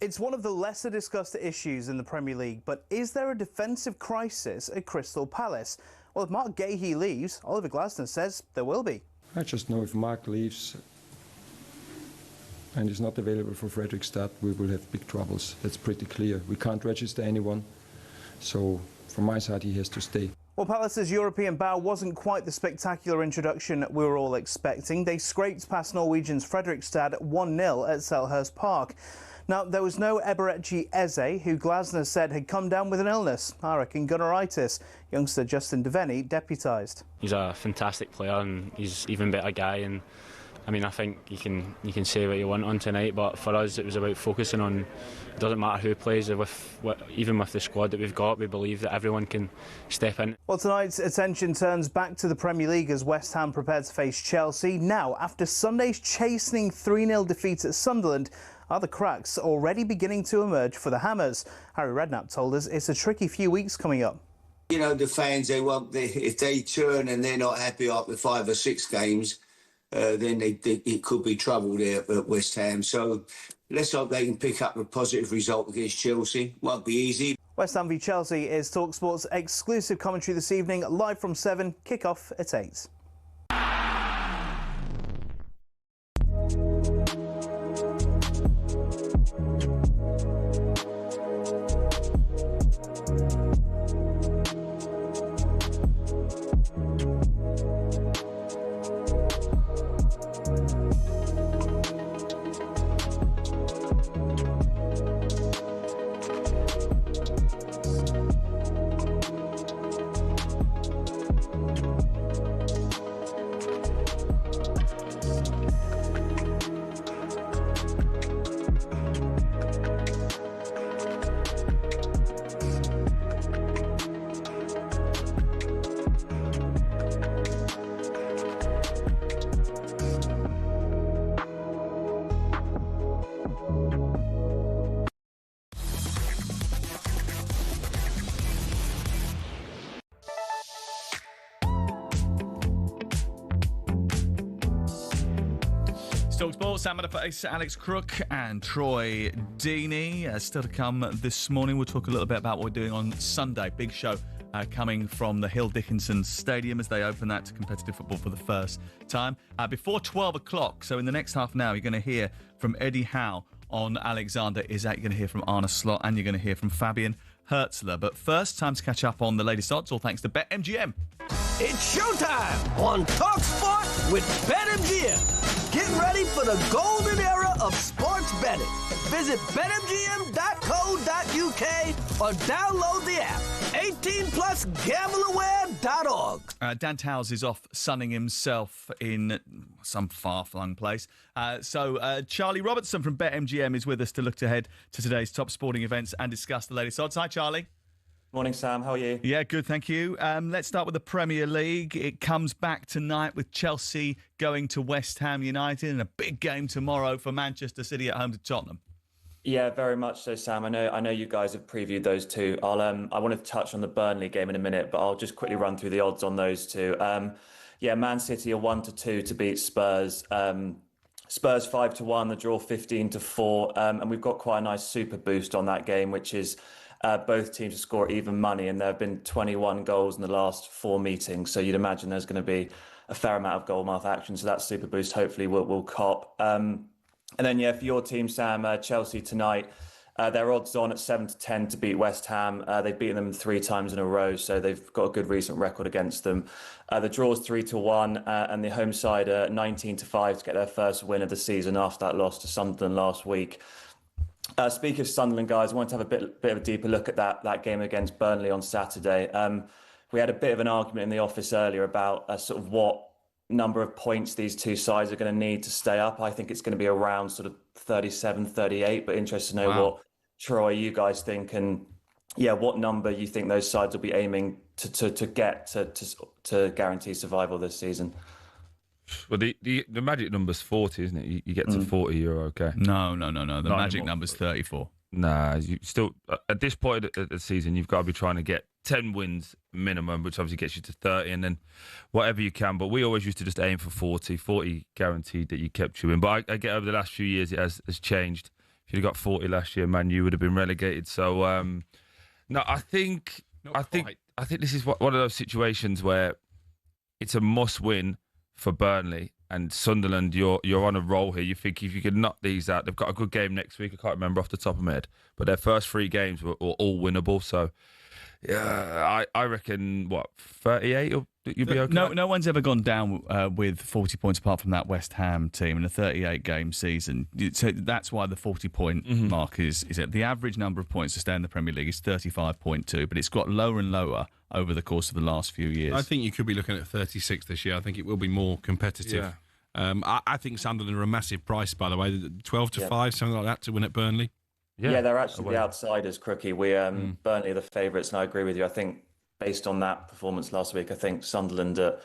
It's one of the lesser discussed issues in the Premier League, but is there a defensive crisis at Crystal Palace? Well, if Marc Guehi leaves, Oliver Glasner says there will be. I just know if Marc leaves and is not available for Fredrikstad, we will have big troubles. That's pretty clear. We can't register anyone, so from my side he has to stay. Well, Palace's European bow wasn't quite the spectacular introduction we were all expecting. They scraped past Norwegians Fredrikstad 1-0 at Selhurst Park. Now, there was no Eberechi Eze, who Glasner said had come down with an illness, I reckon Gunneritis. Youngster Justin Devenny deputised. He's a fantastic player and he's an even better guy, and I mean, I think you can say what you want on tonight, but for us it was about focusing on. It doesn't matter who plays, even with the squad that we've got, we believe that everyone can step in. Well, tonight's attention turns back to the Premier League as West Ham prepare to face Chelsea. Now, after Sunday's chastening 3-0 defeat at Sunderland, are the cracks already beginning to emerge for the Hammers? Harry Redknapp told us it's a tricky few weeks coming up. You know, the fans, if they turn and they're not happy after 5 or 6 games, then it could be trouble there at West Ham. So let's hope they can pick up a positive result against Chelsea. Won't be easy. West Ham v Chelsea is talkSPORT's exclusive commentary this evening, live from 7, kick-off at 8. talkSPORT, Sam Matterface, Alex Crook and Troy Deeney. Still to come this morning, we'll talk a little bit about what we're doing on Sunday. Big show coming from the Hill Dickinson Stadium as they open that to competitive football for the first time. Before 12 o'clock, so in the next half an hour, you're going to hear from Eddie Howe on Alexander Isak. You're going to hear from Arne Slot and you're going to hear from Fabian Hertzler. But first, time to catch up on the latest odds, all thanks to BetMGM. It's showtime on talkSPORT with BetMGM. Get ready for the golden era of sports betting. Visit betmgm.co.uk or download the app. 18+gambleaware.org. Dan Towles is off sunning himself in some far-flung place. So Charlie Robertson from BetMGM is with us to look ahead to today's top sporting events and discuss the latest odds. Hi, Charlie. Morning, Sam. How are you? Yeah, good, thank you. Let's start with the Premier League. It comes back tonight with Chelsea going to West Ham United and a big game tomorrow for Manchester City at home to Tottenham. Yeah, very much so, Sam. I know you guys have previewed those two. I want to touch on the Burnley game in a minute, but I'll just quickly run through the odds on those two. Man City are 1-2 to beat Spurs. Spurs 5-1, the draw 15-4, and we've got quite a nice super boost on that game, which is both teams to score even money, and there have been 21 goals in the last 4 meetings. So you'd imagine there's going to be a fair amount of goal mouth action. So that super boost hopefully will cop. And then, for your team, Sam, Chelsea tonight, their odds on at 7-10 to beat West Ham. They've beaten them 3 times in a row, so they've got a good recent record against them. The draw's 3-1, and the home side are 19-5 to get their first win of the season after that loss to Sunderland last week. Speaking of Sunderland, guys, I want to have a bit of a deeper look at that game against Burnley on Saturday. We had a bit of an argument in the office earlier about sort of what number of points these two sides are going to need to stay up. I think it's going to be around sort of 37, 38, but interested to know what, Troy, you guys think, and what number you think those sides will be aiming to get to guarantee survival this season. Well, the magic number's 40, isn't it? You get to 40, you're okay. No. The magic number's 34. Nah, you still at this point of the season, you've got to be trying to get 10 wins minimum, which obviously gets you to 30, and then whatever you can. But we always used to just aim for 40 guaranteed that you kept you in. But I get over the last few years, it has changed. If you'd have got 40 last year, man, you would have been relegated. So no, I think this is one of those situations where it's a must win for Burnley and Sunderland. You're on a roll here. You think if you could knock these out, they've got a good game next week. I can't remember off the top of my head, but their first 3 games were all winnable. So yeah, I reckon 38 you'll be okay. No one's ever gone down with 40 points apart from that West Ham team in a 38-game season. So that's why the 40-point mark is it. The average number of points to stay in the Premier League is 35.2, but it's got lower and lower over the course of the last few years. I think you could be looking at 36 this year. I think it will be more competitive. I think Sunderland are a massive price, by the way, 12 to 5, something like that, to win at Burnley. Yeah, they're actually the outsiders, Crookie. Burnley are the favourites, and I agree with you. I think based on that performance last week, I think Sunderland at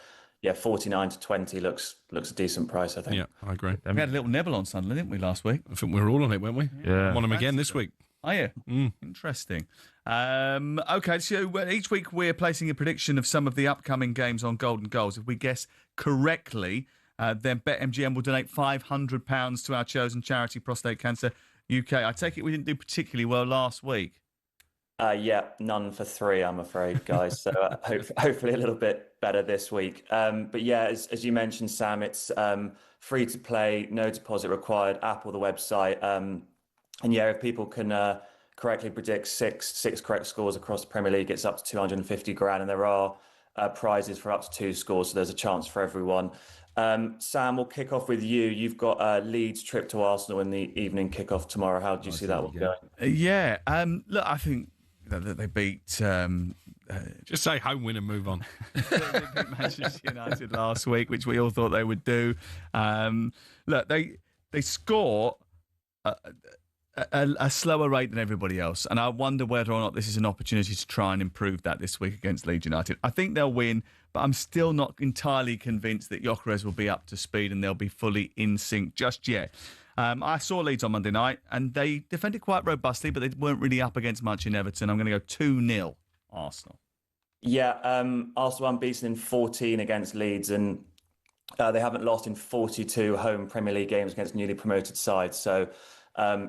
49 to 20 looks a decent price, I think. Yeah, I agree. We had a little nibble on Sunderland, didn't we, last week? I think we were all on it, weren't we? Yeah. I'm on them again this week. Are you? Interesting. Okay, so each week we're placing a prediction of some of the upcoming games on Golden Goals. If we guess correctly, then BetMGM will donate £500 to our chosen charity, Prostate Cancer UK. I take it we didn't do particularly well last week. None for 3, I'm afraid, guys. So hopefully a little bit better this week. But yeah, as you mentioned, Sam, it's free to play, no deposit required, app or the website. And yeah, if people can correctly predict six correct scores across the Premier League, it's up to 250 grand, and there are prizes for up to 2 scores, so there's a chance for everyone. Sam, we'll kick off with you. You've got a Leeds trip to Arsenal in the evening kickoff tomorrow. How do you see that one going? Look, I think that they beat... just say home win and move on. They beat Manchester United last week, which we all thought they would do. Look, they score a slower rate than everybody else, and I wonder whether or not this is an opportunity to try and improve that this week against Leeds United. I think they'll win, but I'm still not entirely convinced that Gyökeres will be up to speed and they'll be fully in sync just yet. I saw Leeds on Monday night, and they defended quite robustly, but they weren't really up against much in Everton. I'm going to go 2-0 Arsenal. Yeah, Arsenal unbeaten in 14 against Leeds, and they haven't lost in 42 home Premier League games against newly promoted sides. So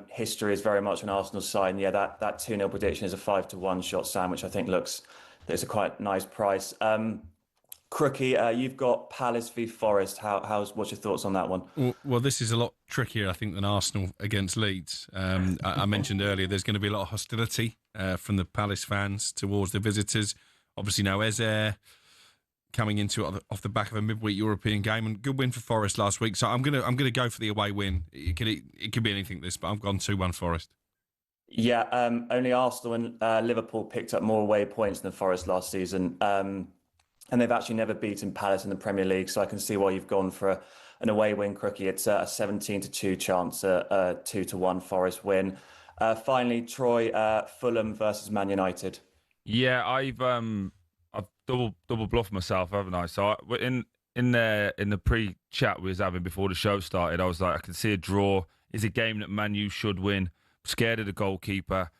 history is very much on Arsenal's side. And yeah, that 2-0 prediction is a 5-1 shot, Sam, which I think looks a quite nice price. Crookie, you've got Palace v Forest. What's your thoughts on that one? Well, this is a lot trickier, I think, than Arsenal against Leeds. I mentioned earlier there's going to be a lot of hostility from the Palace fans towards the visitors. Obviously, now Ezer coming into it off the back of a midweek European game, and good win for Forest last week. So I'm gonna go for the away win. It could be anything this, but I've gone 2-1 Forest. Yeah, only Arsenal and Liverpool picked up more away points than Forest last season. And they've actually never beaten Palace in the Premier League, so I can see why you've gone for an away win, Crookie. It's a 17-2 chance, a 2-1 Forest win. Finally, Troy, Fulham versus Man United. Yeah, I've double bluffed myself, haven't I? So in the pre-chat we was having before the show started, I was like, I can see a draw. Is a game that Man U should win. Scared of the goalkeeper.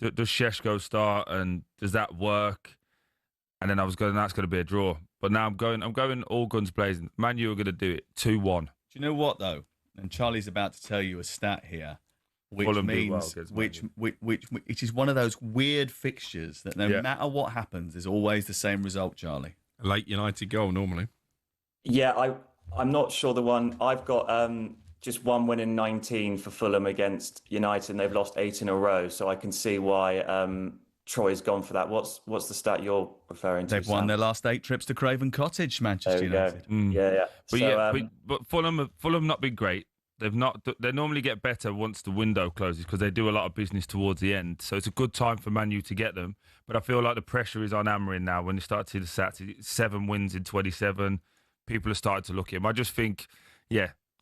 Does Šeško start, and does that work? And then I was going, that's going to be a draw. But now I'm going all guns blazing. Man U are going to do it 2-1. Do you know what though? And Charlie's about to tell you a stat here, which means which is one of those weird fixtures that no matter what happens, there's always the same result. Charlie, a late United goal normally. Yeah, I'm not sure the one I've got. Just one win in 19 for Fulham against United, and they've lost 8 in a row. So I can see why. Troy's gone for that. What's the stat you're referring to? They've won their last 8 trips to Craven Cottage, Manchester United. Yeah. But Fulham not been great. They've not. They normally get better once the window closes because they do a lot of business towards the end. So it's a good time for Man U to get them. But I feel like the pressure is on Amorim now. When you start to see the stats, 7 wins in 27. People are starting to look at him. I just think,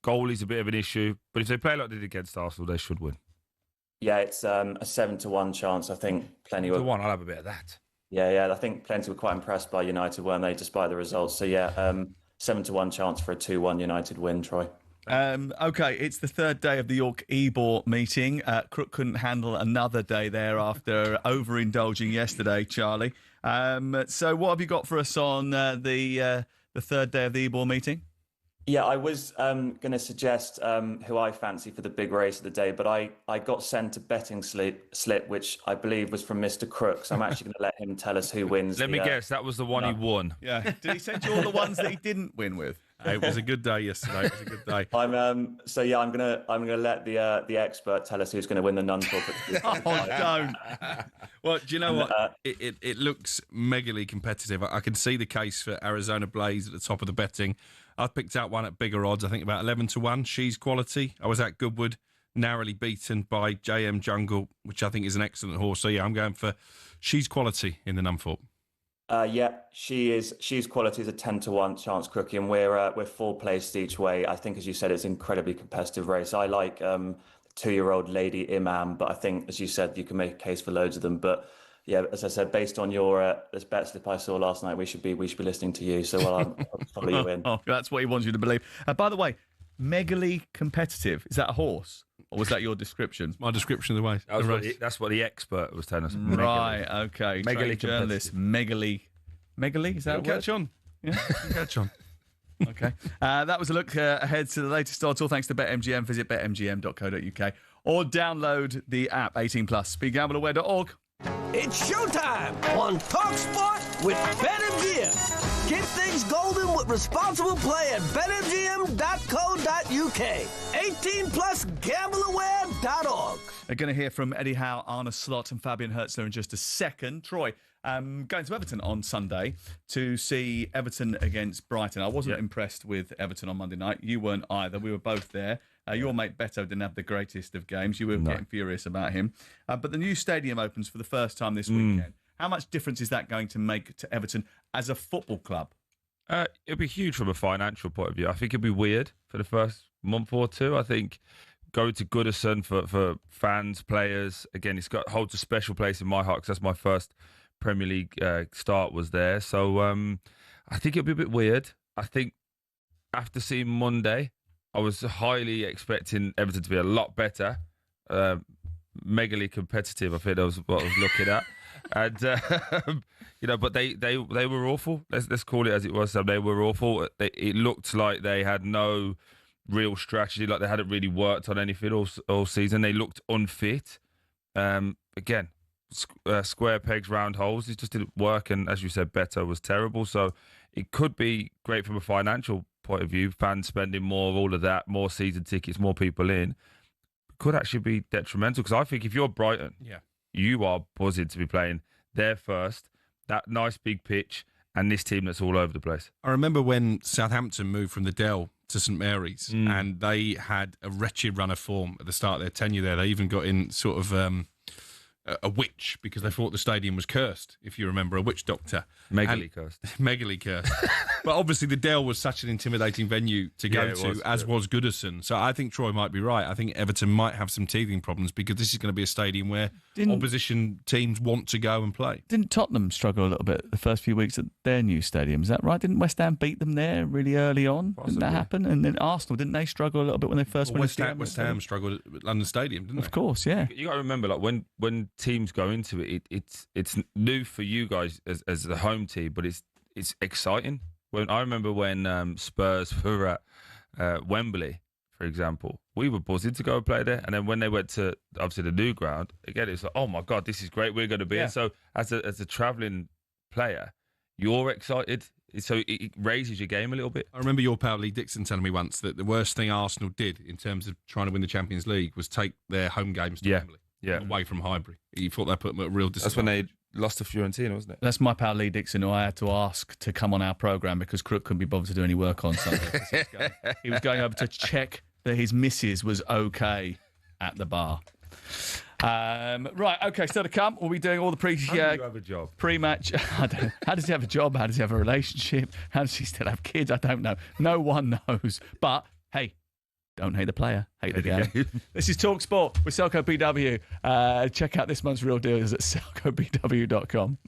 goal is a bit of an issue. But if they play like they did against Arsenal, they should win. Yeah, it's a 7-1 chance. I think plenty were. 7-1, I'll have a bit of that. Yeah. I think plenty were quite impressed by United, weren't they, despite the results? So 7-1 chance for a 2-1 United win, Troy. Okay, it's the third day of the York Ebor meeting. Crook couldn't handle another day there after overindulging yesterday, Charlie. So what have you got for us on the third day of the Ebor meeting? Yeah, I was going to suggest who I fancy for the big race of the day, but I got sent a betting slip, which I believe was from Mr. Crook, so I'm actually going to let him tell us who wins. Let me guess, that was the one he won. Yeah. Did he send you all the ones that he didn't win with? It was a good day yesterday. It was a good day. I'm gonna let the expert tell us who's going to win the non-corporate. Oh, don't. Well, do you know what? It looks megally competitive. I can see the case for Arizona Blaze at the top of the betting. I've picked out one at bigger odds. I think about 11-1. She's Quality. I was at Goodwood, narrowly beaten by JM Jungle, which I think is an excellent horse. So I'm going for She's Quality in the Numthorpe. Yeah, she's quality is a 10-1 chance, Crookie, and we're 4 placed each way. I think, as you said, it's an incredibly competitive race. I like 2-year-old Lady Imam, but I think, as you said, you can make a case for loads of them. But yeah, as I said, based on your this bet slip I saw last night, we should be listening to you. So I'll follow you in. Oh, that's what he wants you to believe. By the way, megally competitive, is that a horse? Or was that your description? My description of the way. That's what the expert was telling us. Right, okay. Megally journalist. Megaly, is that a word? Catch on. Yeah, catch on. Okay. That was a look ahead to the latest odds. All thanks to BetMGM. Visit betmgm.co.uk or download the app 18+. BeGambleAware.org. It's showtime on talkSPORT with BetMGM. Keep things golden with responsible play at betmgm.co.uk. 18+, gambleaware.org. We're going to hear from Eddie Howe, Arne Slot and Fabian Hertzler in just a second. Troy, going to Everton on Sunday to see Everton against Brighton. I wasn't impressed with Everton on Monday night. You weren't either. We were both there. Your mate Beto didn't have the greatest of games. You were getting furious about him. But the new stadium opens for the first time this weekend. How much difference is that going to make to Everton as a football club? It'll be huge from a financial point of view. I think it'll be weird for the first month or two. I think going to Goodison for fans, players, again, holds a special place in my heart because that's my first Premier League start was there. So I think it'll be a bit weird. I think after seeing Monday, I was highly expecting Everton to be a lot better, megally competitive. I think that was what I was looking at, and but they were awful. Let's call it as it was. They were awful. It looked like they had no real strategy, like they hadn't really worked on anything all season. They looked unfit. Again, square pegs, round holes. It just didn't work, and as you said, Beto was terrible. So it could be great from a financial point of view, fans spending more, all of that, more season tickets, more people in, could actually be detrimental. Because I think if you're Brighton, you are buzzing to be playing there first, that nice big pitch, and this team that's all over the place. I remember when Southampton moved from the Dell to St Mary's, and they had a wretched run of form at the start of their tenure there. They even got in sort of a witch because they thought the stadium was cursed, if you remember, a witch doctor. Megally cursed. Megally cursed. But obviously the Dell was such an intimidating venue to go to, as was Goodison. So I think Troy might be right. I think Everton might have some teething problems because this is going to be a stadium where opposition teams want to go and play. Didn't Tottenham struggle a little bit the first few weeks at their new stadium? Is that right? Didn't West Ham beat them there really early on? Possibly. Didn't that happen? And then Arsenal, didn't they struggle a little bit when they first went to West Ham struggled at London Stadium, didn't they? Of course, yeah. You got to remember, like when teams go into it, it's new for you guys as the home team, but it's exciting. I remember when Spurs were at Wembley, for example, we were buzzing to go and play there, and then when they went to obviously the new ground again, it's like, oh my god, this is great, we're going to be. And so as a travelling player, you're excited. So it raises your game a little bit. I remember your pal Lee Dixon telling me once that the worst thing Arsenal did in terms of trying to win the Champions League was take their home games to Wembley, away from Highbury. He thought that put them at a real disadvantage. That's when they lost to Fiorentina, wasn't it? That's my pal Lee Dixon, who I had to ask to come on our programme because Crook couldn't be bothered to do any work on Sunday. He was going over to check that his missus was okay at the bar. Right, okay, still to come. We'll be doing all the How do you have a job? Pre-match. How does he have a job? How does he have a relationship? How does he still have kids? I don't know. No one knows. But, hey, don't hate the player, hate the game. This is talkSPORT with Selco BW. Check out this month's real deals at selcobw.com.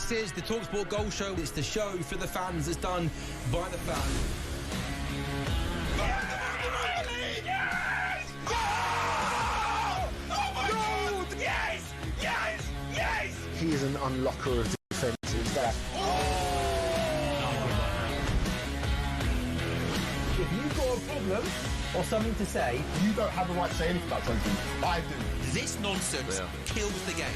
This is the talkSPORT Goal Show. It's the show for the fans. It's done by the fans. Yes! Oh! Oh my God! Yes! Yes! Yes! He is an unlocker of defences. If you've got a problem or something to say, You don't have the right to say anything about something. I do. This nonsense kills the game.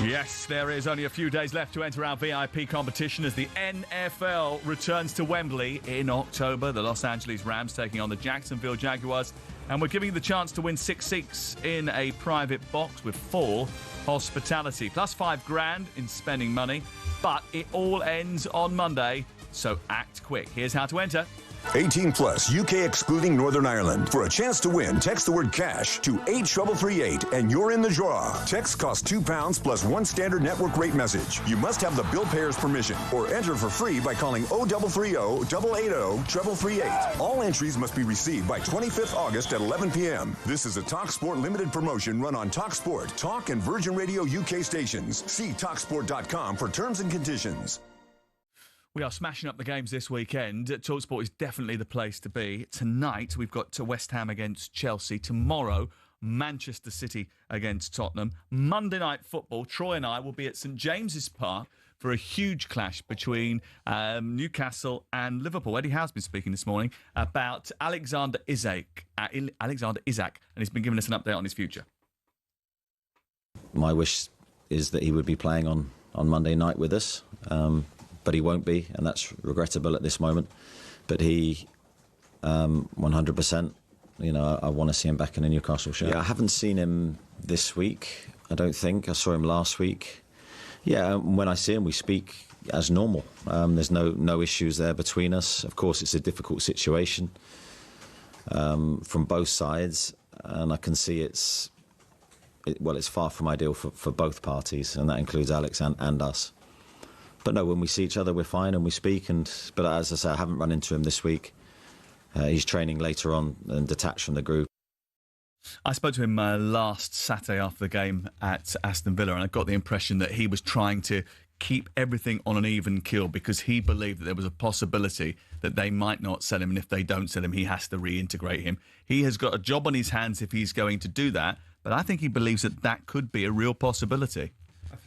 Yes, there is only a few days left to enter our VIP competition as the NFL returns to Wembley in October. The Los Angeles Rams taking on the Jacksonville Jaguars. And we're giving you the chance to win 6 seats in a private box with full hospitality, plus $5,000 in spending money. But it all ends on Monday, so act quick. Here's how to enter. 18 plus, UK excluding Northern Ireland. For a chance to win, text the word cash to 83338 and you're in the draw. Text costs £2 plus one standard network rate message. You must have the bill payer's permission or enter for free by calling 0330 880 3338. All entries must be received by 25th August at 11 p.m. This is a talkSPORT limited promotion run on talkSPORT, Talk and Virgin Radio UK stations. See talksport.com for terms and conditions. We are smashing up the games this weekend. talkSPORT is definitely the place to be. Tonight, we've got West Ham against Chelsea. Tomorrow, Manchester City against Tottenham. Monday Night Football, Troy and I will be at St James's Park for a huge clash between Newcastle and Liverpool. Eddie Howe's been speaking this morning about Alexander Isak, and he's been giving us an update on his future. My wish is that he would be playing on Monday night with us. But he won't be, and that's regrettable at this moment. But he, 100%, I want to see him back in a Newcastle shirt. Yeah, I haven't seen him this week, I don't think. I saw him last week. Yeah, when I see him, we speak as normal. There's no issues there between us. Of course, it's a difficult situation from both sides, and I can see it's far from ideal for both parties, and that includes Alex and us. But no, when we see each other, we're fine and we speak. But as I say, I haven't run into him this week. He's training later on and detached from the group. I spoke to him last Saturday after the game at Aston Villa, and I got the impression that he was trying to keep everything on an even keel because he believed that there was a possibility that they might not sell him, and if they don't sell him, he has to reintegrate him. He has got a job on his hands if he's going to do that, but I think he believes that could be a real possibility.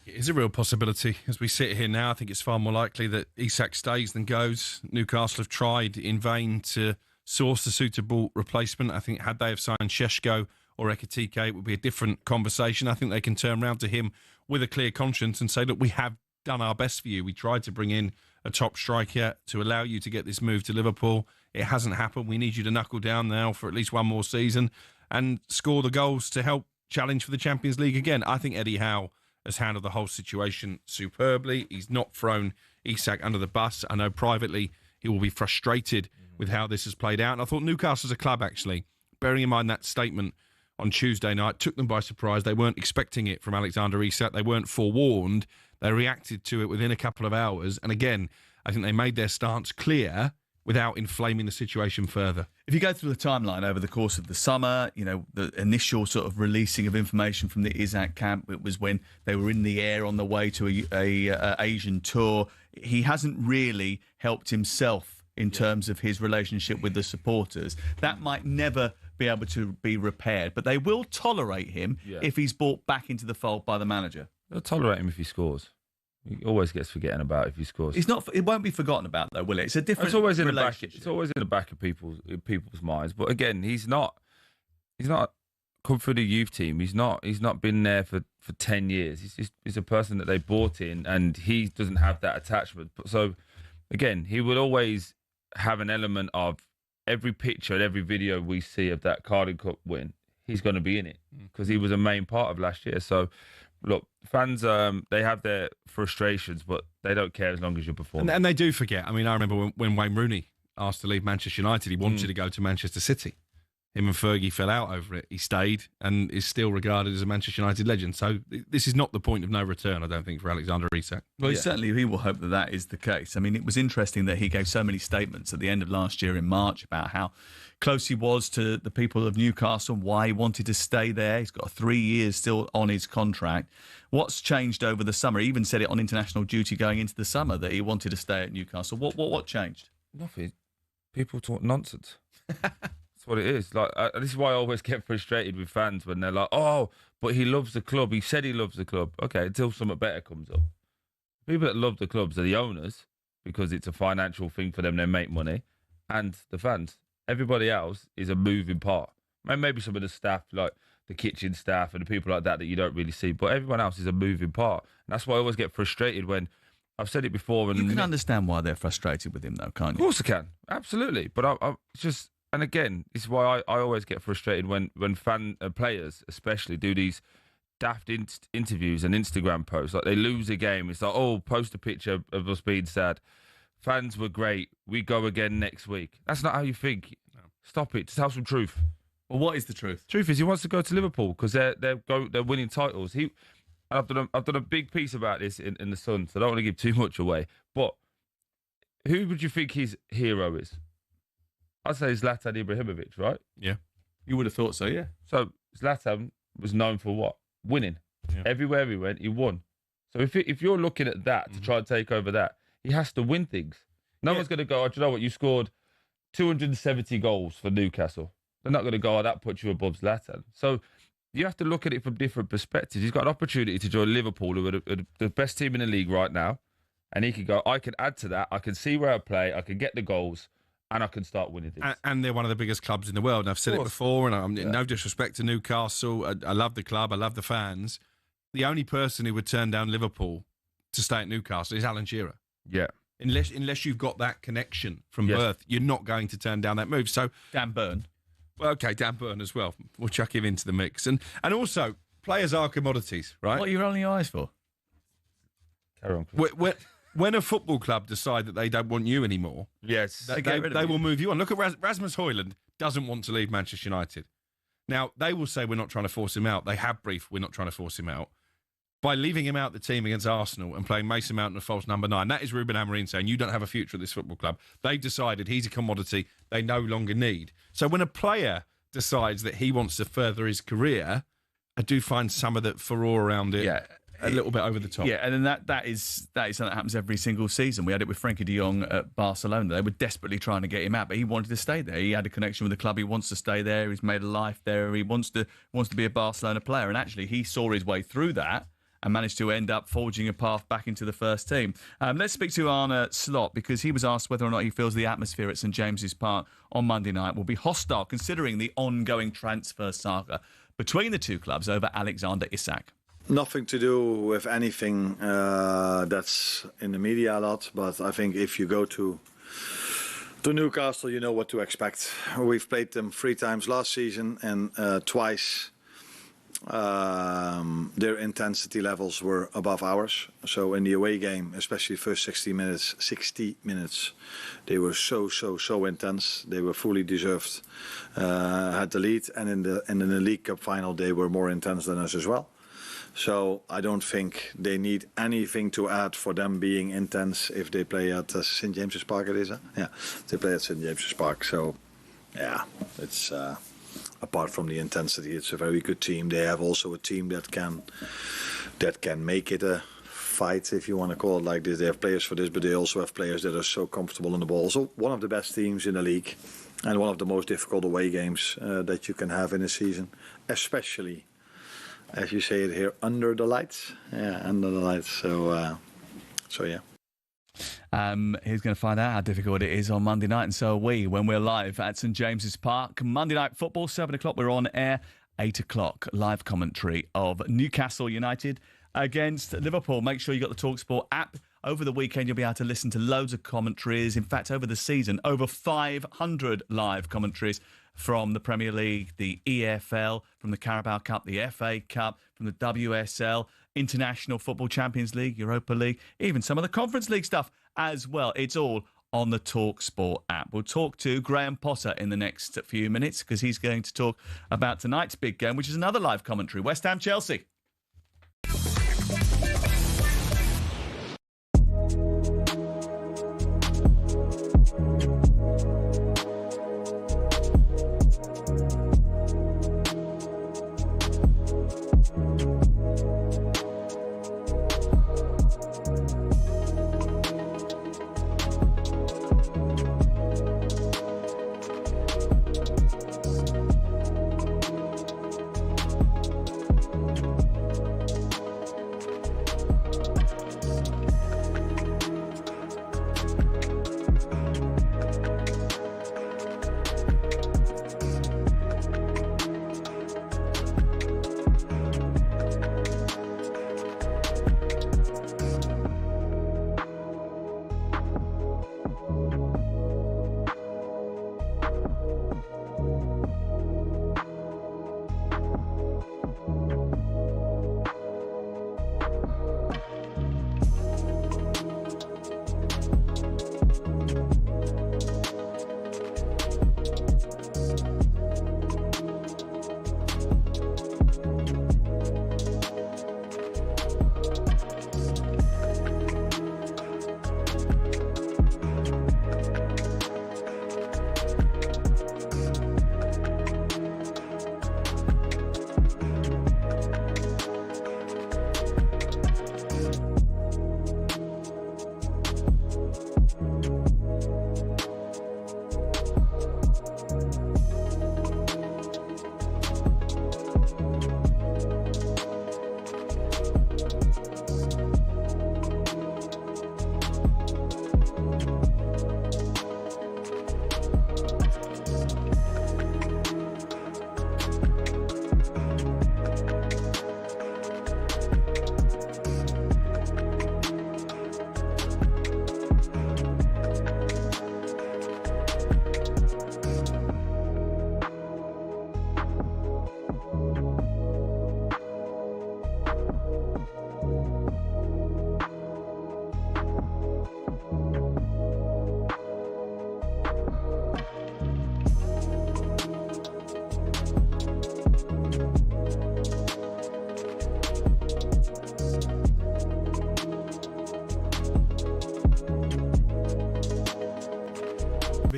It is a real possibility. As we sit here now, I think it's far more likely that Isak stays than goes. Newcastle have tried in vain to source a suitable replacement. I think had they have signed Šeško or Ekitike, it would be a different conversation. I think they can turn around to him with a clear conscience and say, look, we have done our best for you. We tried to bring in a top striker to allow you to get this move to Liverpool. It hasn't happened. We need you to knuckle down now for at least one more season and score the goals to help challenge for the Champions League again. I think Eddie Howe has handled the whole situation superbly. He's not thrown Isak under the bus. I know privately he will be frustrated with how this has played out. And I thought Newcastle as a club, actually, bearing in mind that statement on Tuesday night, took them by surprise. They weren't expecting it from Alexander Isak. They weren't forewarned. They reacted to it within a couple of hours. And again, I think they made their stance clear without inflaming the situation further. If you go through the timeline over the course of the summer, the initial sort of releasing of information from the Isak camp, it was when they were in the air on the way to a Asian tour. He hasn't really helped himself in terms of his relationship with the supporters. That might never be able to be repaired, but they will tolerate him if he's brought back into the fold by the manager. They'll tolerate him if he scores. He always gets forgotten about if he scores. It's not. It won't be forgotten about though, will it? It's a different. It's always in the back. relationship. It's always in the back of people's minds. But again, he's not come through the youth team. He's not been there for 10 years. He's a person that they brought in, and he doesn't have that attachment. So again, he will always have an element of every picture and every video we see of that Carling Cup win. He's going to be in it because he was a main part of last year. So. Look, fans, they have their frustrations, but they don't care as long as you're performing. And they do forget. I mean, I remember when Wayne Rooney asked to leave Manchester United, he wanted to go to Manchester City. Him and Fergie fell out over it. He stayed and is still regarded as a Manchester United legend. So this is not the point of no return, I don't think, for Alexander Isak. Well, certainly he will hope that that is the case. I mean, it was interesting that he gave so many statements at the end of last year in March about how close he was to the people of Newcastle, why he wanted to stay there. He's got 3 years still on his contract. What's changed over the summer? He even said it on international duty going into the summer that he wanted to stay at Newcastle. What changed? Nothing. People talk nonsense. That's what it is. Like this is why I always get frustrated with fans when they're like, "Oh, but he loves the club. He said he loves the club." Okay, until something better comes up. People that love the clubs are the owners because it's a financial thing for them. They make money, and the fans. Everybody else is a moving part. Maybe some of the staff, like the kitchen staff and the people like that you don't really see, but everyone else is a moving part. And that's why I always get frustrated when I've said it before. And you can understand why they're frustrated with him, though, can't you? Of course I can, absolutely. But I just, and again, it's why I always get frustrated when players, especially, do these daft interviews and Instagram posts. Like they lose a game, it's like, oh, post a picture of us being sad. Fans were great. We go again next week. That's not how you think. No. Stop it. Just tell some truth. Well, what is the truth? Truth is he wants to go to Liverpool because they're winning titles. I've done a big piece about this in the Sun, so I don't want to give too much away. But who would you think his hero is? I'd say Zlatan Ibrahimovic, right? Yeah. You would have thought so, yeah. So Zlatan was known for what? Winning. Yeah. Everywhere he went, he won. So if you're looking at that to try and take over that, he has to win things. No one's going to go, oh, do you know what? You scored 270 goals for Newcastle. They're not going to go, oh, that puts you above Zlatan. So you have to look at it from different perspectives. He's got an opportunity to join Liverpool, who are the best team in the league right now. And he can go, I can add to that. I can see where I play. I can get the goals. And I can start winning things. And they're one of the biggest clubs in the world. And I've said it before, and I'm no disrespect to Newcastle. I love the club. I love the fans. The only person who would turn down Liverpool to stay at Newcastle is Alan Shearer. Yeah. Unless you've got that connection from birth, you're not going to turn down that move. So Dan Burn. Well, okay, Dan Burn as well. We'll chuck him into the mix. And also, players are commodities, right? What are you rolling your eyes for? Carry on. When a football club decide that they don't want you anymore, yes, they will move you on. Look at Rasmus Højlund doesn't want to leave Manchester United. Now, they will say we're not trying to force him out. They have briefed we're not trying to force him out. By leaving him out the team against Arsenal and playing Mason Mount in a false number 9, that is Ruben Amorim saying you don't have a future at this football club. They've decided he's a commodity they no longer need. So when a player decides that he wants to further his career, I do find some of the furore around it a little bit over the top. Yeah, and then that is something that happens every single season. We had it with Frankie de Jong at Barcelona. They were desperately trying to get him out, but he wanted to stay there. He had a connection with the club. He wants to stay there. He's made a life there. He wants to be a Barcelona player. And actually, he saw his way through that and managed to end up forging a path back into the first team. Let's speak to Arne Slot, because he was asked whether or not he feels the atmosphere at St James's Park on Monday night will be hostile, considering the ongoing transfer saga between the two clubs over Alexander Isak. Nothing to do with anything that's in the media a lot, but I think if you go to Newcastle, you know what to expect. We've played them 3 times last season, and twice their intensity levels were above ours. So in the away game, especially the first 60 minutes, they were so intense. They were fully deserved, had the lead, and in the League Cup final, they were more intense than us as well. So I don't think they need anything to add for them being intense if they play at St James's Park. It is, yeah, they play at St James's Park. So yeah, it's apart from the intensity, it's a very good team. They have also a team that can make it a fight, if you want to call it like this. They have players for this, but they also have players that are so comfortable on the ball. So one of the best teams in the league, and one of the most difficult away games that you can have in a season, especially, as you say it here, under the lights. Yeah, under the lights. So So yeah. He's going to find out how difficult it is on Monday night, and so are we when we're live at St James's Park. Monday Night Football, 7 o'clock, we're on air. 8 o'clock, live commentary of Newcastle United against Liverpool. Make sure you got the talkSPORT app. Over the weekend, you'll be able to listen to loads of commentaries. In fact, over the season, over 500 live commentaries from the Premier League, the EFL, from the Carabao Cup, the FA Cup, from the WSL, International Football Champions League, Europa League, even some of the Conference League stuff as well. It's all on the talkSPORT app. We'll talk to Graham Potter in the next few minutes because he's going to talk about tonight's big game, which is another live commentary, West Ham Chelsea.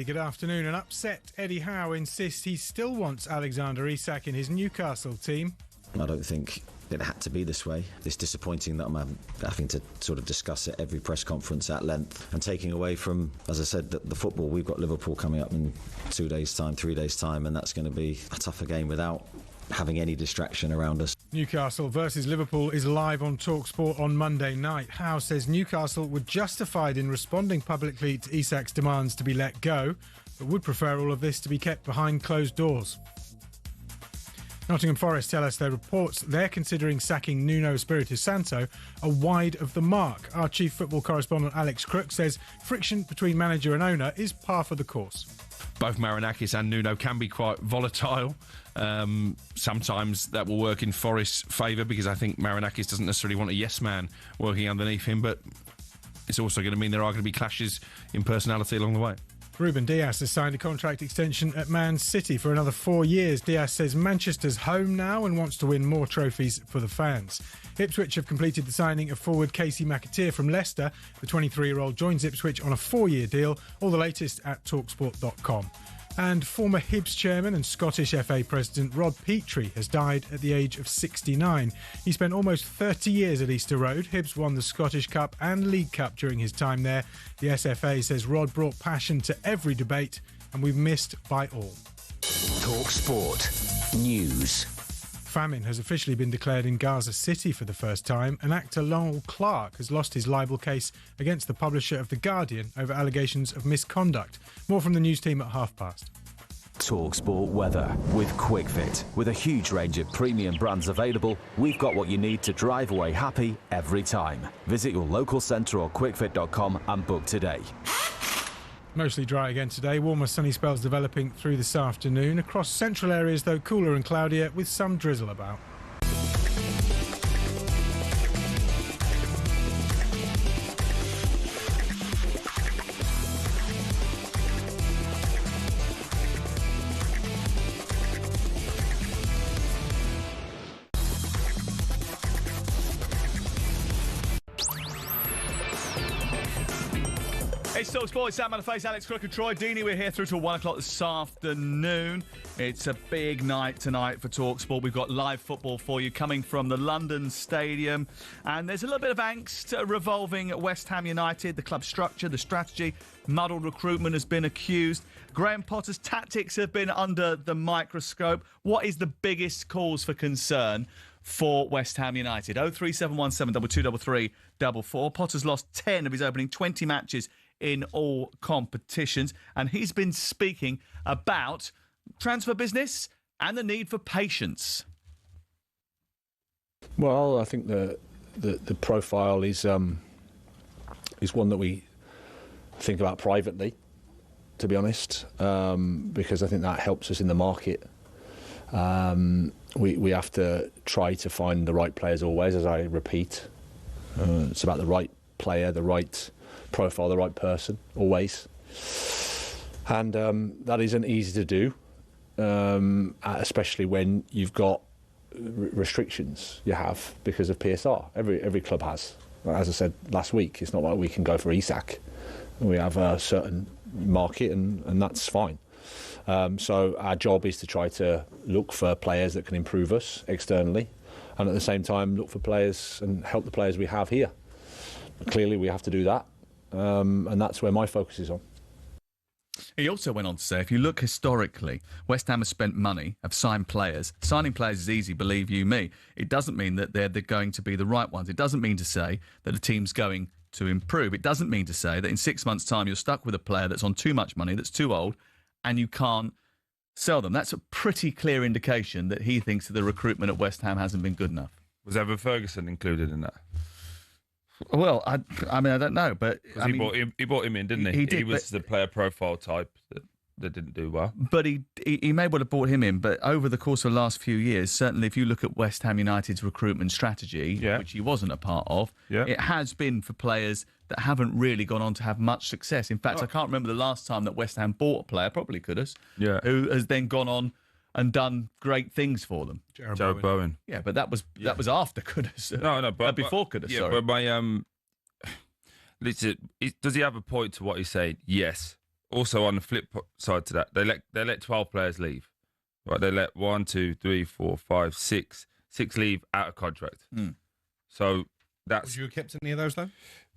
Good afternoon. An upset Eddie Howe insists he still wants Alexander Isak in his Newcastle team. I don't think it had to be this way. It's disappointing that I'm having to sort of discuss it every press conference at length and taking away from, as I said, the football. We've got Liverpool coming up in 2 days' time, 3 days' time, and that's going to be a tougher game without having any distraction around us. Newcastle versus Liverpool is live on talkSPORT on Monday night. Howe says Newcastle were justified in responding publicly to Isak's demands to be let go, but would prefer all of this to be kept behind closed doors. Nottingham Forest tell us their reports they're considering sacking Nuno Espirito Santo are wide of the mark. Our chief football correspondent Alex Crook says friction between manager and owner is par for the course. Both Marinakis and Nuno can be quite volatile. Sometimes that will work in Forest's favour because I think Marinakis doesn't necessarily want a yes man working underneath him, but it's also going to mean there are going to be clashes in personality along the way. Ruben Dias has signed a contract extension at Man City for another 4 years. Dias says Manchester's home now and wants to win more trophies for the fans. Ipswich have completed the signing of forward Casey McAteer from Leicester. The 23-year-old joins Ipswich on a 4-year deal. All the latest at talksport.com. And former Hibs chairman and Scottish FA president Rod Petrie has died at the age of 69. He spent almost 30 years at Easter Road. Hibs won the Scottish Cup and League Cup during his time there. The SFA says Rod brought passion to every debate and we've missed by all. talkSPORT News. Famine has officially been declared in Gaza City for the first time, and actor Lowell Clark has lost his libel case against the publisher of The Guardian over allegations of misconduct. More from the news team at past. talkSPORT weather with QuickFit. With a huge range of premium brands available, we've got what you need to drive away happy every time. Visit your local centre or quickfit.com and book today. Mostly dry again today. Warmer sunny spells developing through this afternoon. Across central areas, though, cooler and cloudier with some drizzle about. It's talkSPORT, Sam Matterface, Alex Crook and Troy Deeney. We're here through till 1 o'clock this afternoon. It's a big night tonight for talkSPORT. We've got live football for you coming from the London Stadium. And there's a little bit of angst revolving at West Ham United. The club structure, the strategy, muddled recruitment has been accused. Graham Potter's tactics have been under the microscope. What is the biggest cause for concern for West Ham United? 03717 2233 44. Potter's lost 10 of his opening 20 matches in all competitions, and he's been speaking about transfer business and the need for patience. Well, I think the profile is one that we think about privately, to be honest, because I think that helps us in the market. We have to try to find the right players always, as I repeat. It's about the right player, the right profile, the right person, always. And that isn't easy to do, especially when you've got restrictions you have because of PSR. Every club has. As I said last week, it's not like we can go for Isak. We have a certain market, and that's fine. So our job is to try to look for players that can improve us externally, and at the same time look for players and help the players we have here. Clearly we have to do that, and that's where my focus is on. He also went on to say, if you look historically, West Ham has spent money, have signed players. Signing players is easy, believe you me. It doesn't mean that they're going to be the right ones. It doesn't mean to say that a team's going to improve. It doesn't mean to say that in 6 months' time you're stuck with a player that's on too much money, that's too old, and you can't sell them. That's a pretty clear indication that he thinks that the recruitment at West Ham hasn't been good enough. Was Evan Ferguson included in that? Well, I mean, I don't know, but he brought him in, didn't he? He did, he was the player profile type that didn't do well. But he may well have brought him in, but over the course of the last few years, certainly if you look at West Ham United's recruitment strategy, which he wasn't a part of, it has been for players that haven't really gone on to have much success. In fact, I can't remember the last time that West Ham bought a player, probably Kudus, who has then gone on and done great things for them. Jared Bowen. Yeah, but that was after Kudus. No, but before Kudus. Yeah, sorry. but my listen, does he have a point to what he's saying? Yes. Also, on the flip side to that, they let 12 players leave. Right? They let 1, 2, 3, 4, 5, 6 leave out of contract. So that's. Would you have kept any of those though?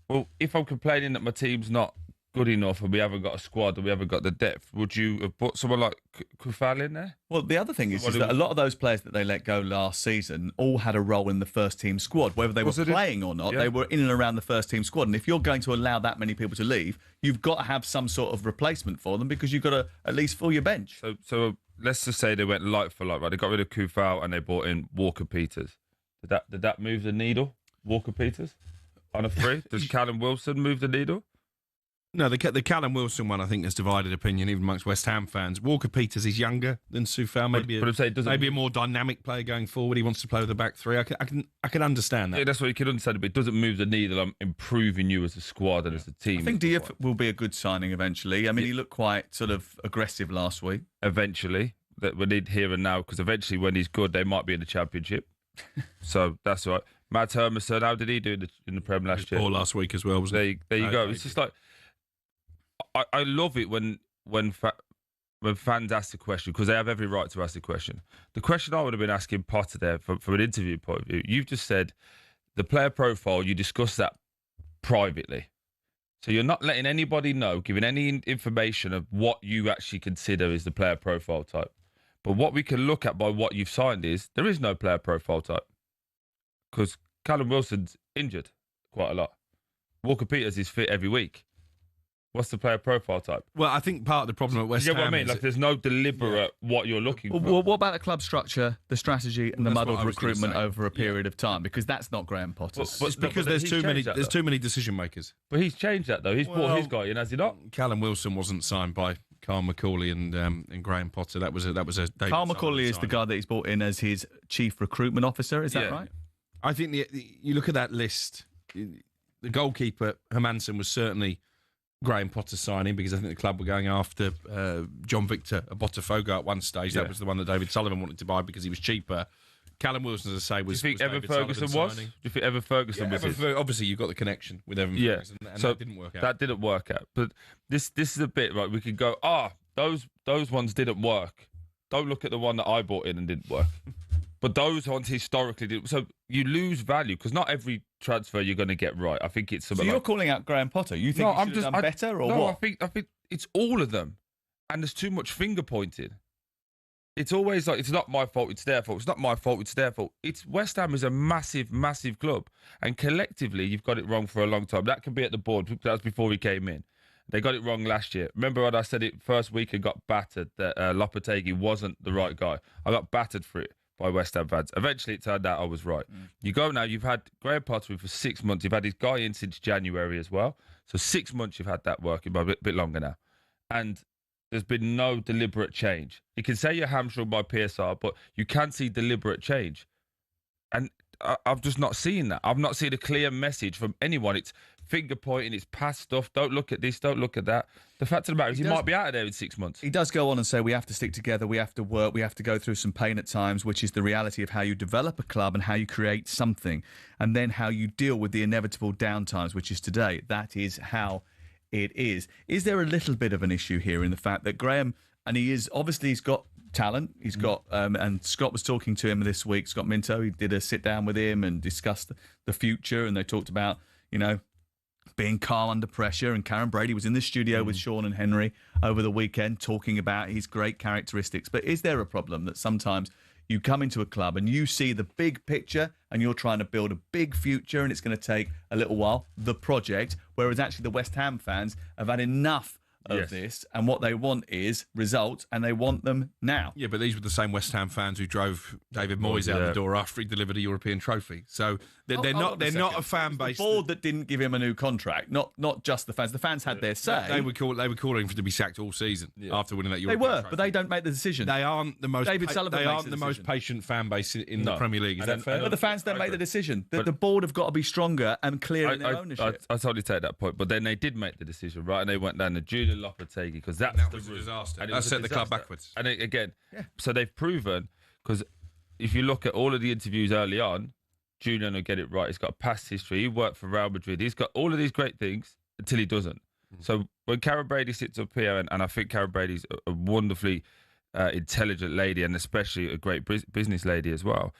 Well, if I'm complaining that my team's not good enough and we haven't got a squad and we haven't got the depth, would you have put someone like Kufal in there? Well, the other thing is that a lot of those players that they let go last season all had a role in the first team squad. Whether they were playing or not, they were in and around the first team squad. And if you're going to allow that many people to leave, you've got to have some sort of replacement for them because you've got to at least fill your bench. So let's just say they went like for like, right? They got rid of Kufal and they brought in Walker Peters. Did that move the needle? Walker Peters on a free? Does Callum Wilson move the needle? No, the Callum Wilson one, I think, has divided opinion even amongst West Ham fans. Walker Peters is younger than Soufal, maybe a more dynamic player going forward. He wants to play with the back three. I can understand that. Yeah, that's what you can understand, but it doesn't move the needle on improving you as a squad and as a team. I think Diop will be a good signing eventually. I mean, he looked quite sort of aggressive last week. Eventually, that we need here and now, because eventually when he's good, they might be in the Championship. So that's right. Matt Hermanson, how did he do in the Prem last year? Or last week as well, wasn't he? There you go. It's just like, I love it when fans ask the question, because they have every right to ask the question. The question I would have been asking Potter there from an interview point of view, you've just said the player profile, you discuss that privately. So you're not letting anybody know, giving any information of what you actually consider is the player profile type. But what we can look at by what you've signed is there is no player profile type because Callum Wilson's injured quite a lot. Walker Peters is fit every week. What's the player profile type? Well, I think part of the problem at West Ham what I mean? Like, there's no deliberate what you're looking for. Well, what about the club structure, the strategy, and the That's what muddled I was gonna recruitment say. over a period of time? Because that's not Graham Potter. It's because there's too many. There's too many decision makers. But he's changed that though. He's brought his guy in, has he not? Callum Wilson wasn't signed by Carl Macaulay and Graham Potter. That was a David Carl Macaulay Sullivan is the signing. guy that he's brought in as his chief recruitment officer. Is that right? I think you look at that list. The goalkeeper Hermansen was certainly Graham Potter signing because I think the club were going after John Victor Botafogo at one stage. That was the one that David Sullivan wanted to buy because he was cheaper. Callum Wilson, as I say, was. Do you think was Evan David Ferguson Sullivan was? signing. Do you think Evan Ferguson was? Obviously, you've got the connection with Evan Ferguson, and so that didn't work out. That didn't work out. But this is a bit right. We could go, those ones didn't work. Don't look at the one that I bought in and didn't work. But those ones historically did. So you lose value because not every transfer you're going to get right. I think it's something. So you're calling out Graham Potter? You think he should have done better, or what? I think it's all of them, and there's too much finger pointing. It's always like it's not my fault, it's their fault. It's not my fault, it's their fault. It's West Ham is a massive, massive club, and collectively you've got it wrong for a long time. That can be at the board. That was before we came in. They got it wrong last year. Remember when I said it first week and got battered that Lopetegui wasn't the right guy? I got battered for it by West Ham fans. Eventually it turned out I was right. You go now, you've had Graham Potter in for 6 months. You've had his guy in since January as well. So 6 months you've had that working, but a bit longer now. And there's been no deliberate change. You can say you're hamstrung by PSR, but you can see deliberate change. And I've just not seen that. I've not seen a clear message from anyone. It's finger pointing, it's past stuff. Don't look at this, don't look at that. The fact of the matter is he might be out of there in 6 months. He does go on and say we have to stick together, we have to work, we have to go through some pain at times, which is the reality of how you develop a club and how you create something, and then how you deal with the inevitable downtimes, which is today. That is how it is. Is there a little bit of an issue here in the fact that Graham, and he's got talent, he's got, and Scott was talking to him this week, Scott Minto, he did a sit down with him and discussed the future, and they talked about, being calm under pressure, and Karen Brady was in the studio with Sean and Henry over the weekend talking about his great characteristics. But is there a problem that sometimes you come into a club and you see the big picture and you're trying to build a big future and it's going to take a little while, the project, whereas actually the West Ham fans have had enough of this, and what they want is results, and they want them now. Yeah, but these were the same West Ham fans who drove David Moyes out the door after he delivered a European trophy. So they're not a fan base. The board that didn't give him a new contract, not just the fans. The fans had their say. They were calling for to be sacked all season after winning that European trophy. But they don't make the decision. They aren't the most. David Sullivan they makes aren't the most patient fan base in the Premier League. Is that fair? But the fans don't make the decision. The board have got to be stronger and clear in their ownership. I totally take that point, but then they did make the decision, right? And they went down to Julian Lopetegui because that was a disaster. That set the club backwards. And so they've proven, because if you look at all of the interviews early on, Julian will get it right. He's got a past history. He worked for Real Madrid. He's got all of these great things until he doesn't. So when Karen Brady sits up here, and I think Karen Brady's a wonderfully intelligent lady, and especially a great business lady as well.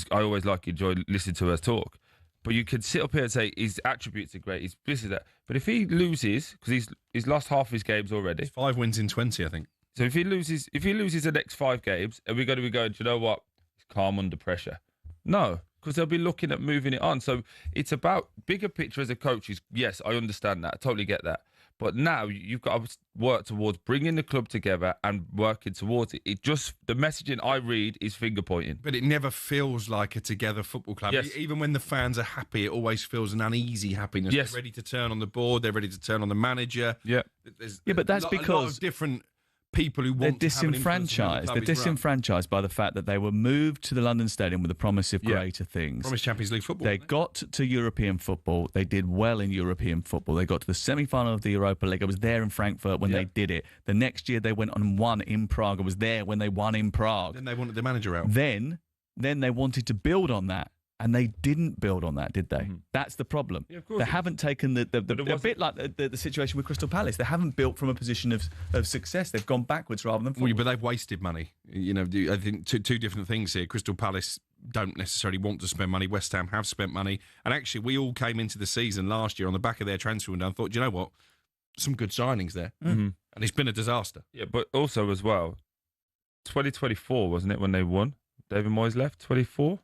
I always enjoy listening to her talk. But you could sit up here and say his attributes are great, he's this, that. But if he loses, because he's lost half his games already. 5 wins in 20, I think. So if he loses the next 5 games, are we going to be going, do you know what? He's calm under pressure. No, because they'll be looking at moving it on. So it's about bigger picture as a coach. Yes, I understand that. I totally get that. But now you've got to work towards bringing the club together and working towards it. The messaging I read is finger pointing. But it never feels like a together football club. Yes. Even when the fans are happy, it always feels an uneasy happiness. Yes. They're ready to turn on the board. They're ready to turn on the manager. Yeah. But that's a lot because of different people who want they're to have an influence on how the disenfranchised. club They're is run. disenfranchised by the fact that they were moved to the London Stadium with the promise of greater things. Promised Champions League football. They got to European football. They did well in European football. They got to the semi-final of the Europa League. I was there in Frankfurt when they did it. The next year they went and won in Prague. I was there when they won in Prague. Then they wanted the manager out. Then they wanted to build on that. And they didn't build on that, did they? That's the problem. Yeah, of course they haven't taken a bit like the situation with Crystal Palace. They haven't built from a position of success. They've gone backwards rather than forward. But they've wasted money. I think two different things here. Crystal Palace don't necessarily want to spend money. West Ham have spent money. And actually, we all came into the season last year on the back of their transfer window and thought, do you know what? Some good signings there. And it's been a disaster. Yeah, but also as well, 2024, wasn't it, when they won? David Moyes left, 24?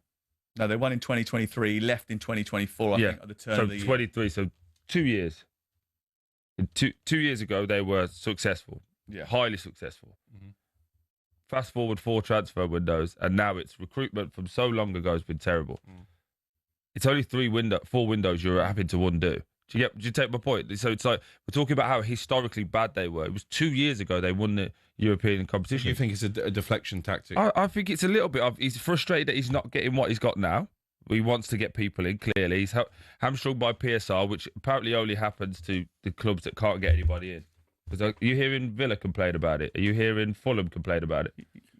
No, they won in 2023, he left in 2024, I think, at the turn of the year. 23, so 2 years. Two years ago, they were successful, highly successful. Mm-hmm. Fast forward 4 transfer windows, and now it's recruitment from so long ago has been terrible. It's only 4 windows you're having to undo. Do you take my point? So it's like, we're talking about how historically bad they were. It was 2 years ago they won the European competition. Do you think it's a deflection tactic? I think it's a little bit of, he's frustrated that he's not getting what he's got now. He wants to get people in, clearly. He's hamstrung by PSR, which apparently only happens to the clubs that can't get anybody in. Because are you hearing Villa complain about it? Are you hearing Fulham complain about it?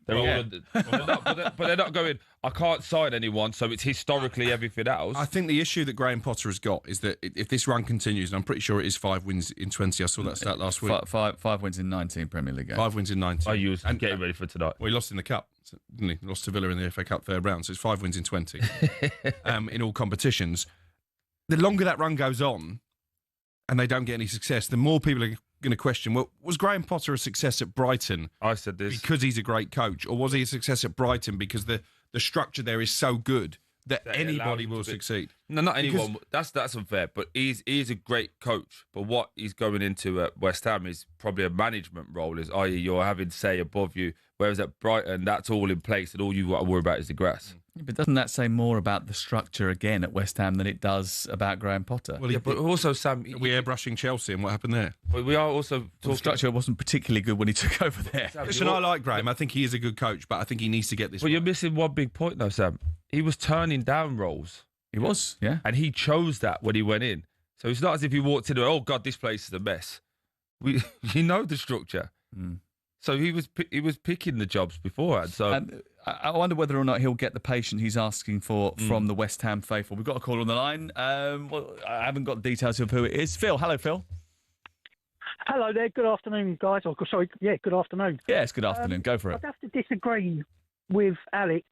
But they're not going, I can't sign anyone, so it's historically everything else. I think the issue that Graham Potter has got is that if this run continues, and I'm pretty sure it is 5 wins in 20, I saw that stat last week. Five wins in 19 Premier League games. 5 wins in 19. Oh, you was getting ready for tonight. Well, he lost in the Cup, didn't he? Lost to Villa in the FA Cup third round, so it's 5 wins in 20 in all competitions. The longer that run goes on and they don't get any success, the more people are going to question, well, was Graham Potter a success at Brighton? I said this. Because he's a great coach, or was he a success at Brighton because the structure there is so good that anybody will succeed? No, not anyone. That's unfair, but he's a great coach. But what he's going into at West Ham is probably a management role, i.e. you're having say above you, whereas at Brighton, that's all in place and all you've got to worry about is the grass. But doesn't that say more about the structure again at West Ham than it does about Graham Potter? Well, but also, Sam, we're airbrushing Chelsea and what happened there? But we are also talking... The structure wasn't particularly good when he took over there. Listen, I like Graham. I think he is a good coach, but I think he needs to get this. But you're missing one big point, though, Sam. He was turning down roles. He was, yeah. And he chose that when he went in. So it's not as if he walked in and, oh, God, this place is a mess. You know the structure. So he was picking the jobs beforehand. So and I wonder whether or not he'll get the patience he's asking for from the West Ham faithful. We've got a call on the line. Well, I haven't got the details of who it is. Phil, hello, Phil. Hello there. Good afternoon, guys. Oh, sorry, good afternoon. Yeah, it's good afternoon. Go for it. I'd have to disagree with Alex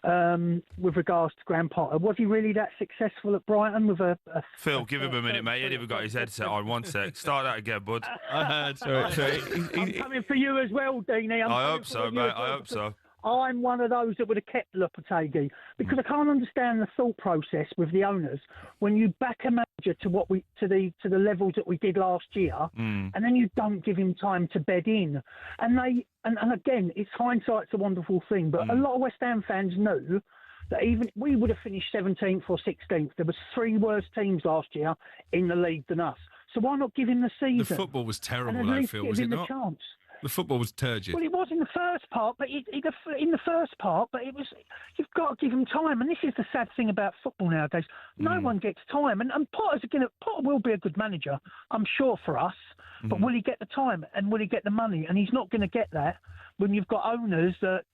with regards to Graham Potter. Was he really that successful at Brighton with a Phil, give him a minute, mate. He ain't even got his headset on. 1 sec. Start that again, bud. I'm coming for you as well, Deeney. I hope so, mate. I hope so. I'm one of those that would have kept Lopetegui because I can't understand the thought process with the owners when you back a manager to the levels that we did last year, and then you don't give him time to bed in. And again, it's hindsight's a wonderful thing, but a lot of West Ham fans knew that even we would have finished 17th or 16th. There was 3 worse teams last year in the league than us. So why not give him the season? The football was terrible, and at least Phil, give was it him not? the chance. The football was turgid. Well, it was in the first part, but it was. You've got to give him time, and this is the sad thing about football nowadays. No one gets time, and Potter will be a good manager, I'm sure, for us. But will he get the time, and will he get the money? And he's not going to get that when you've got owners that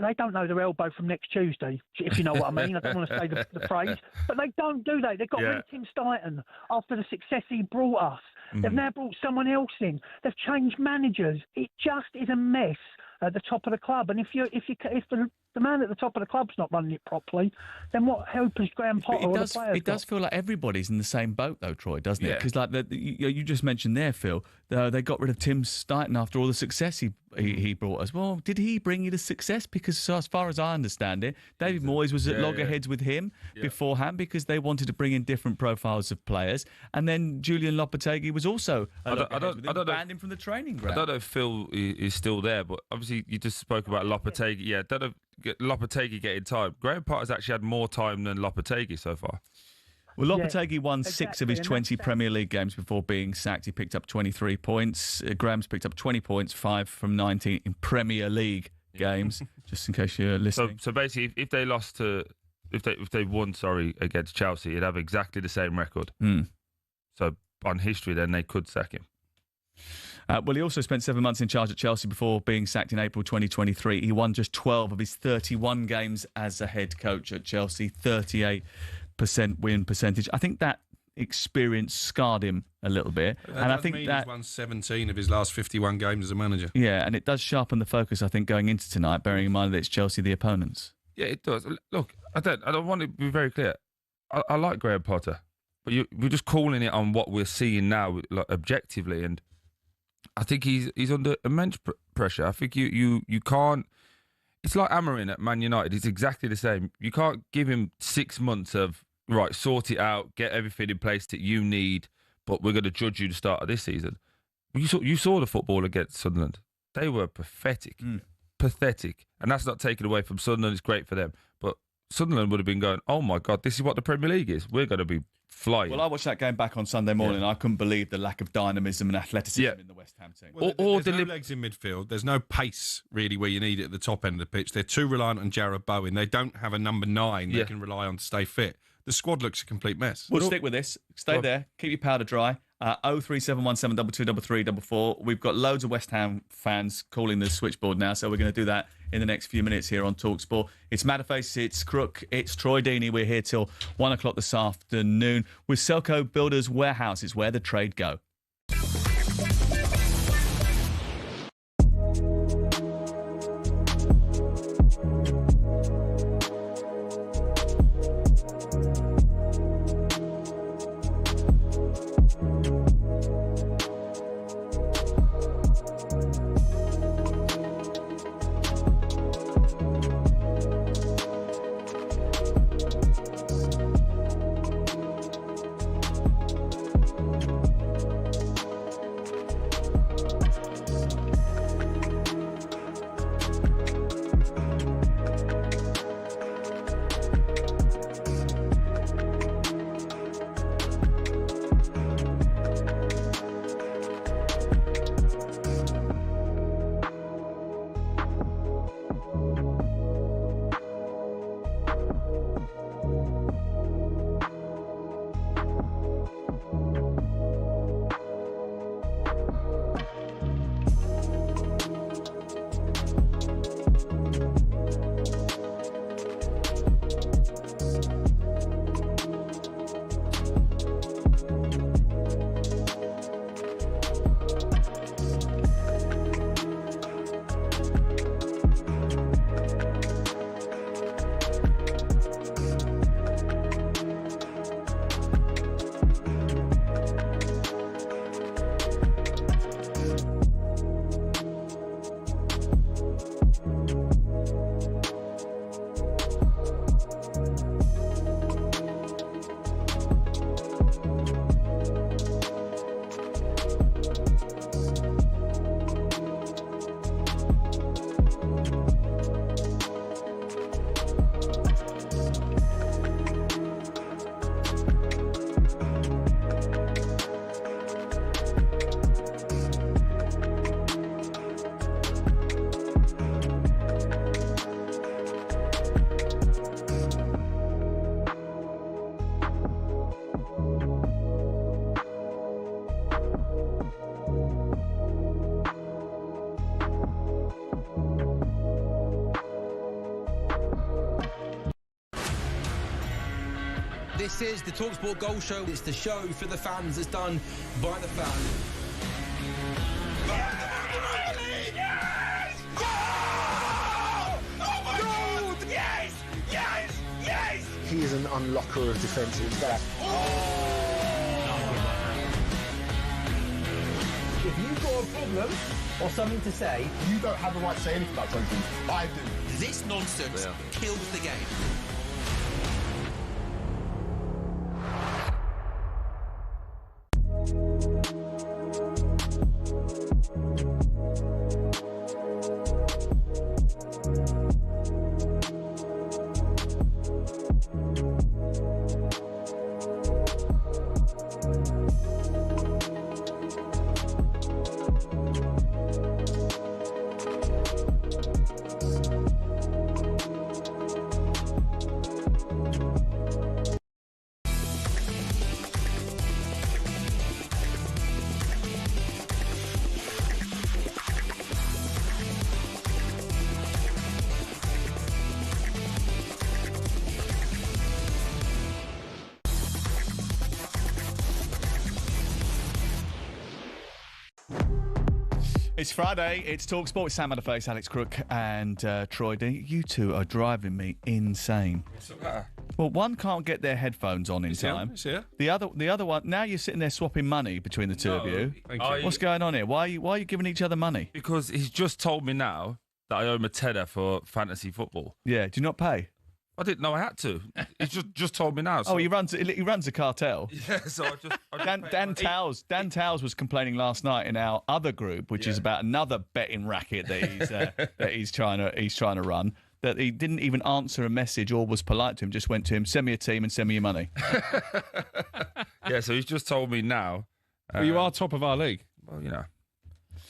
they don't know their elbow from next Tuesday, if you know what I mean. I don't want to say the phrase, but they don't, do they? They've got rid of Tim Stuyton after the success he brought us. They've now brought someone else in. They've changed managers. It just is a mess at the top of the club. And if the man at the top of the club's not running it properly, then what help is Graham Potter or the players? It does feel like everybody's in the same boat, though, Troy, doesn't it? Because you just mentioned there, Phil, they got rid of Tim Stuyton after all the success he brought us. Well, did he bring you the success? Because as far as I understand it, David Moyes was at loggerheads with him beforehand because they wanted to bring in different profiles of players. And then Julian Lopetegui was also banned him from the training ground. I don't know if Phil is still there, but obviously you just spoke about Lopetegui. Yeah, I don't know if Lopetegui getting time. Graham Potter's actually had more time than Lopetegui so far. Well, Lopetegui won 6 of his 20 Premier League games before being sacked. He picked up 23 points. Graham's picked up 20 points, 5 from 19 in Premier League games, just in case you're listening. So basically, if they lost to... If they won, against Chelsea, it'd have exactly the same record. So on history, then they could sack him. Well, he also spent 7 months in charge at Chelsea before being sacked in April 2023. He won just 12 of his 31 games as a head coach at Chelsea, 38% win percentage. I think that experience scarred him a little bit. And I think he's won 17 of his last 51 games as a manager. Yeah, and it does sharpen the focus, I think, going into tonight, bearing in mind that it's Chelsea the opponents. Yeah, it does. Look, I don't want to be very clear. I like Graham Potter, but we're just calling it on what we're seeing now, like, objectively, and I think he's under immense pressure. I think you can't. It's like Amorim at Man United. It's exactly the same. You can't give him 6 months of, right, sort it out, get everything in place that you need, but we're going to judge you the start of this season. You saw the football against Sunderland. They were pathetic. Pathetic. And that's not taken away from Sunderland. It's great for them. But Sunderland would have been going, oh my God, this is what the Premier League is. We're going to be flying. Well, I watched that game back on Sunday morning. I couldn't believe the lack of dynamism and athleticism in the West Ham team. Well, there's no legs in midfield. There's no pace, really, where you need it at the top end of the pitch. They're too reliant on Jarrod Bowen. They don't have a number 9 they can rely on to stay fit. The squad looks a complete mess. We'll stick with this. Stay there. Keep your powder dry. 03717 223344. We've got loads of West Ham fans calling the switchboard now, so we're going to do that in the next few minutes here on talkSPORT. It's Matterface, it's Crook, it's Troy Deeney. We're here till 1 o'clock this afternoon with Selco Builders Warehouse. It's where the trade go. This is the talkSPORT Goal Show. It's the show for the fans. It's done by the fans. Yes! Oh! Oh my God! Yes! Yes! Yes! He is an unlocker of defensive depth. If you've got a problem or something to say, you don't have the right to say anything about something. I do. This nonsense kills the game. It's Friday. It's talkSPORT. Sam Matterface, Alex Crook, and Troy Deeney. You two are driving me insane. What's the matter? Well, one can't get their headphones on in time. It's here. The other one. Now you're sitting there swapping money between the two of you. Thank you. What's going on here? Why are you giving each other money? Because he's just told me now that I owe him a tenner for fantasy football. Yeah. Do you not pay? I didn't know I had to. He's just told me now. So. Oh, he runs a cartel. Yeah, so Dan Towles was complaining last night in our other group, which is about another betting racket that he's trying to run. That he didn't even answer a message or was polite to him. Just went to him, send me a team and send me your money. Yeah, so he's just told me now. Well, you are top of our league. Well,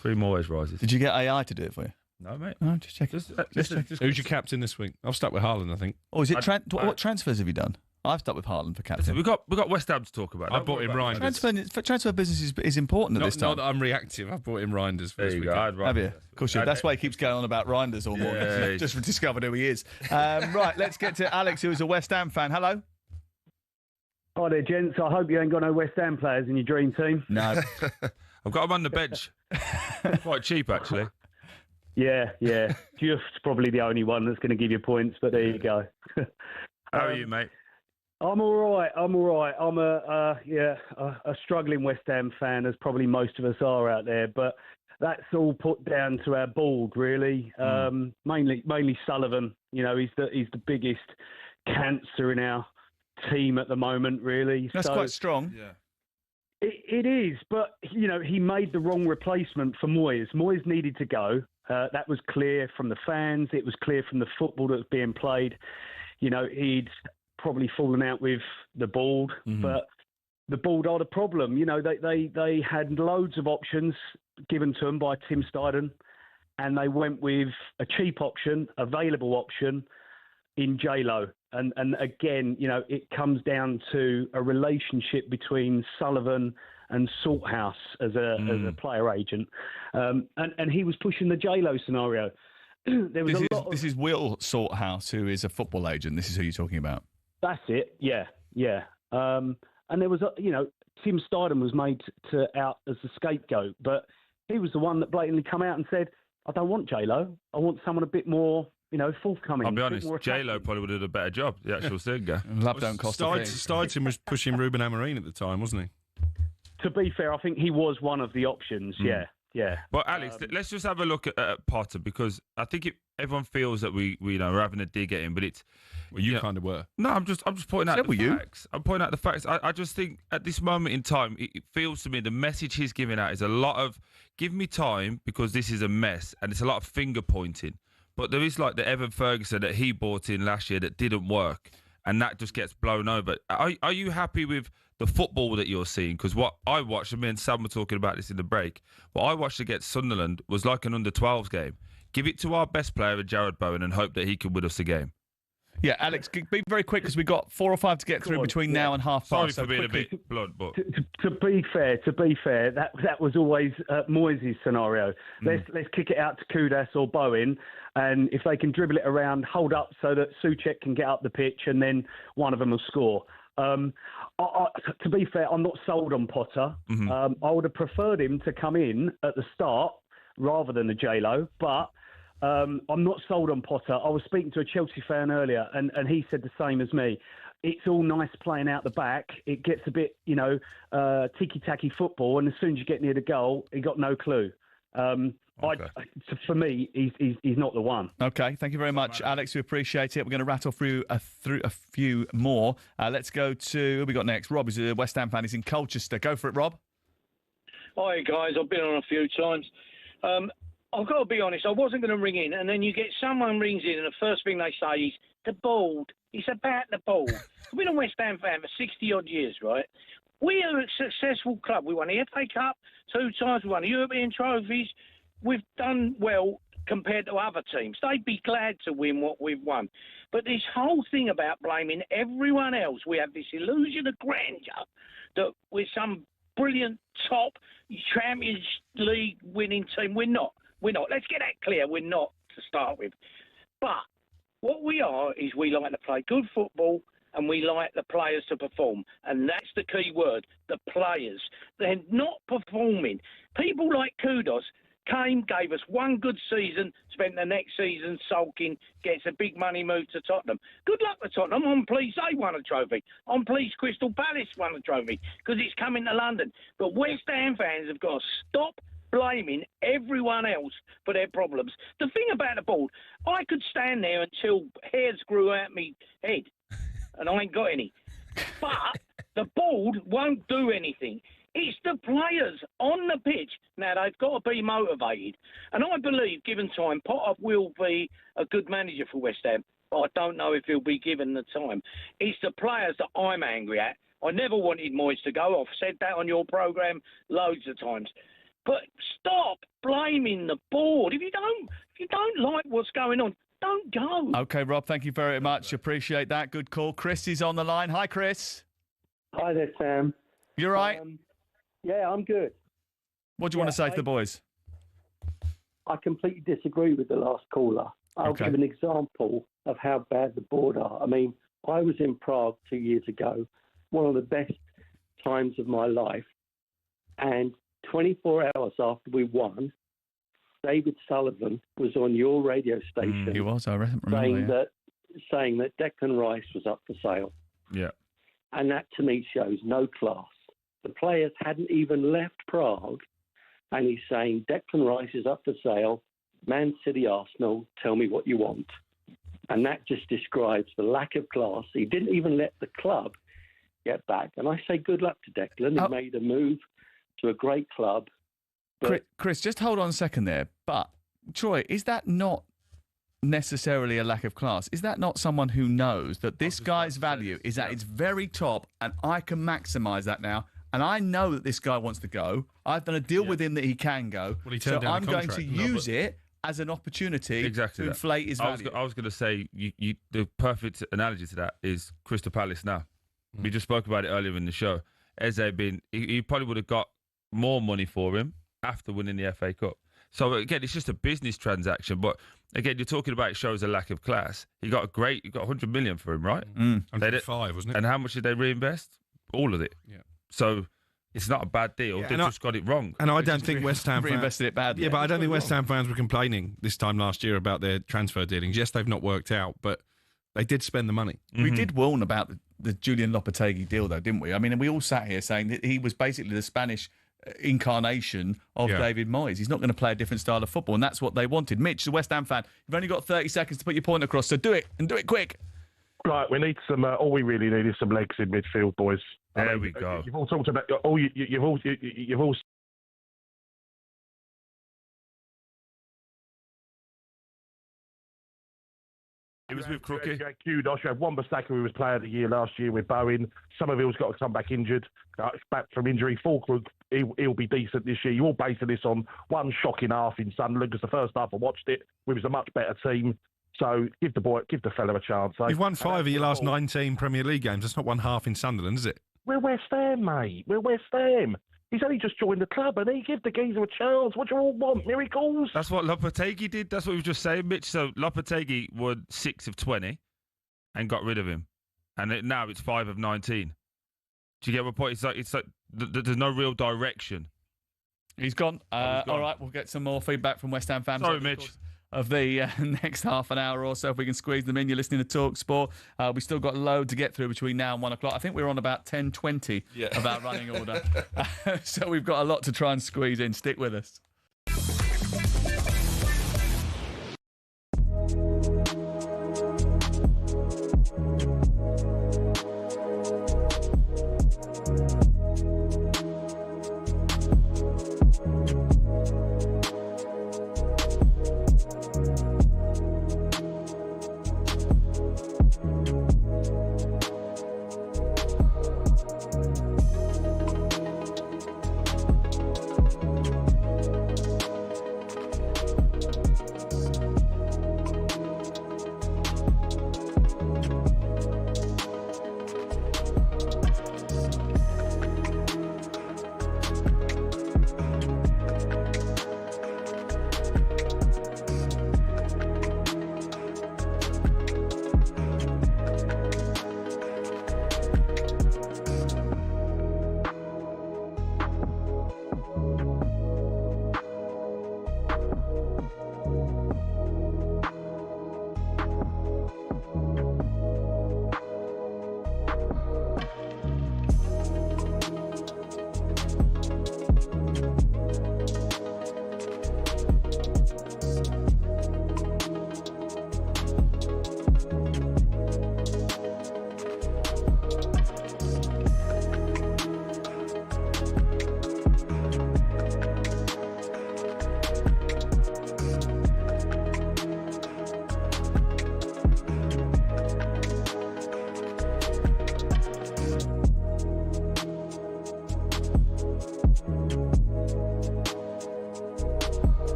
cream always rises. Did you get AI to do it for you? No, mate. No, just check. Who's your captain this week? I've stuck with Haaland, I think. Oh, is it? What transfers have you done? I've stuck with Haaland for captain. We've got West Ham to talk about. I bought him Reinders. Transfer business is important at this time. Not that I'm reactive. I bought him Reinders for there this you weekend. go. Have you? Of course you. That's why he keeps going on about Reinders all morning. Yeah. Just discovered who he is. Right, let's get to Alex, who is a West Ham fan. Hello. Hi there, gents. I hope you ain't got no West Ham players in your dream team. No. I've got him on the bench. Quite cheap, actually. Yeah. Just probably the only one that's going to give you points, but there you go. How are you, mate? I'm all right. I'm a struggling West Ham fan, as probably most of us are out there. But that's all put down to our board, really. Mainly Sullivan. He's the biggest cancer in our team at the moment, really. That's quite strong. Yeah. It is, but he made the wrong replacement for Moyes. Moyes needed to go. That was clear from the fans. It was clear from the football that was being played. He'd probably fallen out with the board, but the board are the problem. They had loads of options given to them by Tim Steidten, and they went with a cheap option, available option in J-Lo. And again, it comes down to a relationship between Sullivan and Salthouse as a player agent. And he was pushing the J-Lo scenario. This is Will Salthouse, who is a football agent. This is who you're talking about. That's it. Yeah. And there was, Tim Steidten was made out as the scapegoat, but he was the one that blatantly come out and said, I don't want J-Lo. I want someone a bit more, forthcoming. I'll be honest, J-Lo probably would have done a better job, the actual singer. Love don't cost a thing. Steidten was pushing Ruben Amorim at the time, wasn't he? To be fair, I think he was one of the options, yeah. Well, Alex, let's just have a look at Potter, because I think everyone feels that we're having a dig at him, but it's... Well, you kind of were. No, I'm just pointing out the facts. I'm pointing out the facts. I just think at this moment in time, it feels to me the message he's giving out is a lot of, give me time because this is a mess, and it's a lot of finger pointing. But there is like the Evan Ferguson that he bought in last year that didn't work, and that just gets blown over. Are you happy with the football that you're seeing? Because what I watched, and me and Sam were talking about this in the break, what I watched against Sunderland was like an under-12s game. Give it to our best player, Jared Bowen, and hope that he can win us a game. Yeah, Alex, be very quick because we've got 4 or 5 to get through between now and half past. Sorry for being a bit blunt, but to be fair, that was always Moyes' scenario. Let's kick it out to Kudas or Bowen, and if they can dribble it around, hold up so that Souček can get up the pitch, and then one of them will score. To be fair, I'm not sold on Potter. I would have preferred him to come in at the start rather than the J-Lo, but I'm not sold on Potter. I was speaking to a Chelsea fan earlier, and he said the same as me. It's all nice playing out the back. It gets a bit, ticky-tacky football, and as soon as you get near the goal, he got no clue. For me, he's not the one. Okay, thank you very much, Alex. We appreciate it. We're going to rattle through a few more. Let's go to who we got next. Rob is a West Ham fan. He's in Colchester. Go for it, Rob. Hi, guys. I've been on a few times. I've got to be honest, I wasn't going to ring in, and then you get someone rings in, and the first thing they say is, the board. It's about the board. I've been a West Ham fan for 60-odd years, right? We are a successful club. We won the FA Cup 2 times. We won the European trophies. We've done well compared to other teams. They'd be glad to win what we've won. But this whole thing about blaming everyone else, we have this illusion of grandeur that we're some brilliant top Champions League winning team. We're not. Let's get that clear. We're not, to start with. But what we are is we like to play good football and we like the players to perform. And that's the key word, the players. They're not performing. People like Kudos, came, gave us one good season, spent the next season sulking, gets a big money move to Tottenham. Good luck to Tottenham. I'm pleased they won a trophy. I'm pleased Crystal Palace won a trophy because it's coming to London. But West Ham fans have got to stop blaming everyone else for their problems. The thing about the board, I could stand there until hairs grew out my head, and I ain't got any. But the board won't do anything. It's the players on the pitch. Now, they've got to be motivated. And I believe, given time, Potter will be a good manager for West Ham. But I don't know if he'll be given the time. It's the players that I'm angry at. I never wanted Moyes to go. I've said that on your programme loads of times. But stop blaming the board. If you don't like what's going on, don't go. OK, Rob, thank you very much. Appreciate that. Good call. Chris is on the line. Hi, Chris. Hi there, Sam. You all right? Yeah, I'm good. What do you want to say to the boys? I completely disagree with the last caller. I'll give an example of how bad the board are. I mean, I was in Prague 2 years ago, one of the best times of my life, and 24 hours after we won, David Sullivan was on your radio station. He was, I remember. Saying that Declan Rice was up for sale. Yeah. And that, to me, shows no class. The players hadn't even left Prague, and he's saying Declan Rice is up for sale. Man City, Arsenal, tell me what you want. And that just describes the lack of class. He didn't even let the club get back. And I say good luck to Declan. He made a move to a great club. But Chris, just hold on a second there. But, Troy, is that not necessarily a lack of class? Is that not someone who knows that this guy's value is at its very top and I can maximise that now? And I know that this guy wants to go. I've done a deal with him that he can go. Well, he so turned down I'm the going contract. to use it as an opportunity to inflate his value. I was going to say, the perfect analogy to that is Crystal Palace now. We just spoke about it earlier in the show. Eze he probably would have got more money for him after winning the FA Cup. So again, it's just a business transaction. But again, you're talking about it shows a lack of class. You got 100 million for him, right? 105, wasn't it? And how much did they reinvest? All of it. Yeah. So it's not a bad deal. They just got it wrong. And I don't think West Ham reinvested it badly. Yeah, but I don't think West Ham fans were complaining this time last year about their transfer dealings. Yes, they've not worked out, but they did spend the money. We did warn about the Julian Lopetegui deal, though, didn't we? I mean, and we all sat here saying that he was basically the Spanish incarnation of David Moyes. He's not going to play a different style of football, and that's what they wanted. Mitch, the West Ham fan, you've only got 30 seconds to put your point across, so do it, and do it quick. Right, we need some. All we really need is some legs in midfield, boys. There we go. You've all talked about. You've all. It was with Crookie. Kudos. You had Wan-Bissaka, who was player of the year last year with Bowen. Somerville's got to come back injured. Back from injury. Fulkrug, he'll be decent this year. You're all basing this on one shocking half in Sunderland, because the first half I watched it, we was a much better team. So give the fella a chance. You've won 5 of your last 19 Premier League games. That's not one half in Sunderland, is it? We're West Ham, mate. We're West Ham. He's only just joined the club, and he give the geezer a chance. What do you all want? Miracles? That's what Lopetegui did. That's what we were just saying, Mitch. So Lopetegui won 6 of 20 and got rid of him. And now it's 5 of 19. Do you get my point? It's like there's no real direction. He's gone. All right, we'll get some more feedback from West Ham fans. Sorry, Mitch. Of the next half an hour or so, if we can squeeze them in. You're listening to TalkSport. We've still got a load to get through between now and 1 o'clock. I think we're on about 10:20 of our running order. So we've got a lot to try and squeeze in. Stick with us.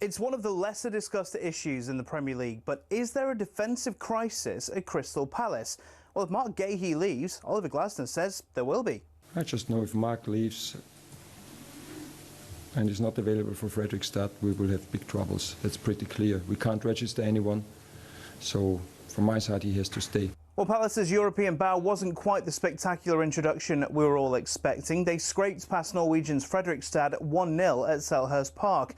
It's one of the lesser discussed issues in the Premier League, but is there a defensive crisis at Crystal Palace? Well, if Marc Guehi leaves, Oliver Glasner says there will be. I just know if Marc leaves and is not available for Fredrikstad, we will have big troubles. That's pretty clear. We can't register anyone, so from my side he has to stay. Well, Palace's European bow wasn't quite the spectacular introduction we were all expecting. They scraped past Norwegians Fredrikstad 1-0 at Selhurst Park.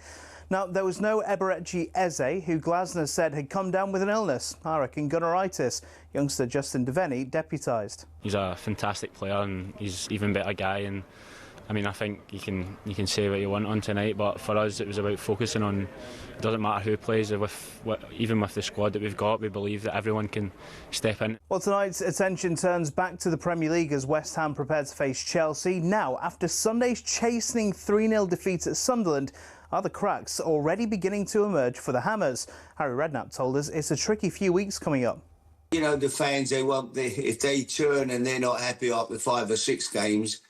Now, there was no Eberechi Eze, who Glasner said had come down with an illness, I reckon Gunneritis. Youngster Justin Devaney deputised. He's a fantastic player and he's an even better guy, and I mean, I think you can say what you want on tonight, but for us it was about focusing on, it doesn't matter who plays, even with the squad that we've got, we believe that everyone can step in. Well, tonight's attention turns back to the Premier League as West Ham prepare to face Chelsea. Now, after Sunday's chastening 3-0 defeat at Sunderland, are the cracks already beginning to emerge for the Hammers? Harry Redknapp told us it's a tricky few weeks coming up. You know, the fans, if they turn and they're not happy after 5 or 6 games,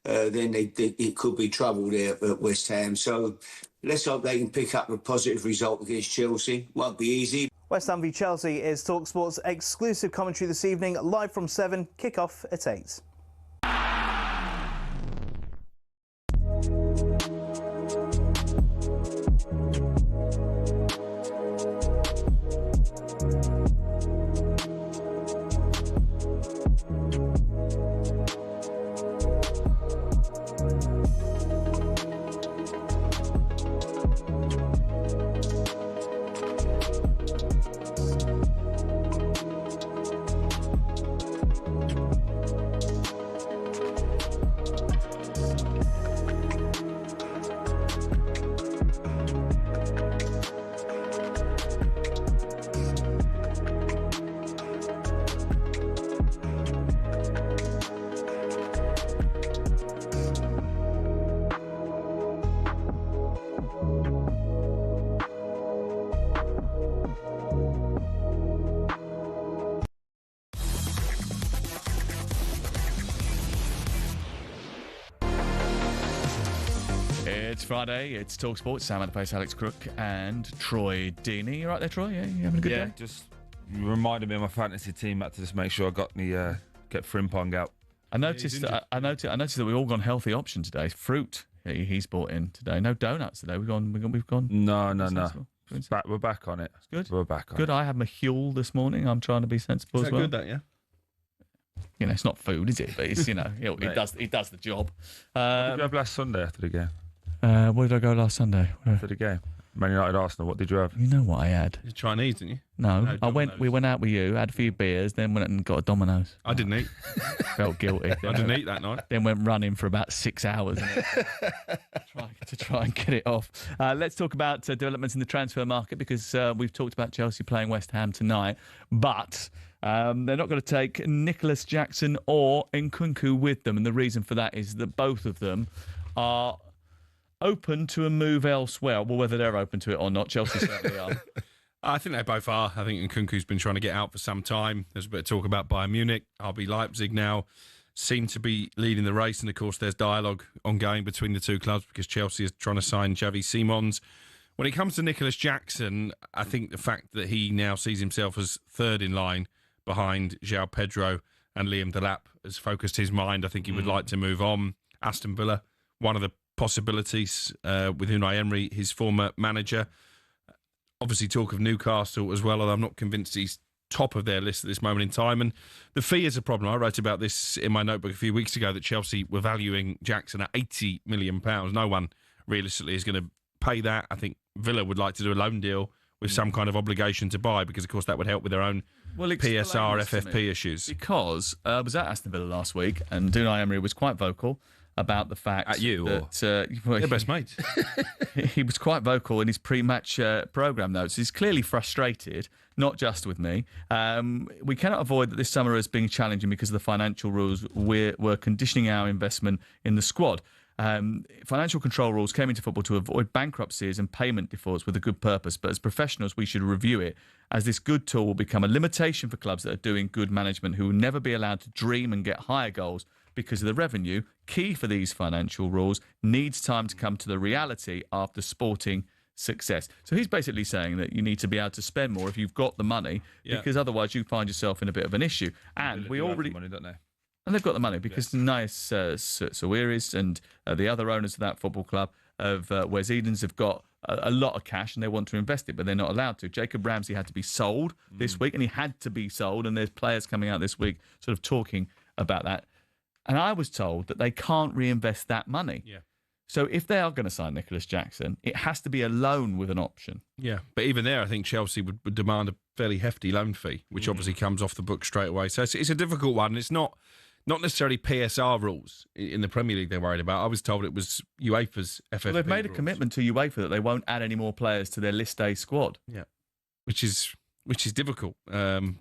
then it could be trouble there at West Ham. So let's hope they can pick up a positive result against Chelsea. Won't be easy. West Ham v Chelsea is talkSPORT's exclusive commentary this evening, live from 7, kick-off at 8. It's Friday, it's talkSPORT, Sam Matterface, Alex Crook and Troy Deeney. You right there, Troy? Yeah, you having a good day? Yeah, just reminded me of my fantasy team. Had to just make sure I got the get Frimpong out. I noticed that we've all gone healthy option today. Fruit he's bought in today. No donuts today. We've gone. No. We're back on it. It's good. We're back on good. it. I had my Huel this morning. I'm trying to be sensible Is as that well. good, that, yeah? You know, it's not food, is it? But it's, you know, it does the job. What did you have last Sunday after the game? Where did I go last Sunday? After the game, Man United Arsenal. What did you have? You know what I had? You're Chinese, didn't you? No, we went out with you, had a few beers, then went and got a Domino's. I didn't eat. Felt guilty. I didn't eat that night. Then went running for about 6 hours to try and get it off. Let's talk about developments in the transfer market, because we've talked about Chelsea playing West Ham tonight, but they're not going to take Nicholas Jackson or Nkunku with them, and the reason for that is that both of them are open to a move elsewhere. Well, whether they're open to it or not, Chelsea certainly are. I think they both are. I think Nkunku's been trying to get out for some time. There's a bit of talk about Bayern Munich. RB Leipzig now seem to be leading the race. And, of course, there's dialogue ongoing between the two clubs because Chelsea is trying to sign Xavi Simons. When it comes to Nicholas Jackson, I think the fact that he now sees himself as third in line behind João Pedro and Liam Delap has focused his mind. I think he would like to move on. Aston Villa, one of the possibilities with Unai Emery, his former manager. Obviously talk of Newcastle as well, although I'm not convinced he's top of their list at this moment in time. And the fee is a problem. I wrote about this in my notebook a few weeks ago, that Chelsea were valuing Jackson at £80 million. No one realistically is going to pay that. I think Villa would like to do a loan deal with some kind of obligation to buy, because of course that would help with their own PSR, FFP issues. Because I was at Aston Villa last week and Unai Emery was quite vocal about the fact at you that they're best mates. He was quite vocal in his pre-match programme notes. He's clearly frustrated, not just with me. We cannot avoid that this summer has been challenging because of the financial rules. We're conditioning our investment in the squad. Financial control rules came into football to avoid bankruptcies and payment defaults with a good purpose, but as professionals we should review it, as this good tool will become a limitation for clubs that are doing good management, who will never be allowed to dream and get higher goals because of the revenue. Key for these financial rules needs time to come to the reality after sporting success. So he's basically saying that you need to be able to spend more if you've got the money, because otherwise you find yourself in a bit of an issue. And we already... money, don't they? And they've got the money because Nice Sawiris and the other owners of that football club of Wes Edens have got a lot of cash and they want to invest it, but they're not allowed to. Jacob Ramsey had to be sold this week, and he had to be sold, and there's players coming out this week sort of talking about that. And I was told that they can't reinvest that money. Yeah. So if they are going to sign Nicholas Jackson, it has to be a loan with an option. Yeah, but even there, I think Chelsea would demand a fairly hefty loan fee, which obviously comes off the book straight away. So it's a difficult one. It's not necessarily PSR rules in the Premier League they're worried about. I was told it was UEFA's FFP Well, they've made rules. a commitment to UEFA that they won't add any more players to their List A squad. Yeah, which is difficult. And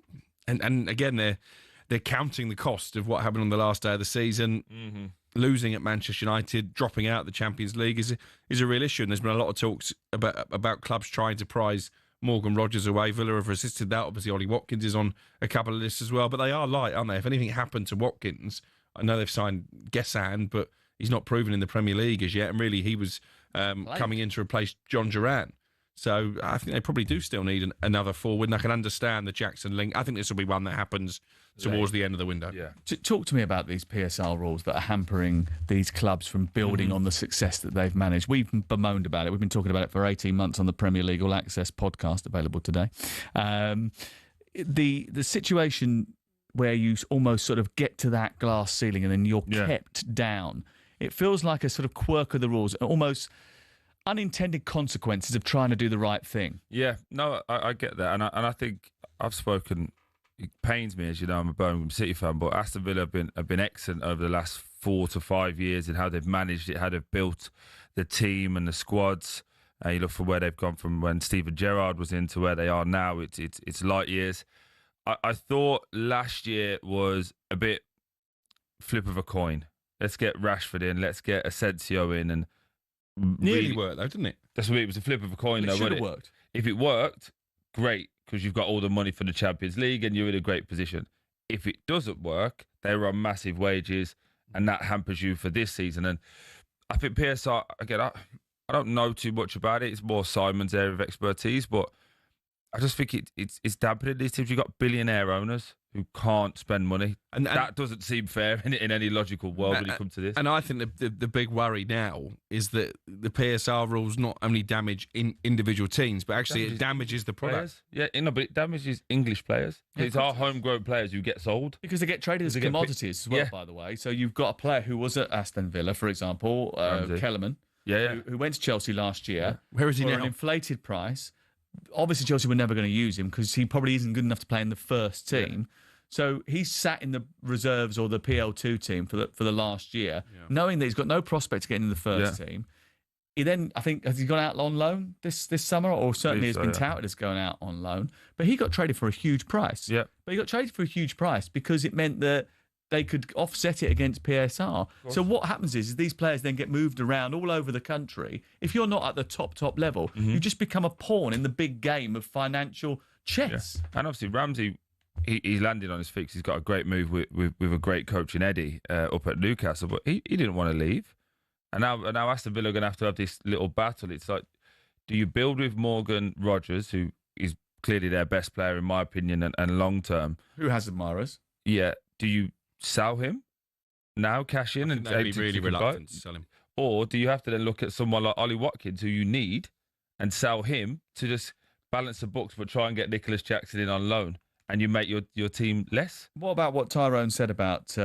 again, they're counting the cost of what happened on the last day of the season. Mm-hmm. Losing at Manchester United, dropping out of the Champions League is a real issue. And there's been a lot of talks about clubs trying to prize Morgan Rogers away. Villa have resisted that. Obviously, Ollie Watkins is on a couple of lists as well. But they are light, aren't they? If anything happened to Watkins, I know they've signed Gessan, but he's not proven in the Premier League as yet. And really, he was coming in to replace John Duran. So I think they probably do still need another forward. And I can understand the Jackson link. I think this will be one that happens towards the end of the window. Yeah. Talk to me about these PSR rules that are hampering these clubs from building on the success that they've managed. We've bemoaned about it. We've been talking about it for 18 months on the Premier League All Access podcast available today. The situation where you almost sort of get to that glass ceiling and then you're kept down. It feels like a sort of quirk of the rules, almost unintended consequences of trying to do the right thing. Yeah, no, I get that. And I think I've spoken... It pains me, as you know, I'm a Birmingham City fan, but Aston Villa have been excellent over the last 4 to 5 years in how they've managed it, how they've built the team and the squads. You look for where they've gone from when Steven Gerrard was in to where they are now. It's light years. I thought last year was a bit flip of a coin. Let's get Rashford in, let's get Asensio in, and nearly worked though, didn't it? That's what it was, a flip of a coin. It should have worked. If it worked, great, because you've got all the money for the Champions League and you're in a great position. If it doesn't work, they're on massive wages and that hampers you for this season. And I think PSR, again, I don't know too much about it. It's more Simon's area of expertise, but I just think it's dampening these teams. You've got billionaire owners who can't spend money. And that doesn't seem fair in any logical world when you come to this. And I think the big worry now is that the PSR rules not only damage individual teams, but actually it damages the product. Players. Yeah, but it damages English players. Yeah, it's our homegrown players who get sold. Because they get traded as commodities as well, by the way. So you've got a player who was at Aston Villa, for example, Kellerman, who went to Chelsea last year. Where is he now? For an inflated price. Obviously, Chelsea were never going to use him because he probably isn't good enough to play in the first team. So he's sat in the reserves or the PL2 team for the last year, knowing that he's got no prospect to get in the first team. He then, I think, has he gone out on loan this summer, or certainly has been touted as going out on loan. But he got traded for a huge price. Yeah. But he got traded for a huge price because it meant that they could offset it against PSR. So what happens is these players then get moved around all over the country. If you're not at the top level, you just become a pawn in the big game of financial chess. Yeah. And obviously Ramsey, he landed on his feet. He's got a great move with a great coach in Eddie up at Newcastle, but he didn't want to leave. And now Aston Villa are going to have this little battle. It's like, do you build with Morgan Rogers, who is clearly their best player in my opinion and long term? Who has admirers? Yeah. Do you sell him now, cash in, and they'd be really reluctant to sell him? Or do you have to then look at someone like Ollie Watkins, who you need, and sell him to just balance the books, but try and get Nicholas Jackson in on loan, and you make your team less? What about what Tyrone said about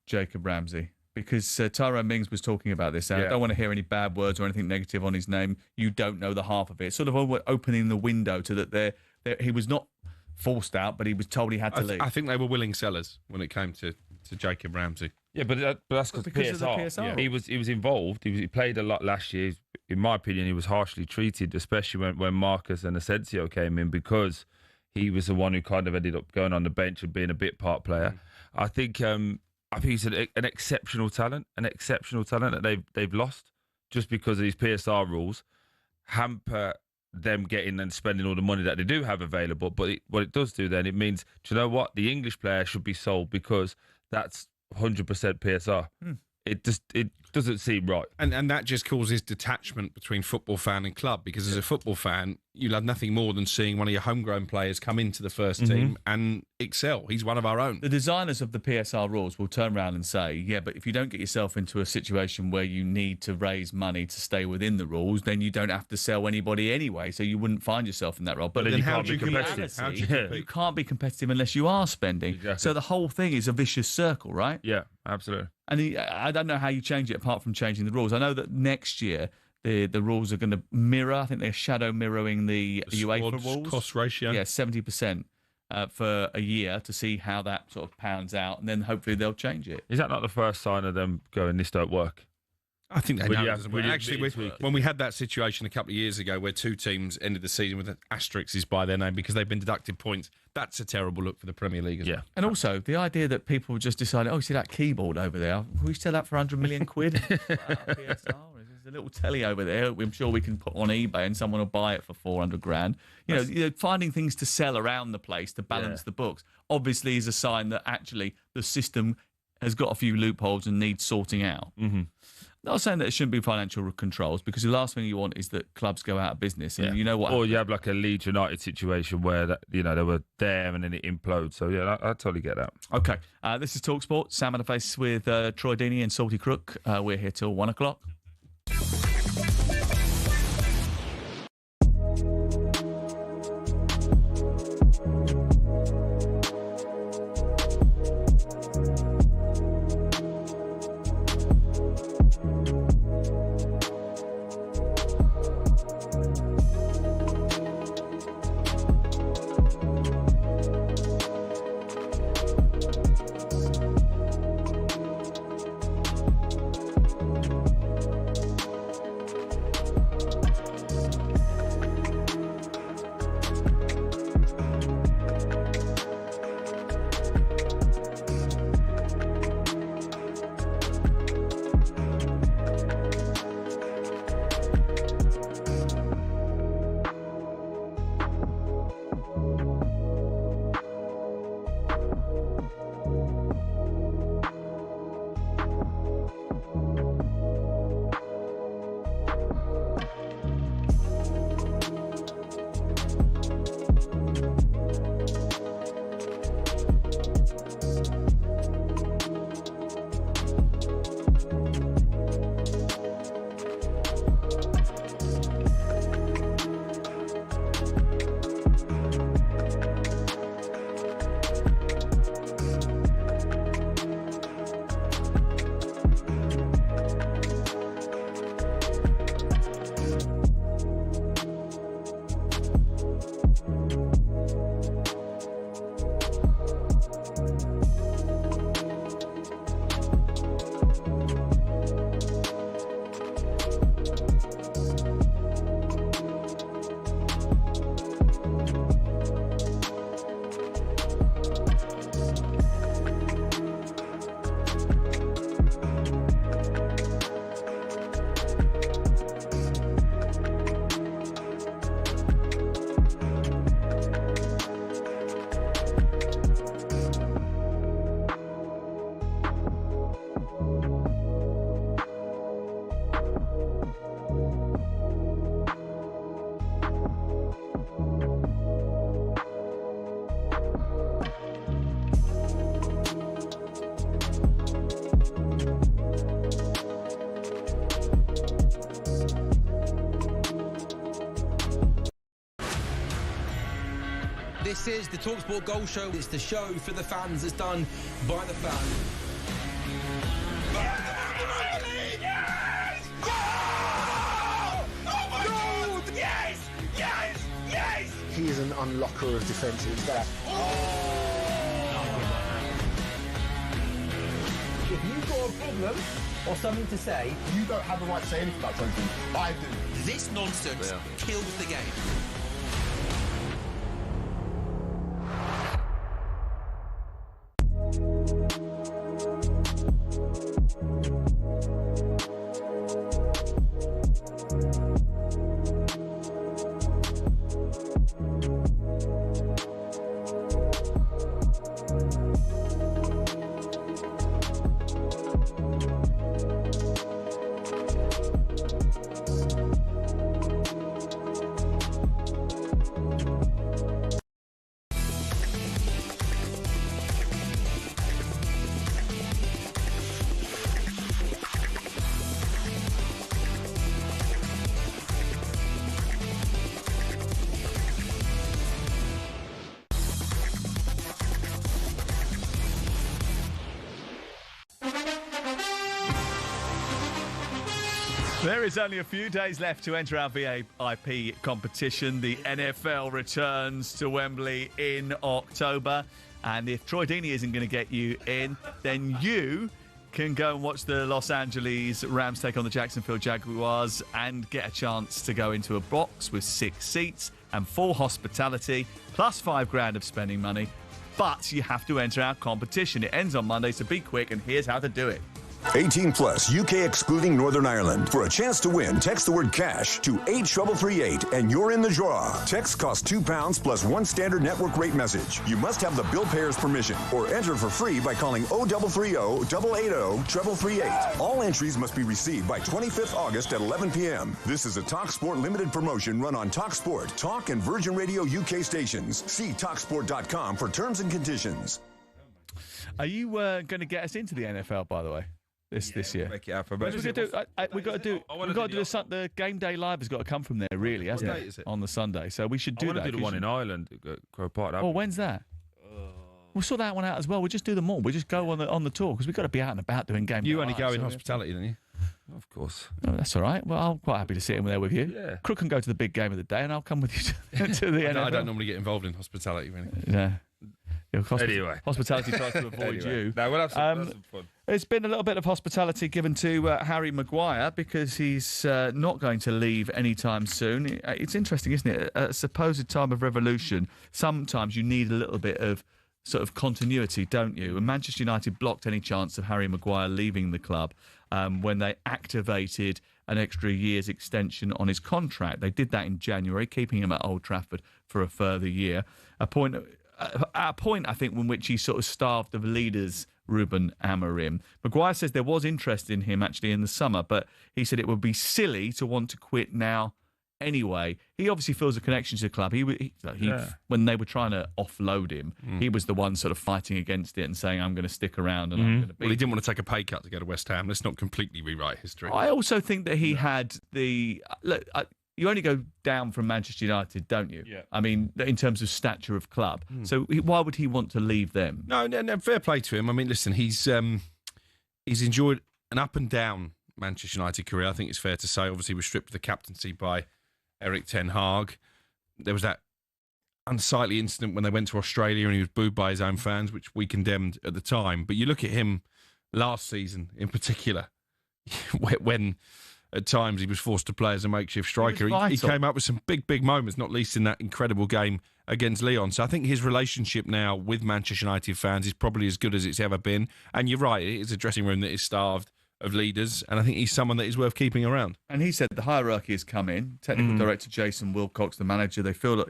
Jacob Ramsey? Because Tyrone Mings was talking about this. I don't want to hear any bad words or anything negative on his name. You don't know the half of it. Sort of opening the window to that he was not forced out, but he was told he had to leave. I think they were willing sellers when it came to Jacob Ramsey. Yeah, but that's because of the PSR. Yeah. He was involved. He played a lot last year. In my opinion, he was harshly treated, especially when Marcus and Asensio came in, because he was the one who kind of ended up going on the bench and being a bit part player. I think he's an exceptional talent that they've lost just because of these PSR rules hamper them getting and spending all the money that they do have available. But what it does do then, it means, do you know what? The English player should be sold because that's 100% PSR. it doesn't seem right. And that just causes detachment between football fan and club, because as a football fan, you'll have nothing more than seeing one of your homegrown players come into the first team and excel. He's one of our own. The designers of the PSR rules will turn around and say, yeah, but if you don't get yourself into a situation where you need to raise money to stay within the rules, then you don't have to sell anybody anyway, so you wouldn't find yourself in that role. But then then you can't be competitive. You can't be competitive unless you are spending. Exactly. So the whole thing is a vicious circle, right? Yeah, absolutely. And I don't know how you change it apart from changing the rules. I know that next year the rules are going to mirror. I think they're shadow mirroring the UEFA rules. Cost ratio. Yeah, 70% for a year to see how that sort of pounds out, and then hopefully they'll change it. Is that not the first sign of them going, this don't work? I think they know it have- doesn't will work. you Actually, admit it? when we had that situation a couple of years ago where two teams ended the season with asterisks by their name because they've been deducted points, that's a terrible look for the Premier League as well. And also, the idea that people just decided, oh, see that keyboard over there? We sell that for 100 million quid? PSR? There's a little telly over there. I'm sure we can put on eBay and someone will buy it for 400 grand. You know, finding things to sell around the place to balance the books obviously is a sign that actually the system has got a few loopholes and needs sorting out. Not saying that it shouldn't be financial controls, because the last thing you want is that clubs go out of business. And you know what? Or you have like a Leeds United situation where they were there and then it implodes. So yeah, I totally get that. Okay, this is talkSPORT. Sam Matterface with Troy Deeney and Salty Crook. We're here till 1 o'clock. This is the talkSPORT Goal Show. It's the show for the fans that's done by the fans. Yes! Oh my God! Yes! Yes! Yes! He is an unlocker of defences. That. If you've got a problem or something to say, You don't have the right to say anything about something. I do. This nonsense kills the game. There is only a few days left to enter our VIP competition. The NFL returns to Wembley in October. And if Troy Deeney isn't going to get you in, then you can go and watch the Los Angeles Rams take on the Jacksonville Jaguars and get a chance to go into a box with 6 seats and full hospitality, plus $5,000 of spending money. But you have to enter our competition. It ends on Monday, so be quick, and here's how to do it. 18 plus, UK excluding Northern Ireland. For a chance to win, text the word cash to 83338 and you're in the draw. Text costs £2 plus 1 standard network rate message. You must have the bill payer's permission or enter for free by calling 0330 880 3338. All entries must be received by 25th August at 11 p.m. This is a talkSPORT limited promotion run on talkSPORT, Talk and Virgin Radio UK stations. See talksport.com for terms and conditions. Are you going to get us into the NFL, by the way? This year. Make it happen. We've got to do the game day live has got to come from there, really, hasn't it? Is it? On the Sunday. So we should do that. I want to do the one in Ireland. Crow Park. Oh, when's that? We'll sort that one out as well. We'll just do them all. We'll just go on the tour because we've got to be out and about doing game day. You only live, go in hospitality, don't you? Of course. Oh, that's all right. Well, I'm quite happy to sit in there with you. Yeah. Crook can go to the big game of the day and I'll come with you to the NFL. I don't normally get involved in hospitality, really. Yeah. Anyway. Hospitality tries to avoid you. No, we'll have some fun. It's been a little bit of hospitality given to Harry Maguire because he's not going to leave anytime soon. It's interesting, isn't it? At a supposed time of revolution, sometimes you need a little bit of sort of continuity, don't you? And Manchester United blocked any chance of Harry Maguire leaving the club when they activated an extra year's extension on his contract. They did that in January, keeping him at Old Trafford for a further year. At a point, I think, in which he sort of starved of leaders, Ruben Amorim. Maguire says there was interest in him actually in the summer, but he said it would be silly to want to quit now anyway. He obviously feels a connection to the club. When they were trying to offload him, he was the one sort of fighting against it and saying, I'm going to stick around. And I'm going to be. Well, he didn't want to take a pay cut to go to West Ham. Let's not completely rewrite history. I also think that he had the... You only go down from Manchester United, don't you? Yeah. I mean, in terms of stature of club. So why would he want to leave them? No, fair play to him. I mean, listen, he's enjoyed an up and down Manchester United career. I think it's fair to say. Obviously, he was stripped of the captaincy by Erik ten Hag. There was that unsightly incident when they went to Australia and he was booed by his own fans, which we condemned at the time. But you look at him last season in particular, when at times he was forced to play as a makeshift striker. He came up with some big moments, not least in that incredible game against Lyon. So I think his relationship now with Manchester United fans is probably as good as it's ever been. And you're right, it is a dressing room that is starved of leaders, and I think he's someone that is worth keeping around. And he said the hierarchy has come in. Technical director Jason Wilcox, the manager,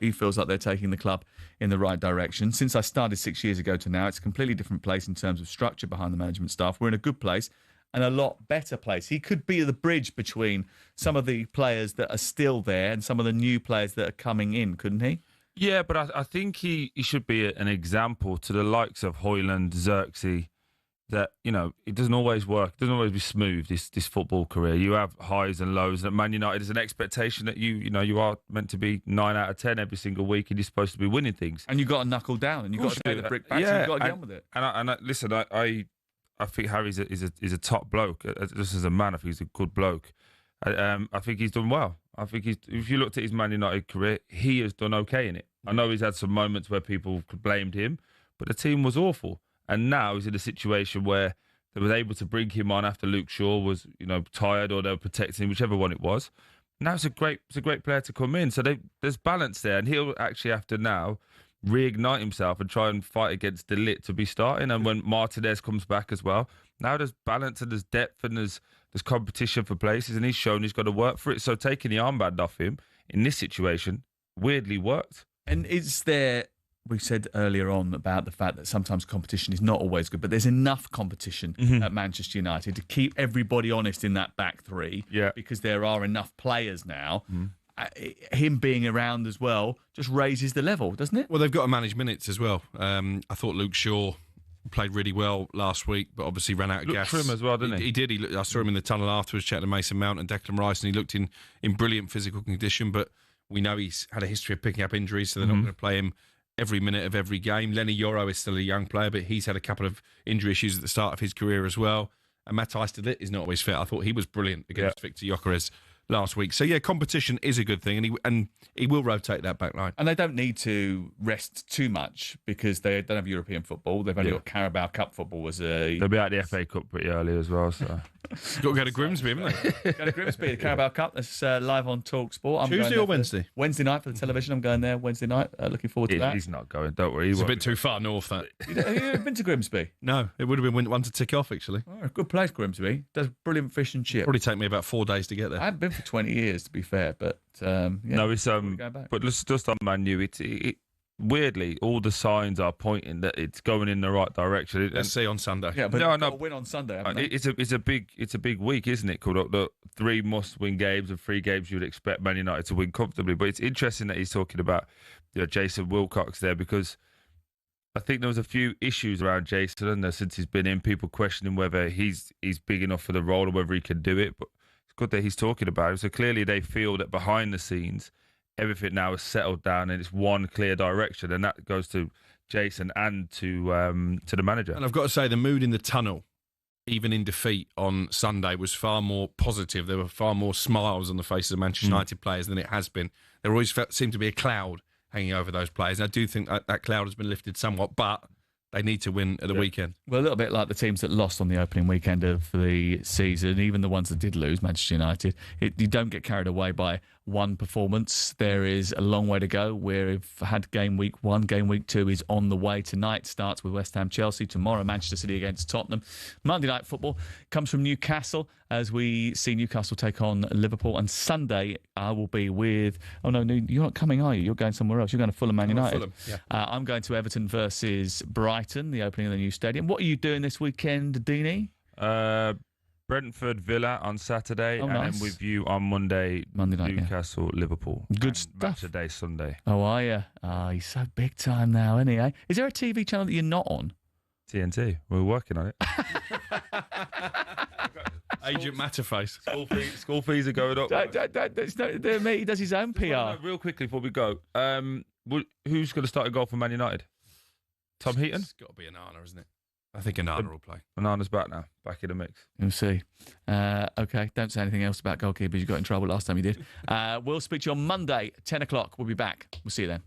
he feels like they're taking the club in the right direction. Since I started 6 years ago to now, it's a completely different place in terms of structure behind the management staff. We're in a good place and a lot better place. He could be the bridge between some of the players that are still there and some of the new players that are coming in, couldn't he? Yeah, but I think he should be an example to the likes of Højlund, Xerxes, that, you know, it doesn't always work. It doesn't always be smooth, this football career. You have highs and lows. And at Man United, there's an expectation that you are meant to be 9 out of 10 every single week and you're supposed to be winning things. And you've got to knuckle down and you've got to do the brick bats and you've got to get on with it. And listen, I think Harry's is a top bloke. Just as a man, I think he's a good bloke. I think he's done well. I think if you looked at his Man United career, he has done okay in it. I know he's had some moments where people blamed him, but the team was awful. And now he's in a situation where they were able to bring him on after Luke Shaw was, tired, or they were protecting him, whichever one it was. Now it's a great player to come in. So there's balance there, and he'll actually have to now reignite himself and try and fight against De Ligt to be starting. And when Martinez comes back as well, now there's balance and there's depth and there's competition for places, and he's shown he's got to work for it. So taking the armband off him in this situation weirdly worked. And we said earlier on about the fact that sometimes competition is not always good, but there's enough competition at Manchester United to keep everybody honest in that back three, because there are enough players now. Him being around as well just raises the level, doesn't it? Well, they've got to manage minutes as well. I thought Luke Shaw played really well last week, but obviously ran out of gas. Looked trim as well, didn't he? He did. I saw him in the tunnel afterwards, chatting to Mason Mount and Declan Rice, and he looked in brilliant physical condition, but we know he's had a history of picking up injuries, so they're not going to play him every minute of every game. Lenny Yoro is still a young player, but he's had a couple of injury issues at the start of his career as well. And Matthijs de Ligt is not always fit. I thought he was brilliant against Victor Gyökeres last week. So, competition is a good thing, and he will rotate that back line. And they don't need to rest too much because they don't have European football. They've only got Carabao Cup football as a... They'll be out the FA Cup pretty early as well, so... Got to go to Grimsby, haven't they? Go to Grimsby, the Carabao Cup. That's live on talkSPORT. Tuesday or Wednesday? Wednesday night for the television. I'm going there Wednesday night. Looking forward to that. He's not going, don't worry. It's a bit too far north, that. Have you ever been to Grimsby? No, it would have been one to tick off, actually. Oh, good place, Grimsby. Does brilliant fish and chips. Probably take me about 4 days to get there. I haven't been for 20 years, to be fair, but no, it's but let's just on Man U. Weirdly, all the signs are pointing that it's going in the right direction. Let's see on Sunday. Yeah, but got to win on Sunday. It's a big week, isn't it? Called up the 3 must-win games and 3 games you would expect Man United to win comfortably. But it's interesting that he's talking about Jason Wilcox there, because I think there was a few issues around Jason since he's been in. People questioning whether he's big enough for the role or whether he can do it. But it's good that he's talking about it. So clearly they feel that behind the scenes, everything now is settled down and it's one clear direction, and that goes to Jason and to the manager. And I've got to say, the mood in the tunnel, even in defeat on Sunday, was far more positive. There were far more smiles on the faces of Manchester United players than it has been. There always seemed to be a cloud hanging over those players. And I do think that cloud has been lifted somewhat, but they need to win at the weekend. Well, a little bit like the teams that lost on the opening weekend of the season, even the ones that did lose, Manchester United, you don't get carried away by one performance. There is a long way to go. We've had game week 1, game week 2 is on the way. Tonight starts with West Ham, Chelsea. Tomorrow, Manchester City against Tottenham. Monday night football comes from Newcastle as we see Newcastle take on Liverpool. And Sunday, I will be with... Oh, no, you're not coming, are you? You're going somewhere else. You're going to Fulham, Man United. Fulham, yeah. I'm going to Everton versus Brighton, the opening of the new stadium. What are you doing this weekend, Deeney? Brentford Villa on Saturday, and nice. then with you on Monday night, Newcastle, Liverpool. Good stuff. Saturday, Sunday. Oh, are you? Oh, he's so big time now, isn't he? Eh? Is there a TV channel that you're not on? TNT. We're working on it. Agent Matterface. School fees are going up. Mate, he does his own PR. Real quickly before we go, who's going to start a goal for Man United? Tom Heaton? It's got to be Onana, isn't it? I think Onana will play. Onana's back now, back in the mix. We'll see. Okay, don't say anything else about goalkeepers. You got in trouble last time you did. We'll speak to you on Monday, 10 o'clock. We'll be back. We'll see you then.